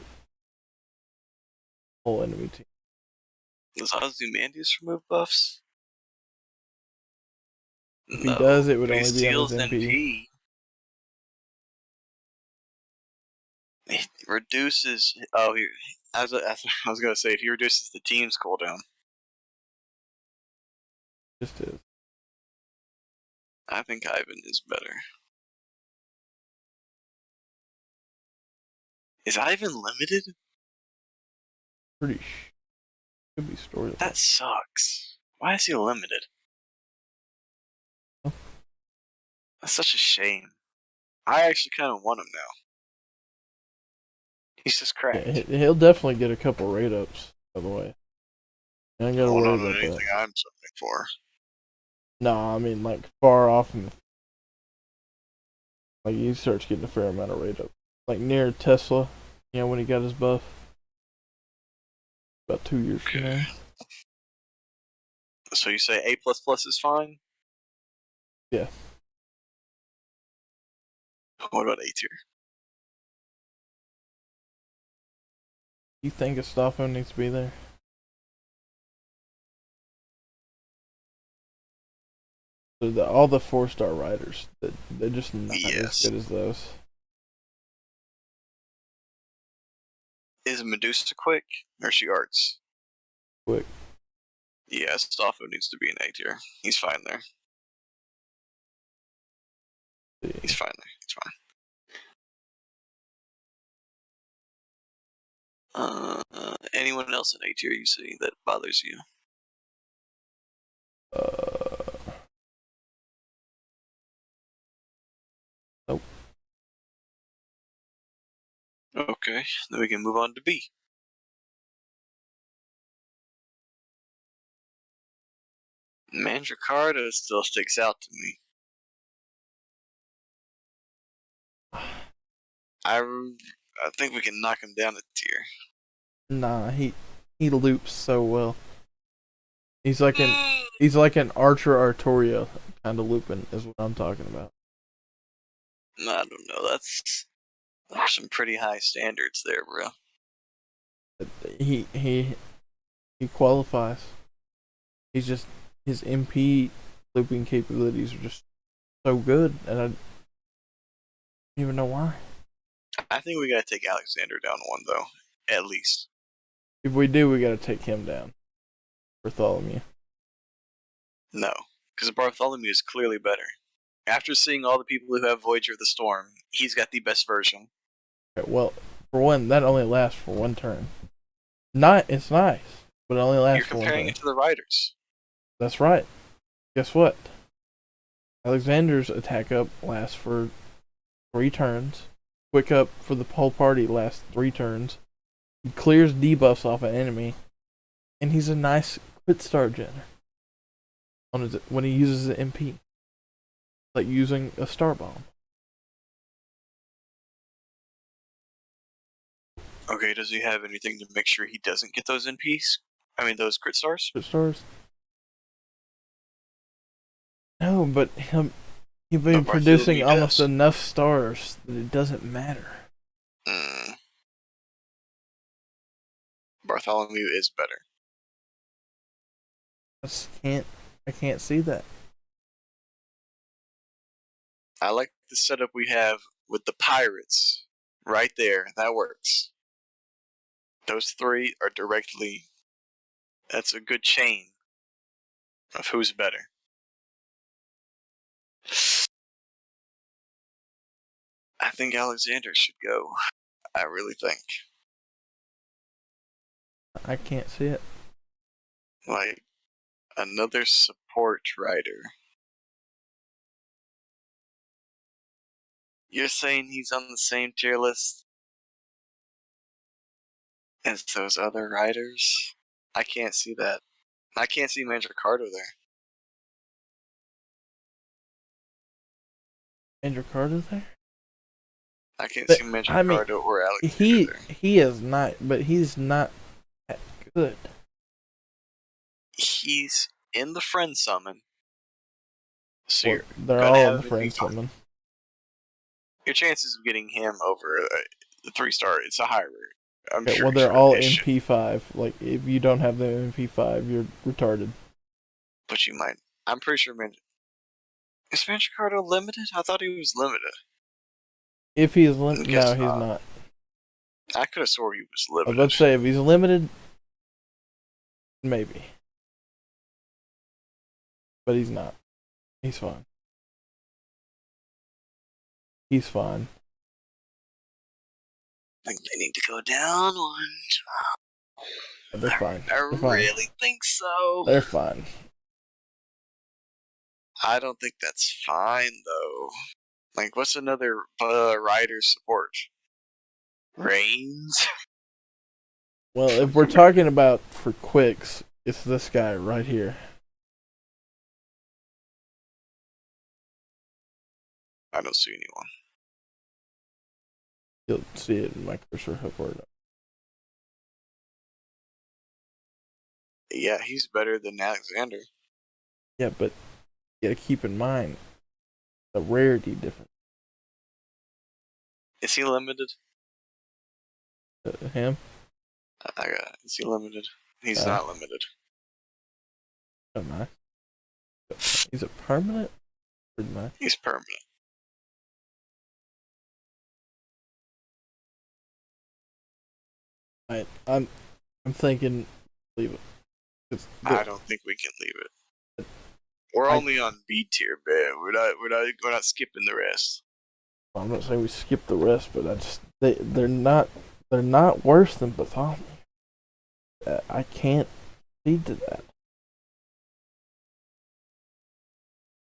whole enemy team. Does Ozymandias remove buffs? If he does, it would only be on his MP. It reduces. Oh, I was gonna say, if he reduces the team's cooldown. Just is. I think Ivan is better. Is Ivan limited? Pretty could be story. That sucks. Why is he limited? Oh. That's such a shame. I actually kind of want him now. He's just cracked. Yeah, he'll definitely get a couple rate ups, by the way. I ain't gotta worry about anything that. I'm something for. No, I mean like far off. Like he starts getting a fair amount of rate up. Like near Tesla, when he got his buff. About 2 years from now. So you say A++ is fine? Yeah. What about A tier? You think Astolfo needs to be there? So all the 4-star riders, they're just not as good as those. Is Medusa quick, or is she arts? Quick. Yeah, Astolfo needs to be an A tier. He's fine there. Yeah. He's fine there. He's fine. Anyone else in A tier you see that bothers you? Nope. Okay, then we can move on to B. Mandracarta still sticks out to me. I think we can knock him down a tier. Nah, he loops so well. He's like an Archer Artoria kind of looping is what I'm talking about. I don't know. There's some pretty high standards there, bro. He qualifies. He's just his MP looping capabilities are just so good, and I don't even know why. I think we gotta take Alexander down one though, at least. If we do, we gotta take him down. Bartholomew. No, because Bartholomew is clearly better. After seeing all the people who have Voyager of the Storm, he's got the best version. Okay, well, for one, that only lasts for one turn. It's nice, but it only lasts for one turn. You're comparing it to the riders. That's right. Guess what? Alexander's attack up lasts for 3 turns. Quick up for the whole party lasts 3 turns. He clears debuffs off an enemy, and he's a nice crit star gener when he uses an MP, like using a star bomb. Okay, does he have anything to make sure he doesn't get those NPs? I mean, those crit stars? Crit stars? No, but he'll be producing almost enough stars that it doesn't matter. Bartholomew is better. I can't see that. I like the setup we have with the pirates right there. That works. Those 3 are directly. That's a good chain of who's better. I think Alexander should go. I really think. I can't see it. Like, another support rider. You're saying he's on the same tier list as those other riders? I can't see that. I can't see Mandricardo there. Mandricardo there? I can't see Mandricardo or Alexander there. He is not, but he's not that good. He's in the friend summon. So Well, they're all in the friend summon. Your chances of getting him over the 3-star, it's a higher. I'm sure. Well, they're all MP5. Like, if you don't have the MP5, you're retarded. But you might. I'm pretty sure. Is Mandricardo limited? I thought he was limited. If he's limited, no, he's not. I could have swore he was limited. Let's say if he's limited, maybe. But he's not. He's fine. He's fine. I think they need to go down one. They're fine. I really think so. They're fine. I don't think that's fine, though. Like, what's another rider support? Reigns? Well, if we're talking about for quicks, it's this guy right here. I don't see anyone. You'll see it in my cursor. Yeah, he's better than Alexander. Yeah, but you gotta keep in mind the rarity difference. Is he limited? Him? I got it. Is he limited? He's not limited. Oh, nice. He's a permanent? Pretty nice. He's permanent. I'm thinking leave it. I don't think we can leave it. We're only on B tier, man. We're not skipping the rest. I'm not saying we skip the rest, but they're not worse than Bartholomew. I can't lead to that.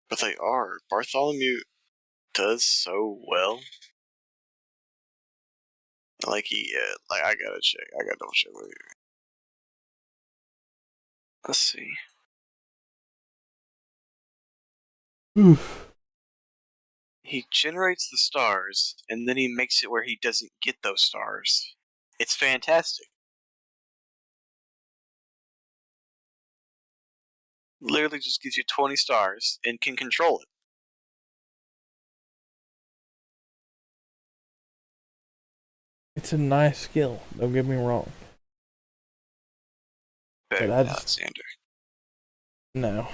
But they are. Bartholomew does so well. Like I gotta check. I gotta double check with you. Let's see. Oof. He generates the stars, and then he makes it where he doesn't get those stars. It's fantastic. Literally just gives you 20 stars and can control it. It's a nice skill. Don't get me wrong. Better than Alexander. No.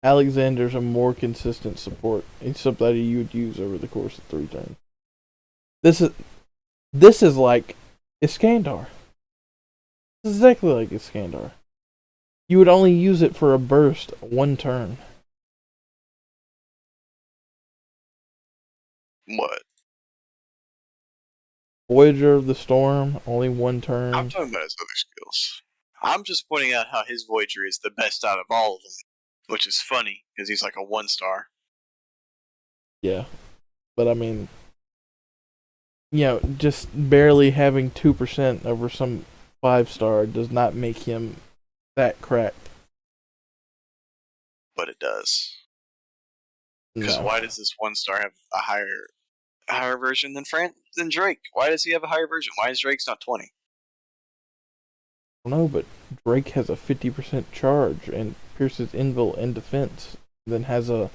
Alexander's a more consistent support. It's something you would use over the course of 3 turns. This is like Iskandar. This is exactly like Iskandar. You would only use it for a burst 1 turn. What? Voyager of the Storm, only 1 turn. I'm talking about his other skills. I'm just pointing out how his Voyager is the best out of all of them, which is funny because he's like a 1-star. Yeah, but I mean, just barely having 2% over some 5-star does not make him that cracked. But it does. Because No. why does this 1-star have a higher version than Drake? Why does he have a higher version? Why is Drake's not 20? I don't know, but Drake has a 50% charge and pierces invul and defense, then has a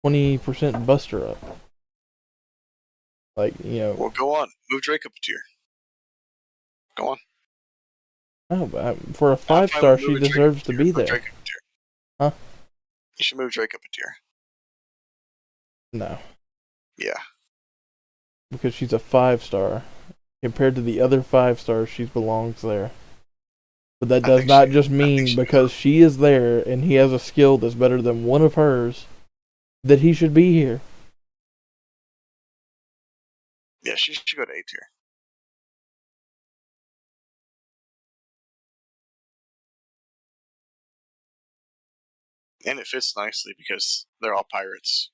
20% buster up. Like, Well, go on. Move Drake up a tier. Go on. No, but for a 5-star, she deserves to be there. Huh? You should move Drake up a tier. No. Yeah. Because she's a 5-star. Compared to the other 5-stars, she belongs there. But that does not just mean because she is there and he has a skill that's better than one of hers that he should be here. Yeah, she should go to A tier. And it fits nicely because they're all pirates.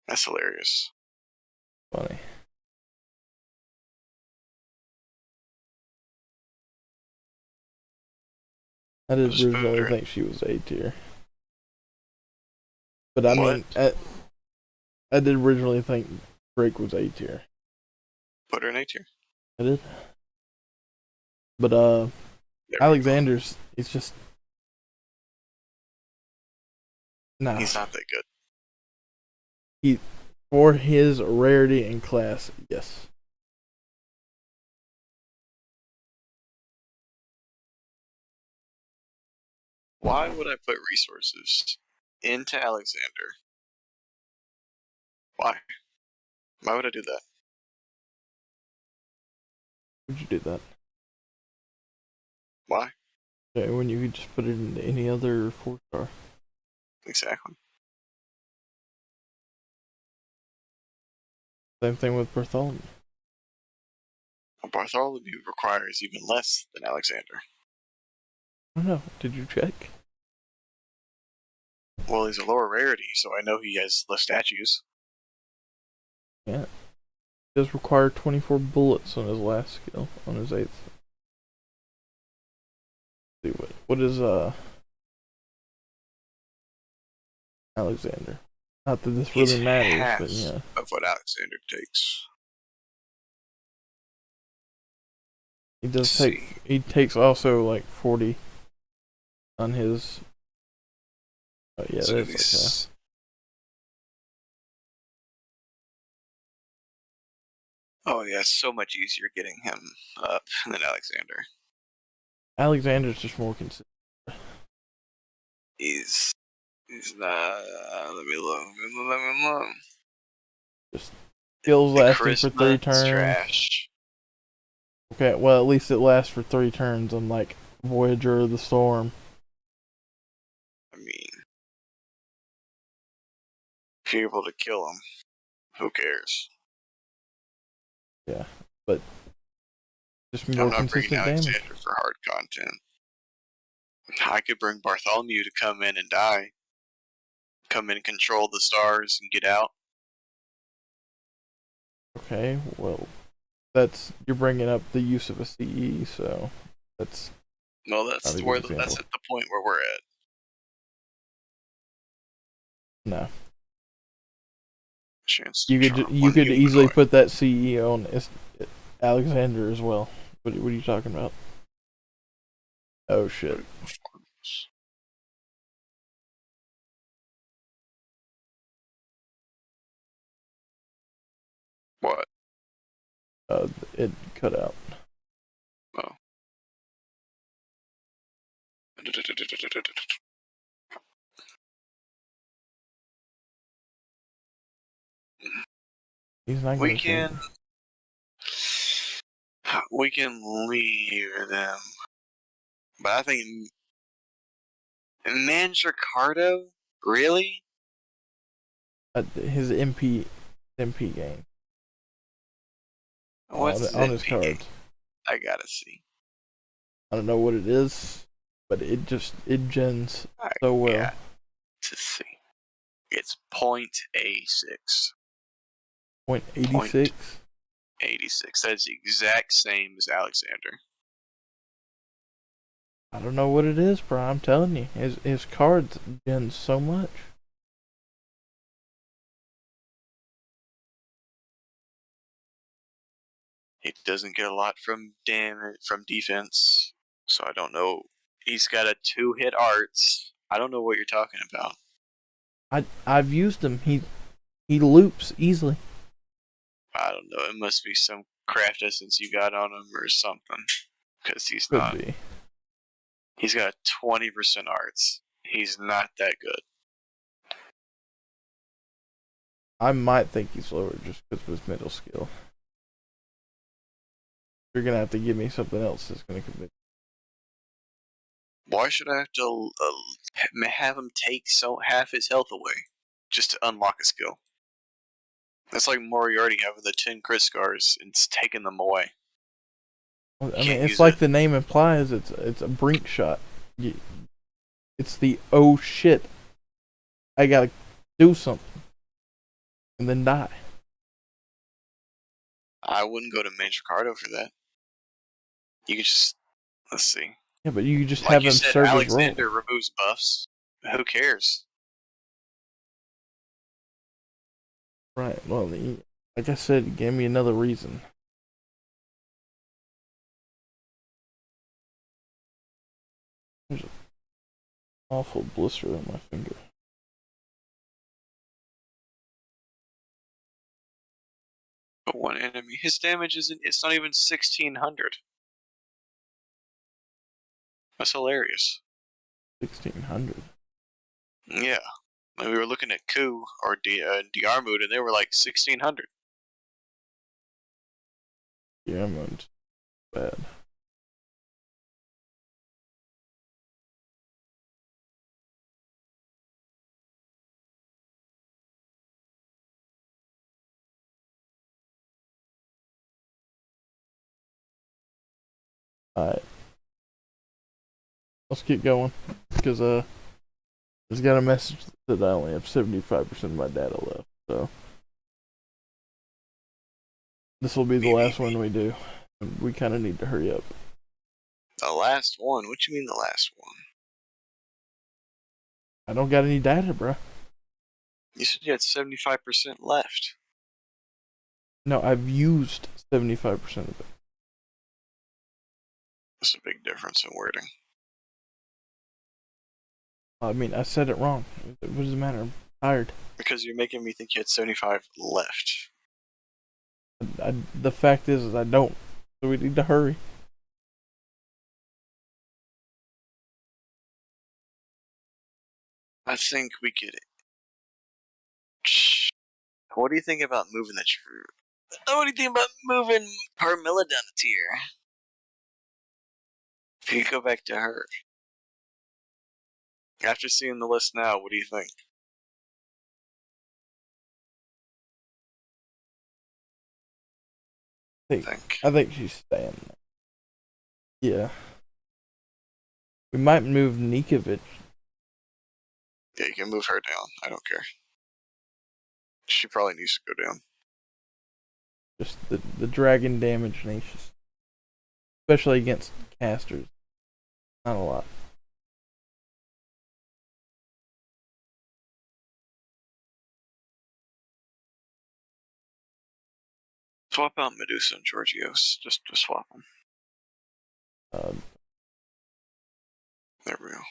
That's hilarious. Funny. I did originally think she was A tier. But I mean, I did originally think Drake was A tier. Put her in A tier. I did. But Alexander's, it's just nah. He's not that good. For his rarity and class, yes. Why would I put resources into Alexander? Why? Why would I do that? Would you do that? Why? Okay, when you could just put it into any other 4-star. Exactly. Same thing with Bartholomew. Well, Bartholomew requires even less than Alexander. I don't know. Did you check? Well, he's a lower rarity, so I know he has less statues. Yeah. He does require 24 bullets on his last skill, on his 8th. Let's see what is Alexander? Not that this really matters, but yeah. Of what Alexander takes. He does take. He takes also like 40 on his. Oh yeah, so that's like Oh yeah, it's so much easier getting him up than Alexander. Alexander's just more consistent. He's not. Let me look. Just skills lasting for 3 turns. Trash. Okay, well at least it lasts for 3 turns, unlike Voyager of the Storm. I mean, if you're able to kill him, who cares? Yeah, but just more consistent damage. I'm not bringing Alexander for hard content. I could bring Bartholomew to come in and die. Come in and control the stars and get out. Okay, well, you're bringing up the use of a CE, so that's. No, that's at the point where we're at. No. Chance you could easily put that CE on Alexander as well. What are you talking about? Oh shit. What? It cut out. Oh. He's not we can leave them, but I think Mandracardo, really? His MP MP gain What's his on his NP game? cards. I gotta see. I don't know what it is, but it gens so well. got to see. It's .86. 0.86. 86. That's the exact same as Alexander. I don't know what it is, bro. I'm telling you, his cards gens so much. He doesn't get a lot from defense, so I don't know. He's got a 2-hit arts. I don't know what you're talking about. I've used him. He loops easily. I don't know. It must be some craft essence you got on him or something, because he's Could not. be. He's got 20% arts. He's not that good. I might think he's lower just because of his middle skill. You're gonna have to give me something else that's gonna convince. Why should I have to have him take half his health away just to unlock a skill? That's like Moriarty having the 10 crit scars and it's taking them away. I mean, it's like the name implies. It's a brink shot. It's the oh shit, I gotta do something, and then die. I wouldn't go to Mandracardo for that. You could just let's see. Yeah, but you just Like have you him said, serve his Alexander role. removes buffs. Who cares? Right. Well, like I said, he gave me another reason. There's an awful blister on my finger. But one enemy, his damage isn't. It's not even 1600. That's hilarious. 1600. Yeah, we were looking at Ku or Diarmud, and they were like 1600. Yeah, I'm bad. Alright. Let's keep going. Because, it's got a message that I only have 75% of my data left. So, this will be the last one we do. We kind of need to hurry up. The last one? What you mean the last one? I don't got any data, bro. You said you had 75% left. No, I've used 75% of it. That's a big difference in wording. I mean, I said it wrong. What does it matter? I'm tired. Because you're making me think you had 75 left. The fact is I don't. So we need to hurry. I think we could. What do you think about moving that? What do you think about moving Carmilla down a tier? If you go back to her. After seeing the list now, what do you think? I think she's staying there. Yeah. We might move Nikovic. Yeah, you can move her down. I don't care. She probably needs to go down. Just the dragon damage nations. Especially against casters. Not a lot. Swap out Medusa and Georgios. Just swap them. There we go.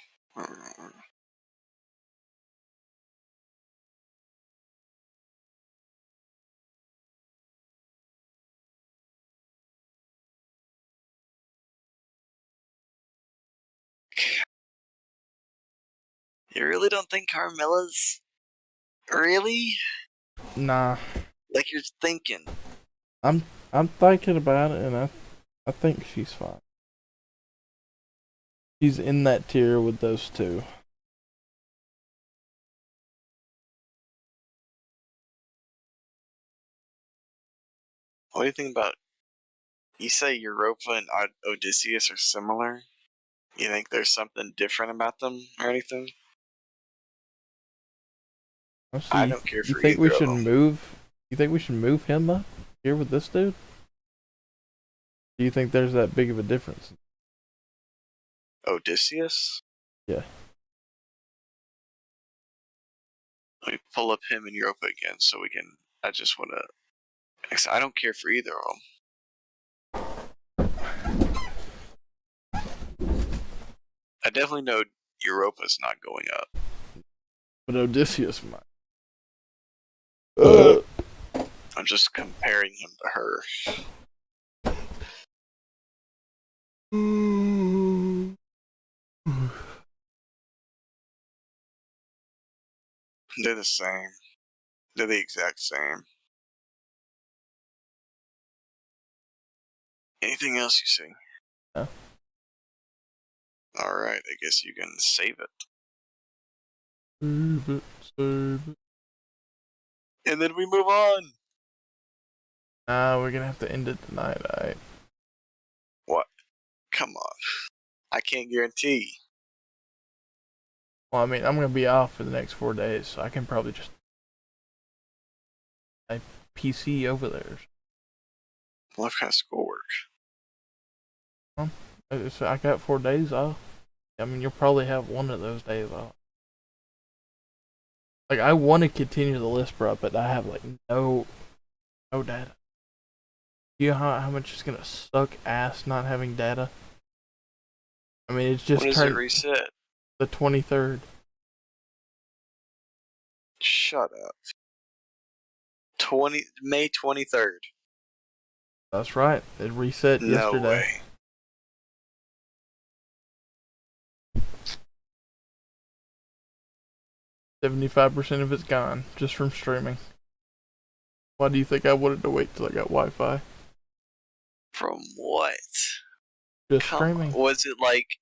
You really don't think Carmilla's... Really? Nah. Like you're thinking. I'm thinking about it, and I think she's fine. She's in that tier with those two. What do you think about? You say Europa and Odysseus are similar. You think there's something different about them or anything? Honestly, I don't care you for think we either of should them. move? You think we should move him up here with this dude? Do you think there's that big of a difference? Odysseus? Yeah. Let me pull up him and Europa again so we can. I just want to. I don't care for either of them. I definitely know Europa's not going up. But Odysseus might. I'm just comparing him to her. They're the same. They're the exact same. Anything else you see? No. Alright, I guess you can save it. Save it. And then we move on! Nah, we're gonna have to end it tonight, alright? What? Come on. I can't guarantee. Well, I mean, I'm gonna be off for the next 4 days, so I can probably just type PC over there. What kind of schoolwork? I got 4 days off. I mean, you'll probably have one of those days off. Like, I want to continue the list, bro, but I have like no data. You know how much it's gonna suck ass not having data? I mean, it's just When does it turned reset? the 23rd. Shut up. May 23rd. That's right. It reset No yesterday. way. $75% of it's gone just from streaming. Why do you think I wanted to wait till I got Wi-Fi? From what? Just streaming. Was it like...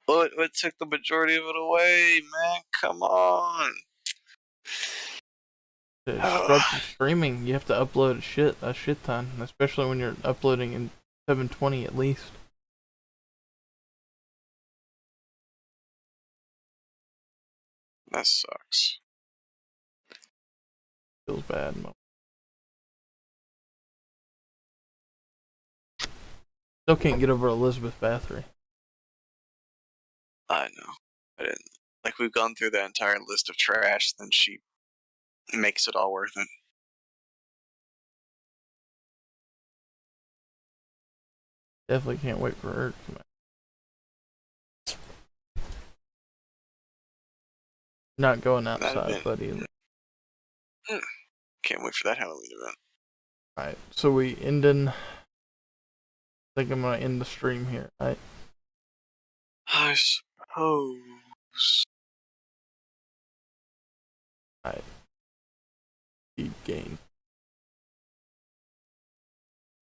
What took the majority of it away, man? Come on. To disrupt your streaming, you have to upload a shit ton, especially when you're uploading in 720 at least. That sucks. Feels bad. Still can't get over Elizabeth Bathory. I know. I didn't. Like, we've gone through that entire list of trash, then she makes it all worth it. Definitely can't wait for her to come out. Not going outside, but either. Can't wait for that Halloween event. Alright, so we ending. I think I'm gonna end the stream here, right? I suppose. Alright. Speed gain